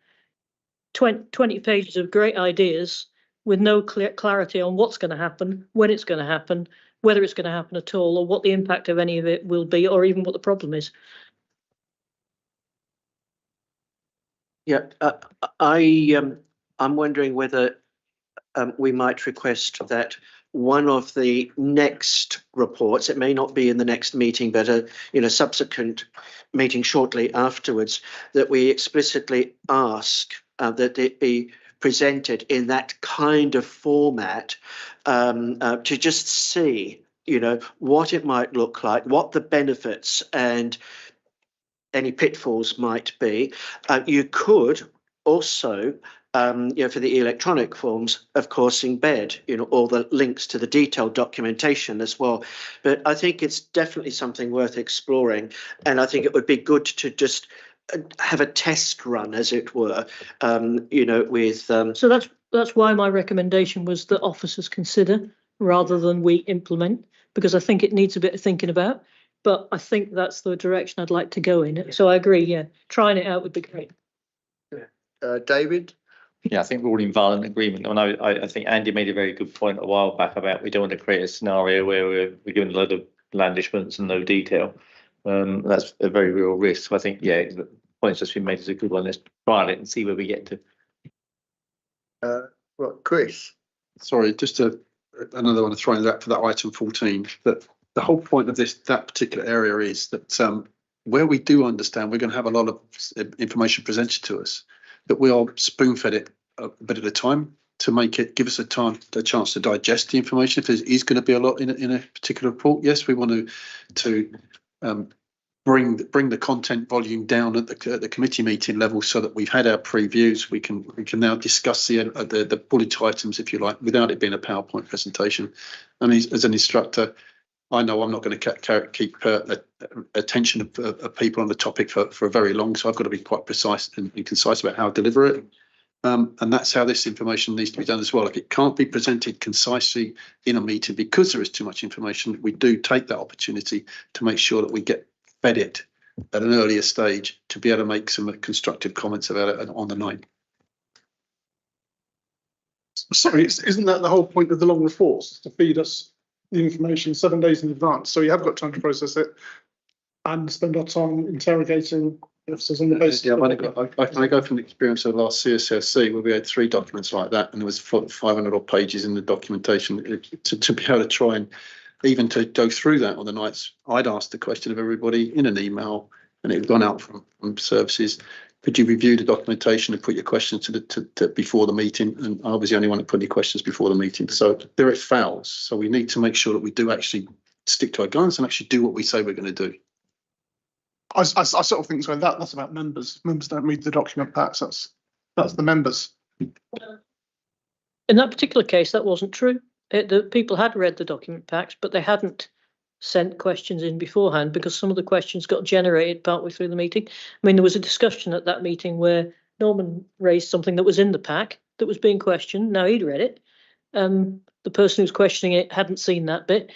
20 pages of great ideas with no clear clarity on what's going to happen, when it's going to happen, whether it's going to happen at all, or what the impact of any of it will be, or even what the problem is. Yeah, I'm wondering whether we might request that one of the next reports, it may not be in the next meeting, but a subsequent meeting shortly afterwards, that we explicitly ask that it be presented in that kind of format, to just see, you know, what it might look like, what the benefits and any pitfalls might be. You could also, you know, for the electronic forms, of course, embed, you know, all the links to the detailed documentation as well. But I think it's definitely something worth exploring, and I think it would be good to just have a test run, as it were, you know, with. So that's why my recommendation was that officers consider rather than we implement, because I think it needs a bit of thinking about. But I think that's the direction I'd like to go in. So I agree. Yeah, trying it out would be great. David? Yeah, I think we're all in violent agreement. I think Andy made a very good point a while back about we don't want to create a scenario where we're given a lot of blandishments and no detail. That's a very real risk. So I think, yeah, the point's just been made is a good one. Let's trial it and see where we get to. Well, Chris? Sorry, just another one to throw in that for that item 14, that the whole point of that particular area is that where we do understand we're going to have a lot of information presented to us, that we'll spoon-fed it a bit at a time to make it give us a chance to digest the information. If there is going to be a lot in a particular report, yes, we want to bring the content volume down at the committee meeting level, so that we've had our previews. We can now discuss the bullet items, if you like, without it being a PowerPoint presentation. And as an instructor, I know I'm not going to keep attention of people on the topic for very long, so I've got to be quite precise and concise about how I deliver it. And that's how this information needs to be done as well. If it can't be presented concisely in a meeting because there is too much information, we do take that opportunity to make sure that we get fed it at an earlier stage to be able to make some constructive comments about it on the night. Sorry, isn't that the whole point of the long reports, to feed us the information 7 days in advance? So you have got time to process it and spend our time interrogating officers on the basis. Yeah, I go from the experience of the last CSSC where we had 3 documents like that, and there was 500 odd pages in the documentation. To be able to try and even to go through that on the nights, I'd asked the question of everybody in an email, and it had gone out from services. Could you review the documentation and put your questions to before the meeting? And I was the only one that put any questions before the meeting. So there it fails. So we need to make sure that we do actually stick to our guns and actually do what we say we're going to do. I sort of think so. That's about members. Members don't read the document packs. That's the members. In that particular case, that wasn't true. The people had read the document packs, but they hadn't sent questions in beforehand because some of the questions got generated partway through the meeting. I mean, there was a discussion at that meeting where Norman raised something that was in the pack that was being questioned. Now he'd read it. The person who's questioning it hadn't seen that bit.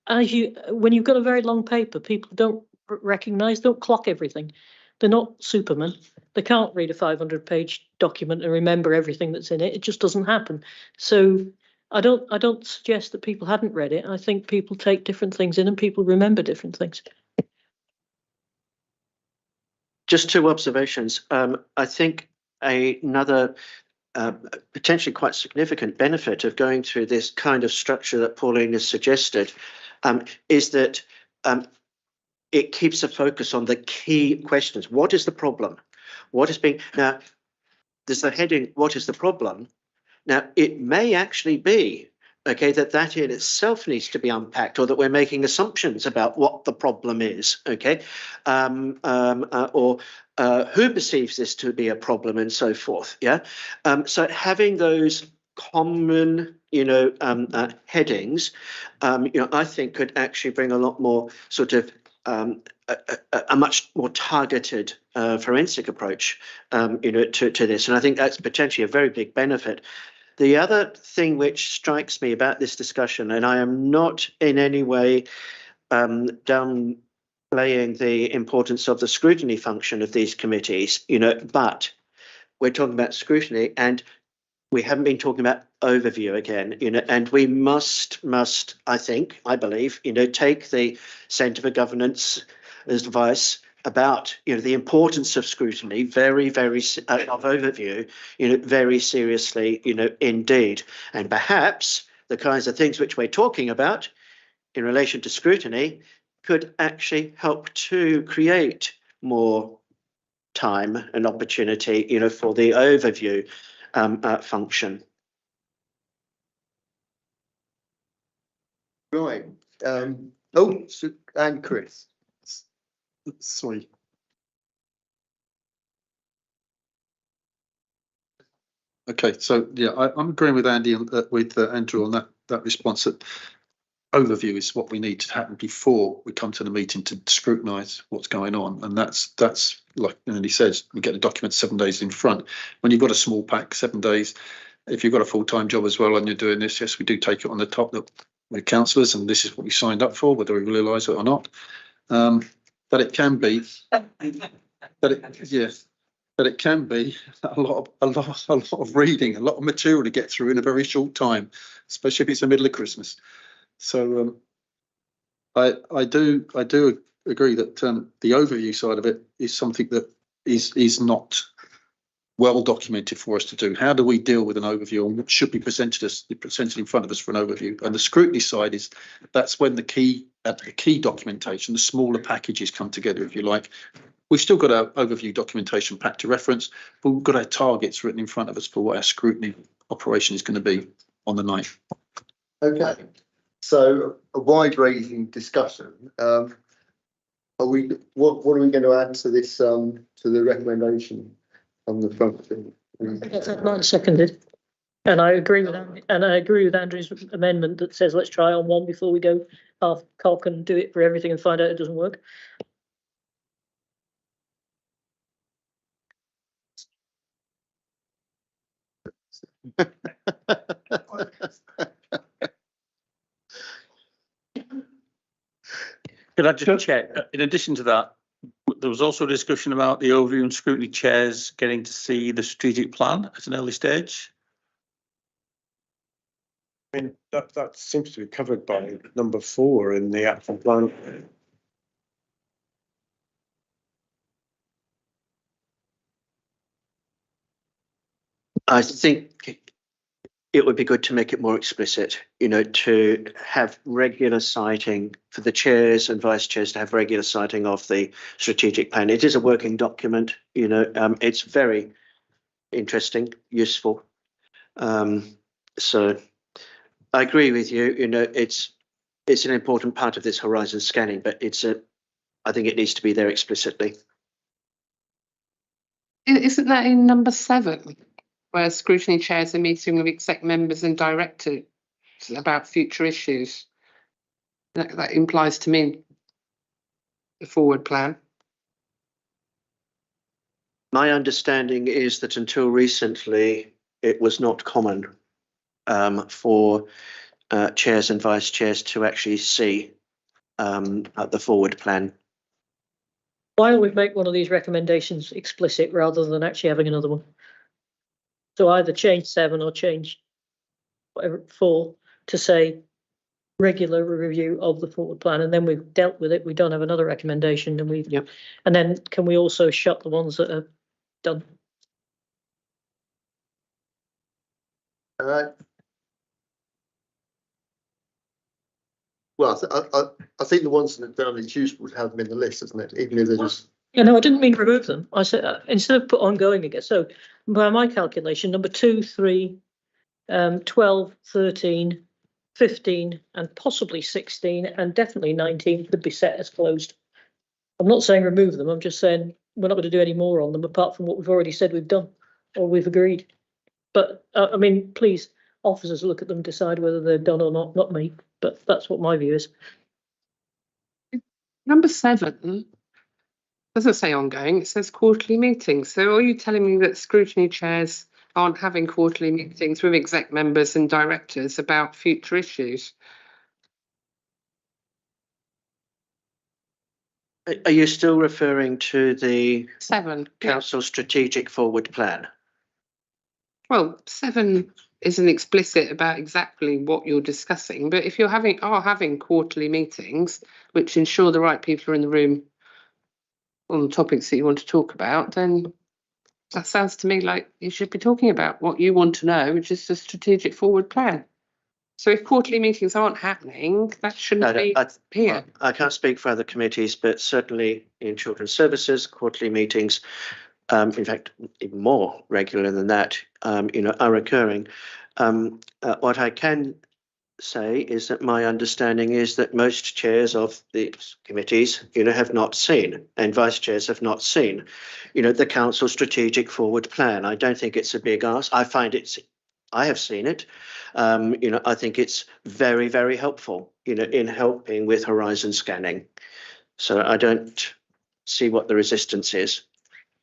When you've got a very long paper, people don't recognise, don't clock everything. They're not Superman. They can't read a 500-page document and remember everything that's in it. It just doesn't happen. So I don't suggest that people hadn't read it. I think people take different things in and people remember different things. Just 2 observations. I think another potentially quite significant benefit of going through this kind of structure that Pauline has suggested is that it keeps a focus on the key questions. What is the problem? Now, there's the heading, what is the problem? Now, it may actually be, okay, that in itself needs to be unpacked, or that we're making assumptions about what the problem is, okay, or who perceives this to be a problem and so forth, yeah? So having those common, headings, I think could actually bring a lot more sort of a much more targeted forensic approach, to this. And I think that's potentially a very big benefit. The other thing which strikes me about this discussion, and I am not in any way downplaying the importance of the scrutiny function of these committees, but we're talking about scrutiny and we haven't been talking about overview again, and we must, I believe, take the Centre for Governance advice about the importance of scrutiny of overview very seriously indeed, and perhaps the kinds of things which we're talking about in relation to scrutiny could actually help to create more time and opportunity for the overview function. Right. And Chris. Sorry. Okay, so yeah, I'm agreeing with Andy with Andrew on that response. That overview is what we need to happen before we come to the meeting to scrutinise what's going on, and that's like Andy says, we get the document 7 days in front. When you've got a small pack, 7 days. If you've got a full-time job as well and you're doing this, yes, we do take it on the top that we're councillors and this is what we signed up for, whether we realise it or not. That it can be a lot of reading, a lot of material to get through in a very short time, especially if it's the middle of Christmas. So I do agree that the overview side of it is something that is not well documented for us to do. How do we deal with an overview and what should be presented in front of us for an overview? And the scrutiny side that's when the key documentation, the smaller packages come together, if you like. We've still got our overview documentation pack to reference, but we've got our targets written in front of us for what our scrutiny operation is going to be on the night. Okay, so a wide-ranging discussion. What are we going to add to this to the recommendation on the front thing? That's seconded, and I agree with Andrew's amendment that says let's try on one before we go half cock and do it for everything and find out it doesn't work. Could I just check, in addition to that, there was also a discussion about the overview and scrutiny chairs getting to see the strategic plan at an early stage? I mean, that seems to be covered by number 4 in the action plan. I think it would be good to make it more explicit, you know, to have regular citing for the chairs and vice chairs to have regular citing of the strategic plan. It is a working document, you know, it's very interesting, useful. So I agree with you, you know, it's an important part of this horizon scanning, but I think it needs to be there explicitly. Isn't that in number 7, where scrutiny chairs are meeting with exec members and directors about future issues? That implies to me the forward plan. My understanding is that until recently, it was not common for chairs and vice chairs to actually see the forward plan. Why don't we make one of these recommendations explicit rather than actually having another one? So either change 7 or change whatever 4 to say regular review of the forward plan, and then we've dealt with it. We don't have another recommendation, and we've and then can we also shut the ones that are done? Well, I think the ones that are fairly useful to have them in the list, isn't it? Even if they're just. Yeah, no, I didn't mean remove them. I said instead of put ongoing again. So by my calculation, number 2, 3, 12, 13, 15, and possibly 16, and definitely 19 could be set as closed. I'm not saying remove them. I'm just saying we're not going to do any more on them apart from what we've already said we've done or we've agreed. But I mean, please, officers look at them, decide whether they're done or not. Not me, but that's what my view is. Number 7 doesn't say ongoing, it says quarterly meetings. So are you telling me that scrutiny chairs aren't having quarterly meetings with exec members and directors about future issues? Are you still referring to the 7 council strategic forward plan? Well, 7 isn't explicit about exactly what you're discussing, but if you're having quarterly meetings which ensure the right people are in the room on the topics that you want to talk about, then that sounds to me like you should be talking about what you want to know, which is the strategic forward plan. So if quarterly meetings aren't happening, that shouldn't be here. I can't speak for other committees, but certainly in children's services, quarterly meetings, in fact, even more regular than that, you know, are occurring. What I can say is that my understanding is that most chairs of the committees, you know, have not seen, and vice chairs have not seen, you know, the council strategic forward plan. I don't think it's a big ask. I have seen it. You know, I think it's very, very helpful, you know, in helping with horizon scanning. So I don't see what the resistance is.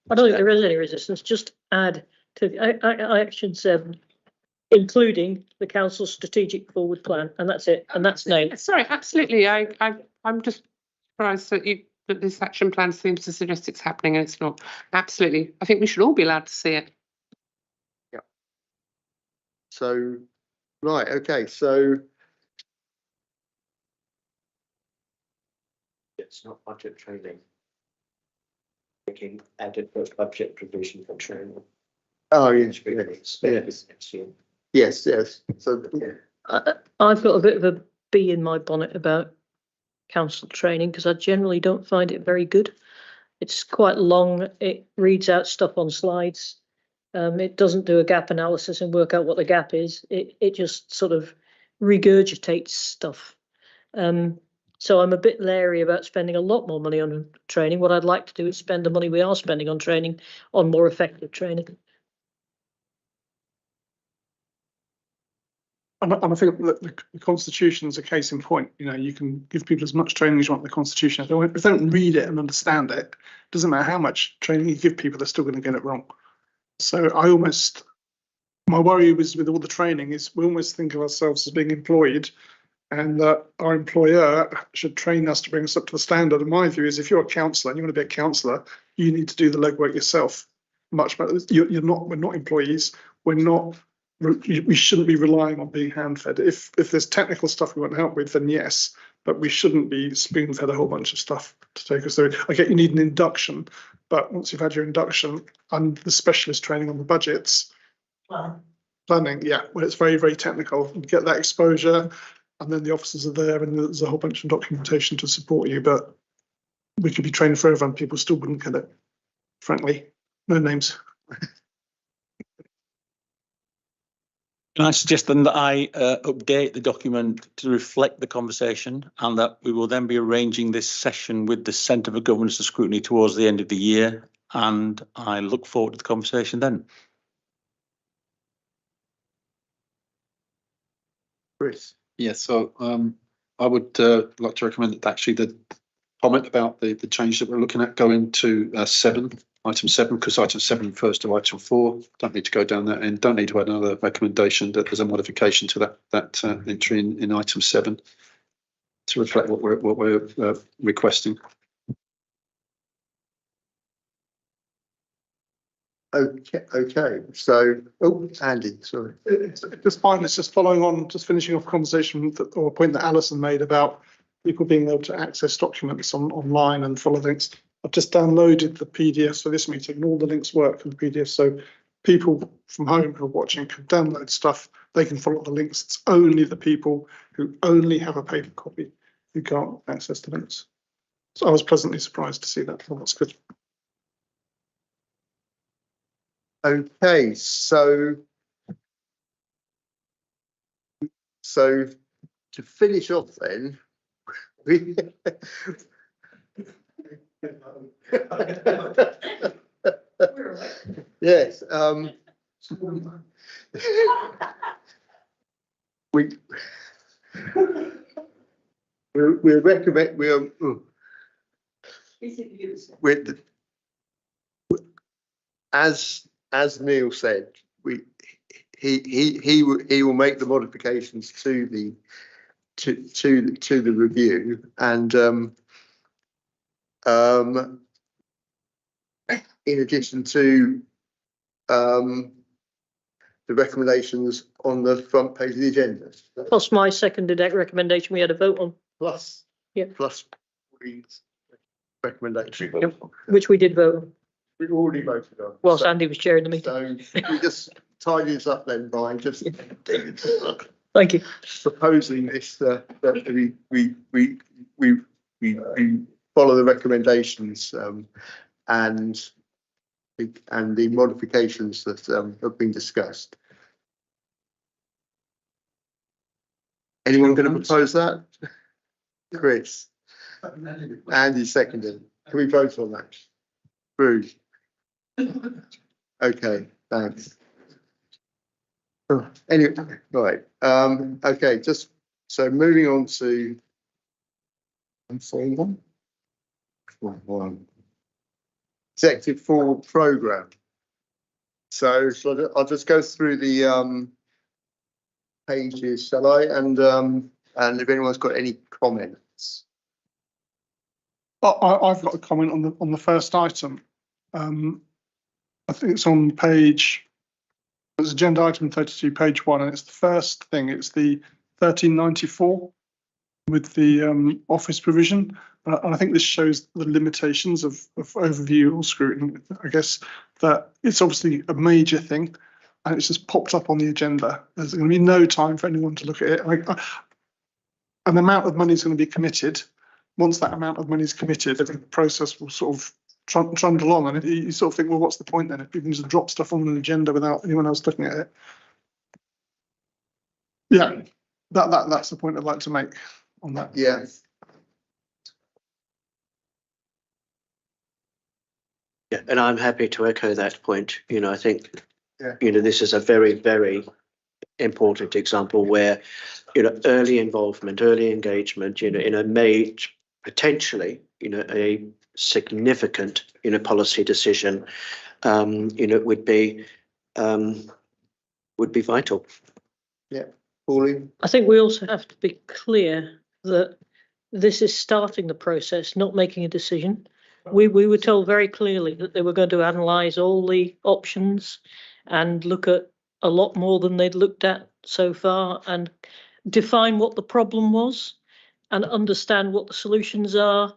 I don't think there is any resistance. Just add to action 7, including the council's strategic forward plan, and that's it. And that's nailed. Sorry, absolutely. I'm just surprised that this action plan seems to suggest it's happening and it's not. Absolutely. I think we should all be allowed to see it. Yeah. So, right, okay, so. It's not budget training. Making adequate budget provision for training. Oh, yes, yes, yes. So, yeah. I've got a bit of a bee in my bonnet about council training because I generally don't find it very good. It's quite long. It reads out stuff on slides. It doesn't do a gap analysis and work out what the gap is. It just sort of regurgitates stuff. So I'm a bit leery about spending a lot more money on training. What I'd like to do is spend the money we are spending on training on more effective training. And I think that the Constitution is a case in point. You know, you can give people as much training as you want in the Constitution. If they don't read it and understand it, it doesn't matter how much training you give people, they're still going to get it wrong. So my worry was with all the training is we almost think of ourselves as being employed and that our employer should train us to bring us up to the standard. And my view is if you're a counsellor and you want to be a counsellor, you need to do the legwork yourself. Much better. We're not employees. We shouldn't be relying on being hand-fed. If there's technical stuff we want help with, then yes, but we shouldn't be spoon-fed a whole bunch of stuff to take us through. I get you need an induction, but once you've had your induction and the specialist training on the budgets, Planning, yeah, where it's very, very technical. You get that exposure, and then the officers are there, and there's a whole bunch of documentation to support you. But we could be trained forever, and people still wouldn't get it. Frankly, no names. Can I suggest then that I update the document to reflect the conversation, and that we will then be arranging this session with the Centre for Governance and Scrutiny towards the end of the year, and I look forward to the conversation then. Chris? Yes, so I would like to recommend that actually the comment about the change that we're looking at going to item 7, because item 7 refers to item 4. Don't need to go down that and don't need to add another recommendation that there's a modification to that entry in item 7 to reflect what we're requesting. Okay. So, Andy, sorry. It's just fine. It's just following on, just finishing off conversation or a point that Alison made about people being able to access documents online and follow links. I've just downloaded the PDFs for this meeting, and all the links work for the PDF. So people from home who are watching can download stuff. They can follow the links. It's only the people who only have a paper copy who can't access the links. So I was pleasantly surprised to see that. Well, that's good. Okay, so to finish off then, we yes, we recommend as Neil said, he will make the modifications to the review, and in addition to the recommendations on the front page of the agenda. Plus my seconded recommendation we had a vote on. Plus Maureen's recommendation. Yep. Which we did vote on. We've already voted on. Whilst Andy was chairing the meeting. So we just tidy this up then, Brian, just thank you. Proposing this that we follow the recommendations and the modifications that have been discussed. Anyone going to propose that? Chris? Andy seconded. Can we vote on that? Bruce? Okay, thanks. Anyway, right. Okay, just so moving on to executive forward program. So I'll just go through the pages, shall I? And if anyone's got any comments. I've got a comment on the first item. I think it's on page. It's agenda item 32, page 1, and it's the first thing. It's the 1394 with the office provision. And I think this shows the limitations of overview or scrutiny. I guess that it's obviously a major thing, and it's just popped up on the agenda. There's going to be no time for anyone to look at it. An amount of money is going to be committed. Once that amount of money is committed, the process will sort of trundle on, and you sort of think, well, what's the point then if you can just drop stuff on an agenda without anyone else looking at it? Yeah, that's the point I'd like to make on that. Yeah. Yeah, and I'm happy to echo that point. I think, this is a very, very important example where, early involvement, early engagement, made potentially, a significant, policy decision, would be vital. Yeah, Pauline. I think we also have to be clear that this is starting the process, not making a decision. We were told very clearly that they were going to analyse all the options and look at a lot more than they'd looked at so far and define what the problem was and understand what the solutions are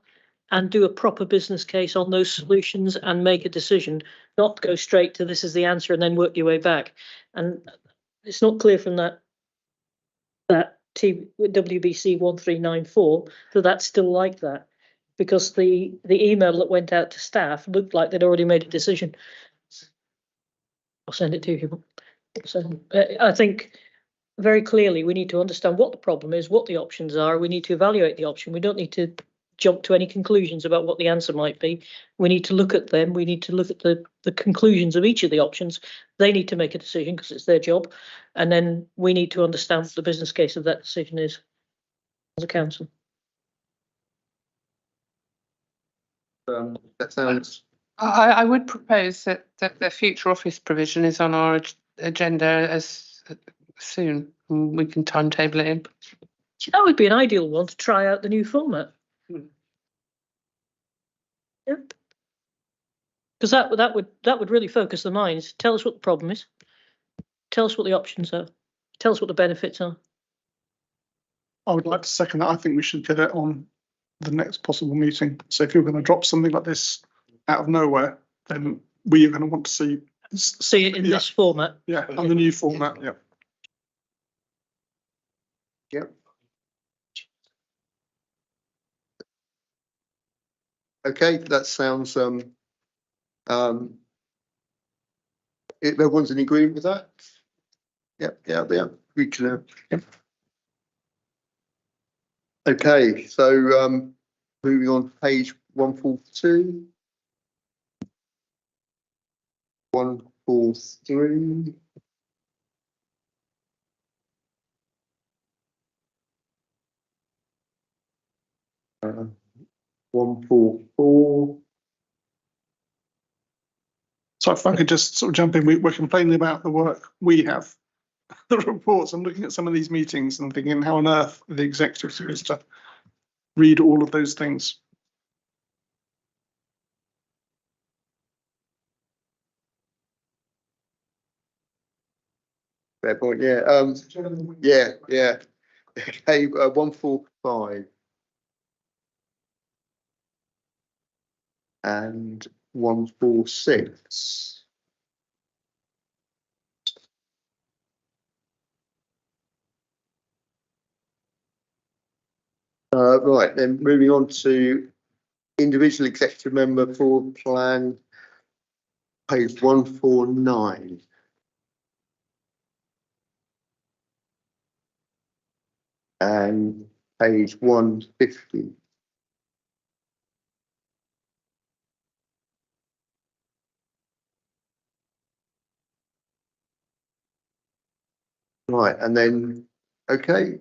and do a proper business case on those solutions and make a decision. not go straight to this is the answer and then work your way back. And it's not clear from that WBC 1394 that that's still like that, because the email that went out to staff looked like they'd already made a decision. I'll send it to you. So I think very clearly we need to understand what the problem is, what the options are. We need to evaluate the option. We don't need to jump to any conclusions about what the answer might be. We need to look at them. We need to look at the conclusions of each of the options. They need to make a decision because it's their job. And then we need to understand what the business case of that decision is as a council. That sounds. I would propose that the future office provision is on our agenda as soon. We can timetable it in. That would be an ideal one to try out the new format. Yeah. Because that would really focus the minds. Tell us what the problem is. Tell us what the options are. Tell us what the benefits are. I would like to second that. I think we should get it on the next possible meeting. So if you're going to drop something like this out of nowhere, then we are going to want to see it in this format. Yeah, on the new format. Yeah. Yep. Okay, that sounds everyone's in agreement with that? Yep, yeah. We can yep. Okay, so moving on to page 142. 143. Uh, 144. So if I could just sort of jump in, we're complaining about the work we have, the reports. I'm looking at some of these meetings and thinking, how on earth are the executives supposed to read all of those things? Fair point, yeah. Yeah. Okay, 145. And 146. Right, then moving on to individual executive member for plan, page 149. And page 150. Right, and then, okay,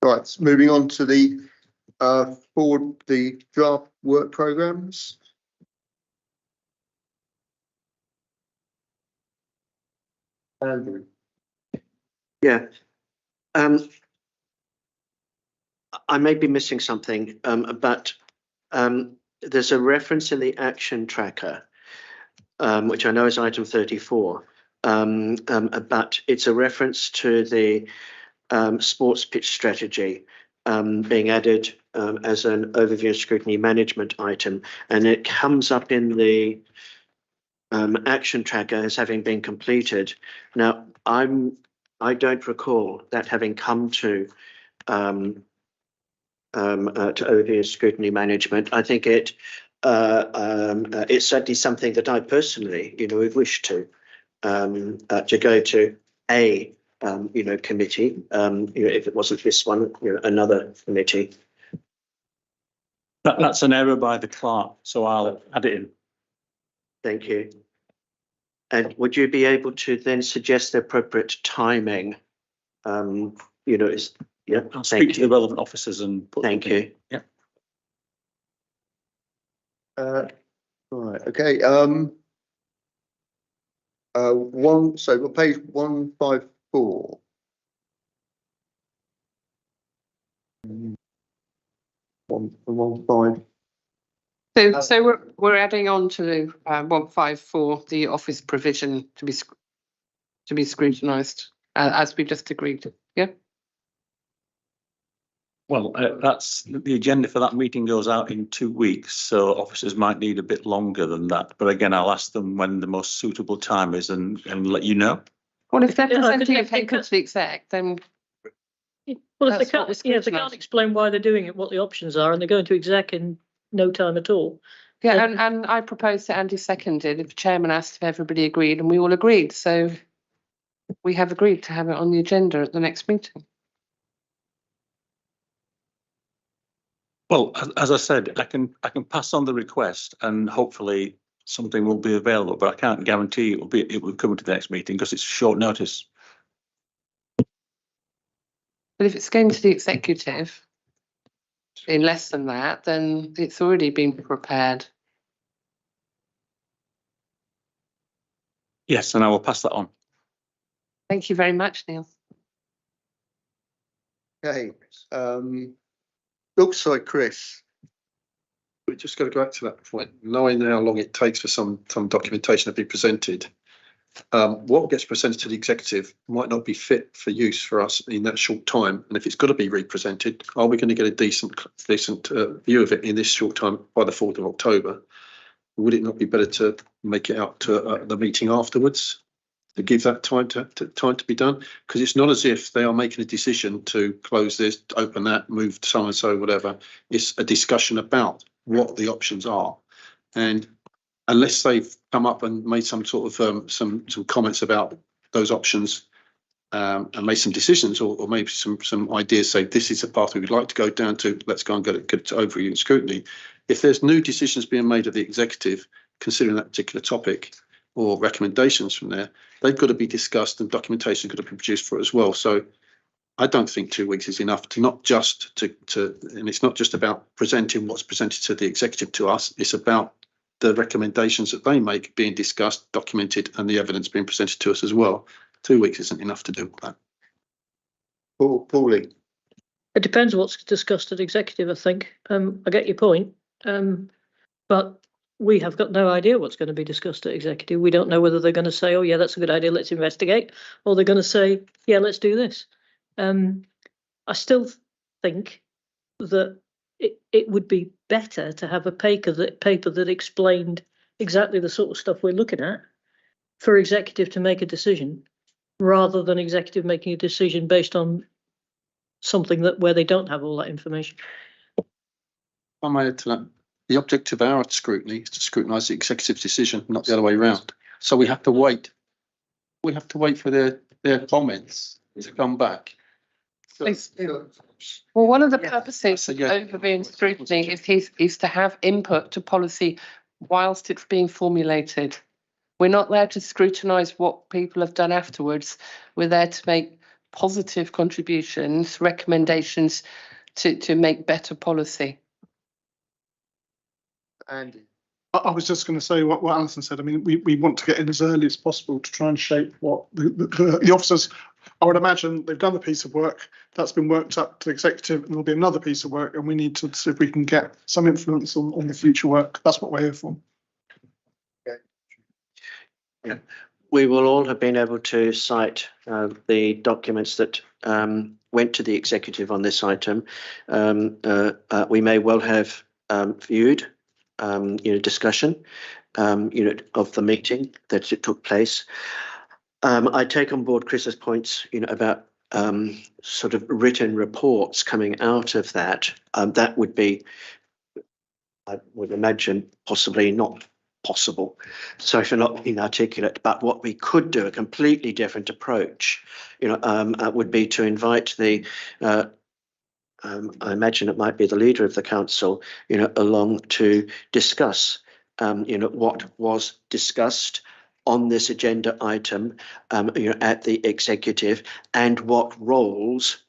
right, moving on to the forward the draft work programs. Andrew. Yeah. I may be missing something, but there's a reference in the action tracker, which I know is item 34, but it's a reference to the sports pitch strategy being added as an overview and scrutiny management item, and it comes up in the action tracker as having been completed. Now, I don't recall that having come to overview and scrutiny management. I think it's certainly something that I personally, would wish to go to a committee, if it wasn't this one, another committee. That's an error by the clerk, so I'll add it in. Thank you. And would you be able to then suggest the appropriate timing? I'll speak to the relevant officers and put. Thank you. Yeah. Right. Okay. So page 154. So we're adding on to the 154 the office provision to be scrutinised as we just agreed. Yeah. Well, that's the agenda for that meeting goes out in 2 weeks, so officers might need a bit longer than that. But again, I'll ask them when the most suitable time is and let you know. Well, if they're Yeah, I presenting a think they paper to the exec, then Well, if they that's what can't, we're yeah, if they can't scrutinising. explain why they're doing it, what the options are, and they're going to exec in no time at all. yeah, and I proposed it, Andy seconded. The chairman asked if everybody agreed, and we all agreed. So we have agreed to have it on the agenda at the next meeting. Well, as I said, I can pass on the request and hopefully something will be available, but I can't guarantee it will come to the next meeting because it's short notice. But if it's going to the executive in less than that, then it's already been prepared. Yes, and I will pass that on. Thank you very much, Neil. Okay, oops, sorry, Chris. We just got to go back to that point, knowing how long it takes for some documentation to be presented. What gets presented to the executive might not be fit for use for us in that short time. And if it's got to be represented, are we going to get a decent view of it in this short time by the 4th of October? Would it not be better to make it out to the meeting afterwards to give that time to be done? Because it's not as if they are making a decision to close this, open that, move so and so, whatever. It's a discussion about what the options are, and unless they've come up and made some sort of some comments about those options and made some decisions or maybe some ideas, say this is a path we would like to go down to, let's go and get it to overview and scrutiny. If there's new decisions being made of the executive considering that particular topic or recommendations from there, they've got to be discussed and documentation got to be produced for it as well. So I don't think 2 weeks is enough to not just and it's not just about presenting what's presented to the executive to us, it's about the recommendations that they make being discussed, documented, and the evidence being presented to us as well. 2 weeks isn't enough to do that. Pauline. It depends what's discussed at executive, I think. I get your point. But we have got no idea what's going to be discussed at executive. We don't know whether they're going to say, oh yeah, that's a good idea, let's investigate, or they're going to say, yeah, let's do this. I still think that it would be better to have a paper that explained exactly the sort of stuff we're looking at for executive to make a decision, rather than executive making a decision based on something where they don't have all that information. I might add to that. The objective of our scrutiny is to scrutinise the executive's decision, not the other way around. So we have to wait. We have to wait for their comments to come back. Well, one of the purposes of overviewing scrutiny is to have input to policy whilst it's being formulated. We're not there to scrutinise what people have done afterwards. We're there to make positive contributions, recommendations to make better policy. Andy. I was just going to say what Alison said. I mean, we want to get in as early as possible to try and shape what the officers. I would imagine they've done the piece of work that's been worked up to the executive, and there'll be another piece of work, and we need to see if we can get some influence on the future work. That's what we're here for. Okay. Yeah. We will all have been able to cite the documents that went to the executive on this item. We may well have viewed discussion of the meeting that it took place. I take on board Chris's points about sort of written reports coming out of that. That would be, I would imagine, possibly not possible. Sorry for not being articulate, but what we could do, a completely different approach, would be to invite the I imagine it might be the leader of the council, along to discuss, what was discussed on this agenda item, at the executive, and what roles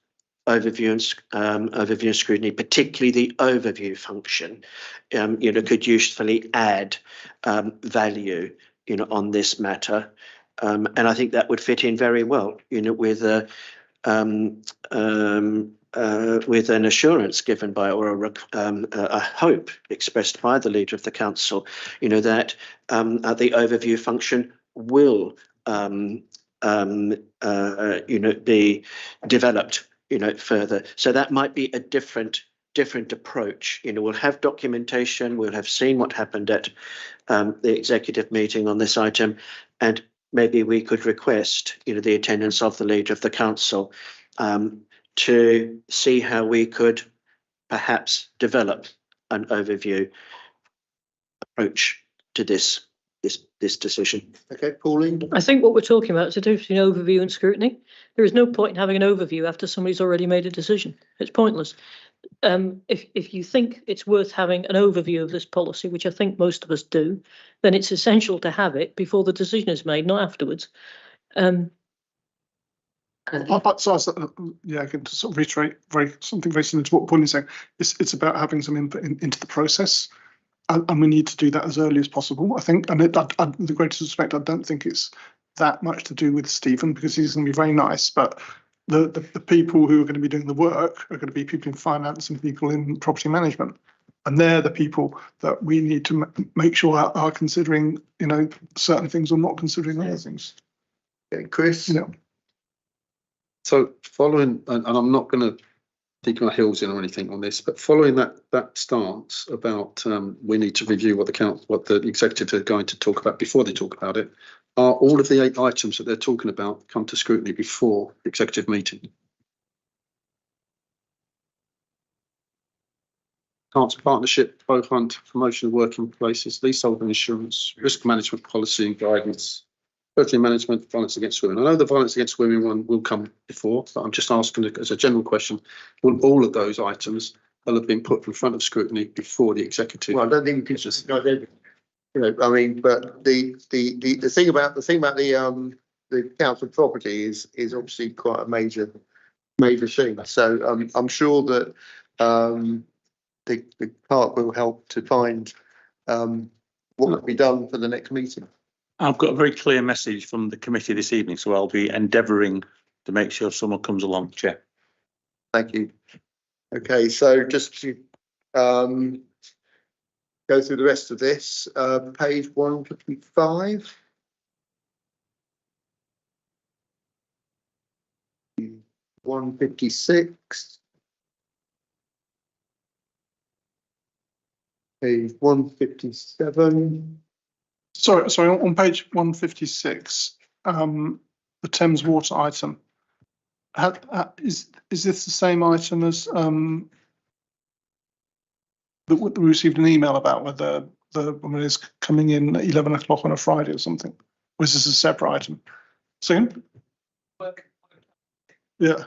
overview and scrutiny, particularly the overview function, could usefully add value, on this matter, and I think that would fit in very well, with an assurance given by, or a hope expressed by the leader of the council, that the overview function will, be developed further. So that might be a different approach. We'll have documentation, we'll have seen what happened at the executive meeting on this item, and maybe we could request, the attendance of the leader of the council to see how we could perhaps develop an overview approach to this decision. Okay, Pauline? I think what we're talking about is the difference between overview and scrutiny. There is no point in having an overview after somebody's already made a decision. It's pointless. If you think it's worth having an overview of this policy, which I think most of us do, then it's essential to have it before the decision is made, not afterwards. I can sort of reiterate something very similar to what Pauline is saying. It's about having some input into the process, and we need to do that as early as possible, I think. And the greatest respect, I don't think it's that much to do with Stephen, because he's going to be very nice, but the people who are going to be doing the work are going to be people in finance and people in property management, and they're the people that we need to make sure are considering, certain things or not considering other things. Okay, Chris? So following, and I'm not going to dig my heels in or anything on this, but following that stance about we need to review what the executive are going to talk about before they talk about it, are all of the 8 items that they're talking about come to scrutiny before the executive meeting? Enhanced partnership, bow hunt, promotion of working places, leasehold and insurance, risk management policy and guidance, personal management, violence against women. I know the violence against women one will come before, but I'm just asking as a general question, will all of those items will have been put in front of scrutiny before the executive? Well, I don't think we can just, but the thing about the council property is obviously quite a major thing. So I'm sure that the clerk will help to find what will be done for the next meeting. I've got a very clear message from the committee this evening, so I'll be endeavouring to make sure someone comes along, Chair. Thank you. Okay, so just to go through the rest of this, page 155. 156. Page 157. Sorry, on page 156, the Thames Water item. Is this the same item as that we received an email about, whether the woman is coming in at 11 o'clock on a Friday or something? Or is this a separate item? Second? Yeah.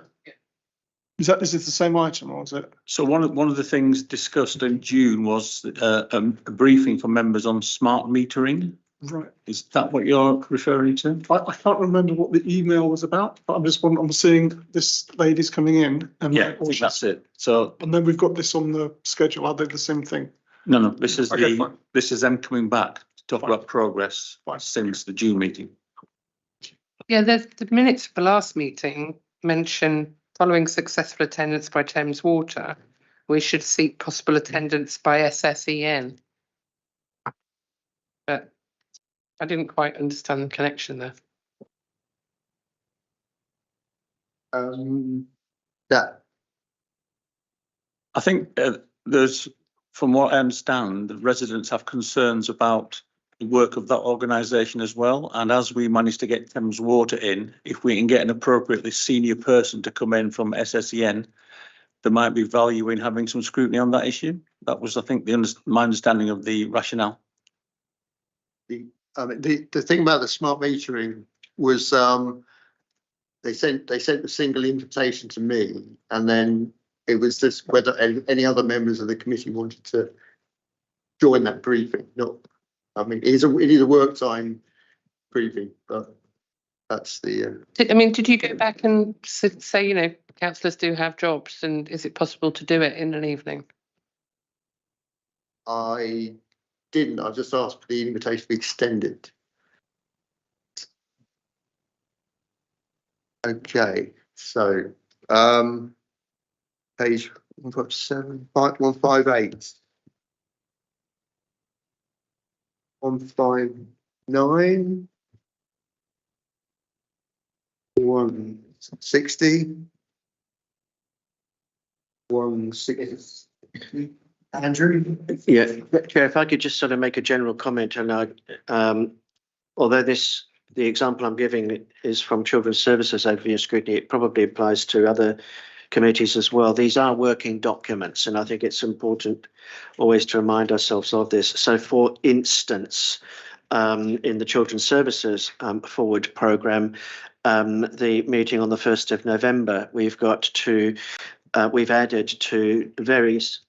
Is it the same item, or is it? So one of the things discussed in June was a briefing for members on smart metering. Right. Is that what you're referring to? I can't remember what the email was about, but I'm seeing this lady's coming in, and yeah, I think that's it. So, and then we've got this on the schedule. Are they the same thing? No, this is okay, this is them coming back to talk about progress since the June meeting. Yeah, the minutes of the last meeting mention following successful attendance by Thames Water, we should seek possible attendance by SSEN. But I didn't quite understand the connection there. That I think there's, from what I understand, the residents have concerns about the work of that organisation as well. And as we manage to get Thames Water in, if we can get an appropriately senior person to come in from SSEN, there might be value in having some scrutiny on that issue. That was, I think, my understanding of the rationale. The thing about the smart metering was they sent a single invitation to me, and then it was just whether any other members of the committee wanted to join that briefing. It is a work time briefing, but that's the. Did you go back and say, councillors do have jobs, and is it possible to do it in an evening? I didn't. I just asked for the invitation to be extended. Okay, so page 157, 158. 159, 160, 16. Andrew? Yeah, Chair, if I could just sort of make a general comment, and although the example I'm giving is from Children's Services Overview and Scrutiny, it probably applies to other committees as well. These are working documents, and I think it's important always to remind ourselves of this. So, for instance, in the Children's Services Forward programme, the meeting on the 1st of November, we've added to various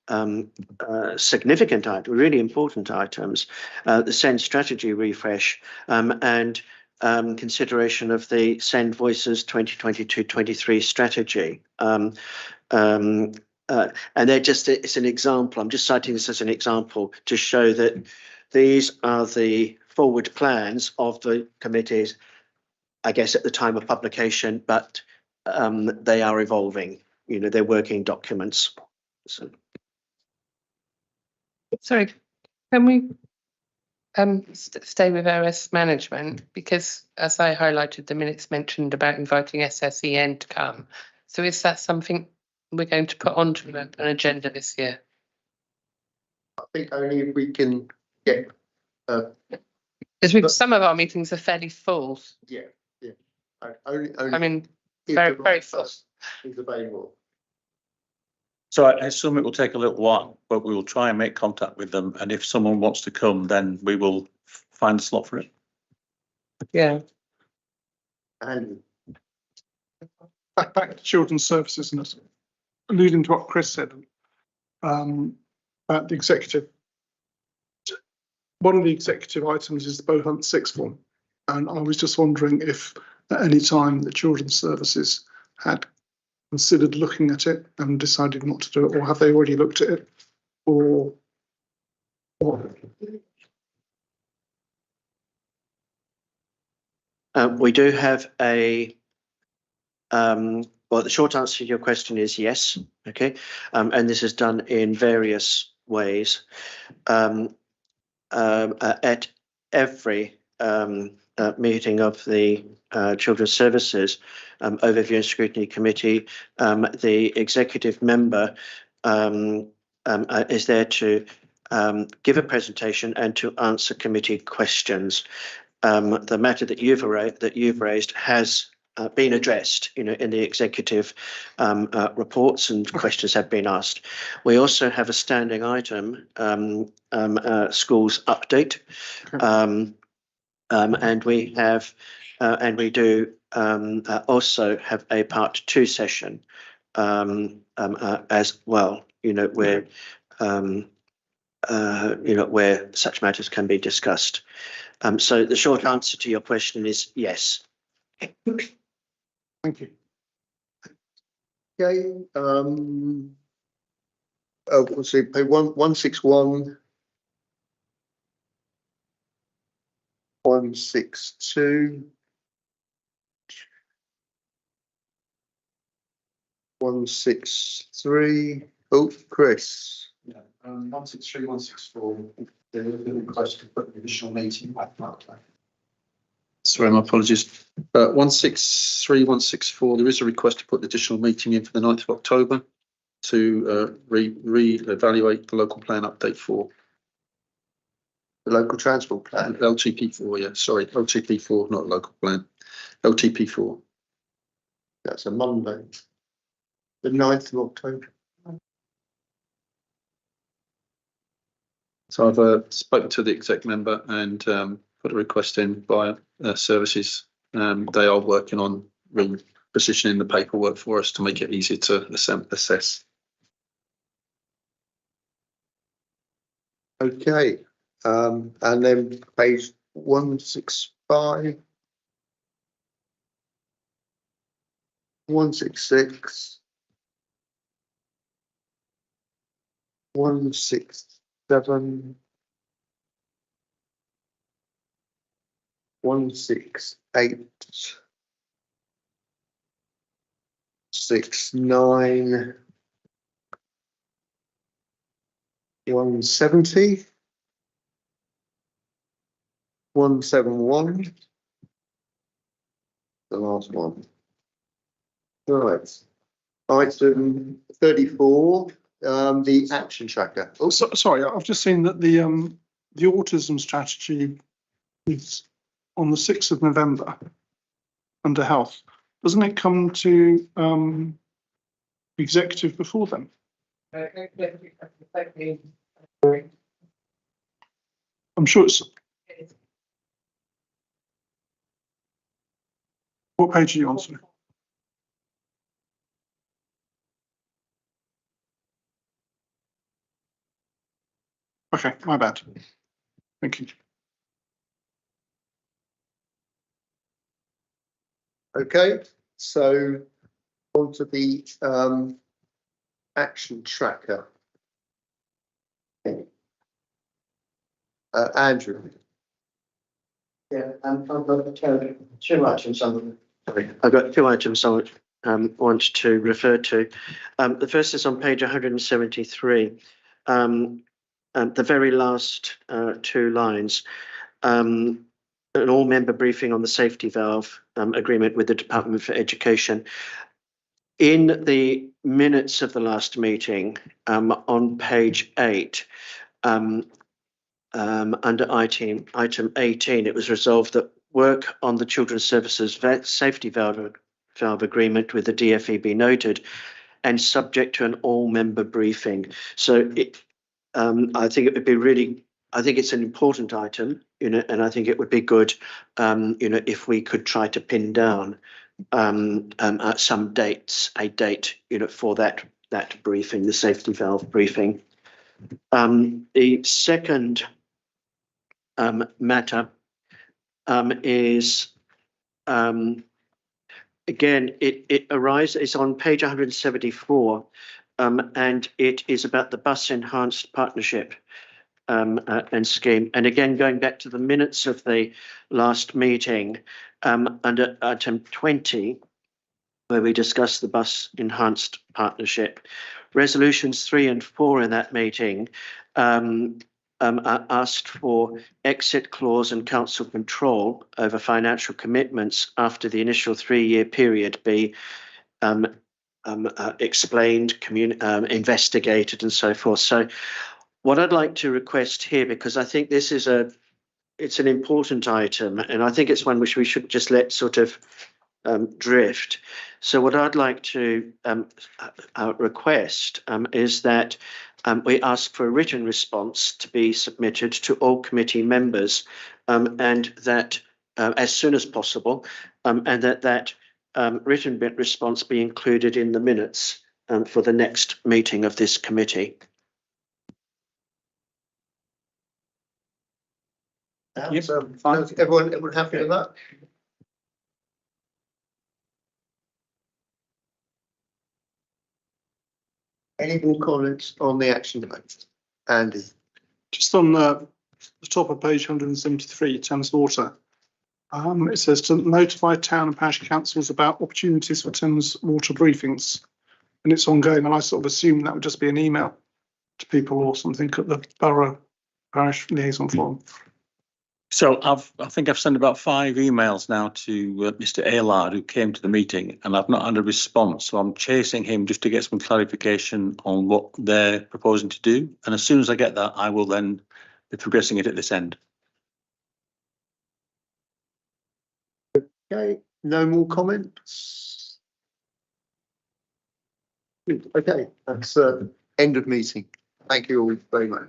significant items, really important items, the SEND strategy refresh and consideration of the SEND Voices 2022-23 strategy. And it's an example. I'm just citing this as an example to show that these are the forward plans of the committees, I guess, at the time of publication, but they are evolving. You know, they're working documents. So. Sorry, can we stay with OS management? Because as I highlighted, the minutes mentioned about inviting SSEN to come. So is that something we're going to put onto an agenda this year? I think only if we can get. Because some of our meetings are fairly full. Yeah. Only I mean, very full. Is available. So I assume it will take a little while, but we will try and make contact with them. And if someone wants to come, then we will find a slot for it. Yeah. And back to children's services, and alluding to what Chris said about the executive. One of the executive items is the Bohunt sixth form, and I was just wondering if at any time the children's services had considered looking at it and decided not to do it, or have they already looked at it, or we do have a well, the short answer to your question is yes. Okay, and this is done in various ways. At every meeting of the Children's Services Overview and Scrutiny Committee, the executive member is there to give a presentation and to answer committee questions. The matter that you've raised has been addressed, you know, in the executive reports, and questions have been asked. We also have a standing item, schools update, and we have, and we do also have a part 2 session as well. You know, where where such matters can be discussed. So the short answer to your question is yes. Thank you. Okay. We'll see. Page 161, 162, 163. Oh, Chris. Yeah, 163, 164. The request to put an additional meeting back. Sorry, my apologies. 163, 164, there is a request to put the additional meeting in for the 9th of October to re-evaluate the local plan update 4. The local transport plan? LTP4, yeah, sorry, LTP4, not local plan. LTP4. That's a Monday. The 9th of October. So I've spoken to the exec member and put a request in by services. They are working on repositioning the paperwork for us to make it easier to assess. Okay, and then page 165, 166, 167, 168, 69, 170, 171, the last one. Right, Item 34, the action tracker. Oh, sorry, I've just seen that the autism strategy is on the 6th of November under health. Doesn't it come to executive before then? I'm sure it's. What page are you on? Sorry? Okay, my bad. Thank you. Okay, so on to the action tracker. Andrew. Yeah, I've got two items on. Sorry, I've got two items I want to refer to. The first is on page 173. The very last two lines. An all-member briefing on the safety valve agreement with the Department for Education. In the minutes of the last meeting, on page 8, under item 18, it was resolved that work on the Children's Services safety valve agreement with the DFE be noted and subject to an all-member briefing. So I think it would be really, I think it's an important item, and I think it would be good, if we could try to pin down at some dates, a date, for that briefing, the safety valve briefing. The second matter is again, it arises, it's on page 174, and it is about the bus enhanced partnership and scheme. And again, going back to the minutes of the last meeting, under item 20, where we discussed the bus enhanced partnership, resolutions 3 and 4 in that meeting asked for exit clause and council control over financial commitments after the initial 3-year period be explained, investigated, and so forth. So what I'd like to request here, because I think this is it's an important item, and I think it's one which we should just let sort of drift. So what I'd like to request is that we ask for a written response to be submitted to all committee members, and that as soon as possible, and that written response be included in the minutes for the next meeting of this committee. Yes, everyone happy with that? Any more comments on the action note? Andy? Just on the top of page 173, Thames Water. It says to notify town and parish councils about opportunities for Thames Water briefings, and it's ongoing. And I sort of assumed that would just be an email to people or something at the borough parish liaison forum. So I think I've sent about 5 emails now to Mr. Aylard, who came to the meeting, and I've not had a response. So I'm chasing him just to get some clarification on what they're proposing to do. And as soon as I get that, I will then be progressing it at this end. Okay, no more comments. Okay, that's end of meeting. Thank you all very much.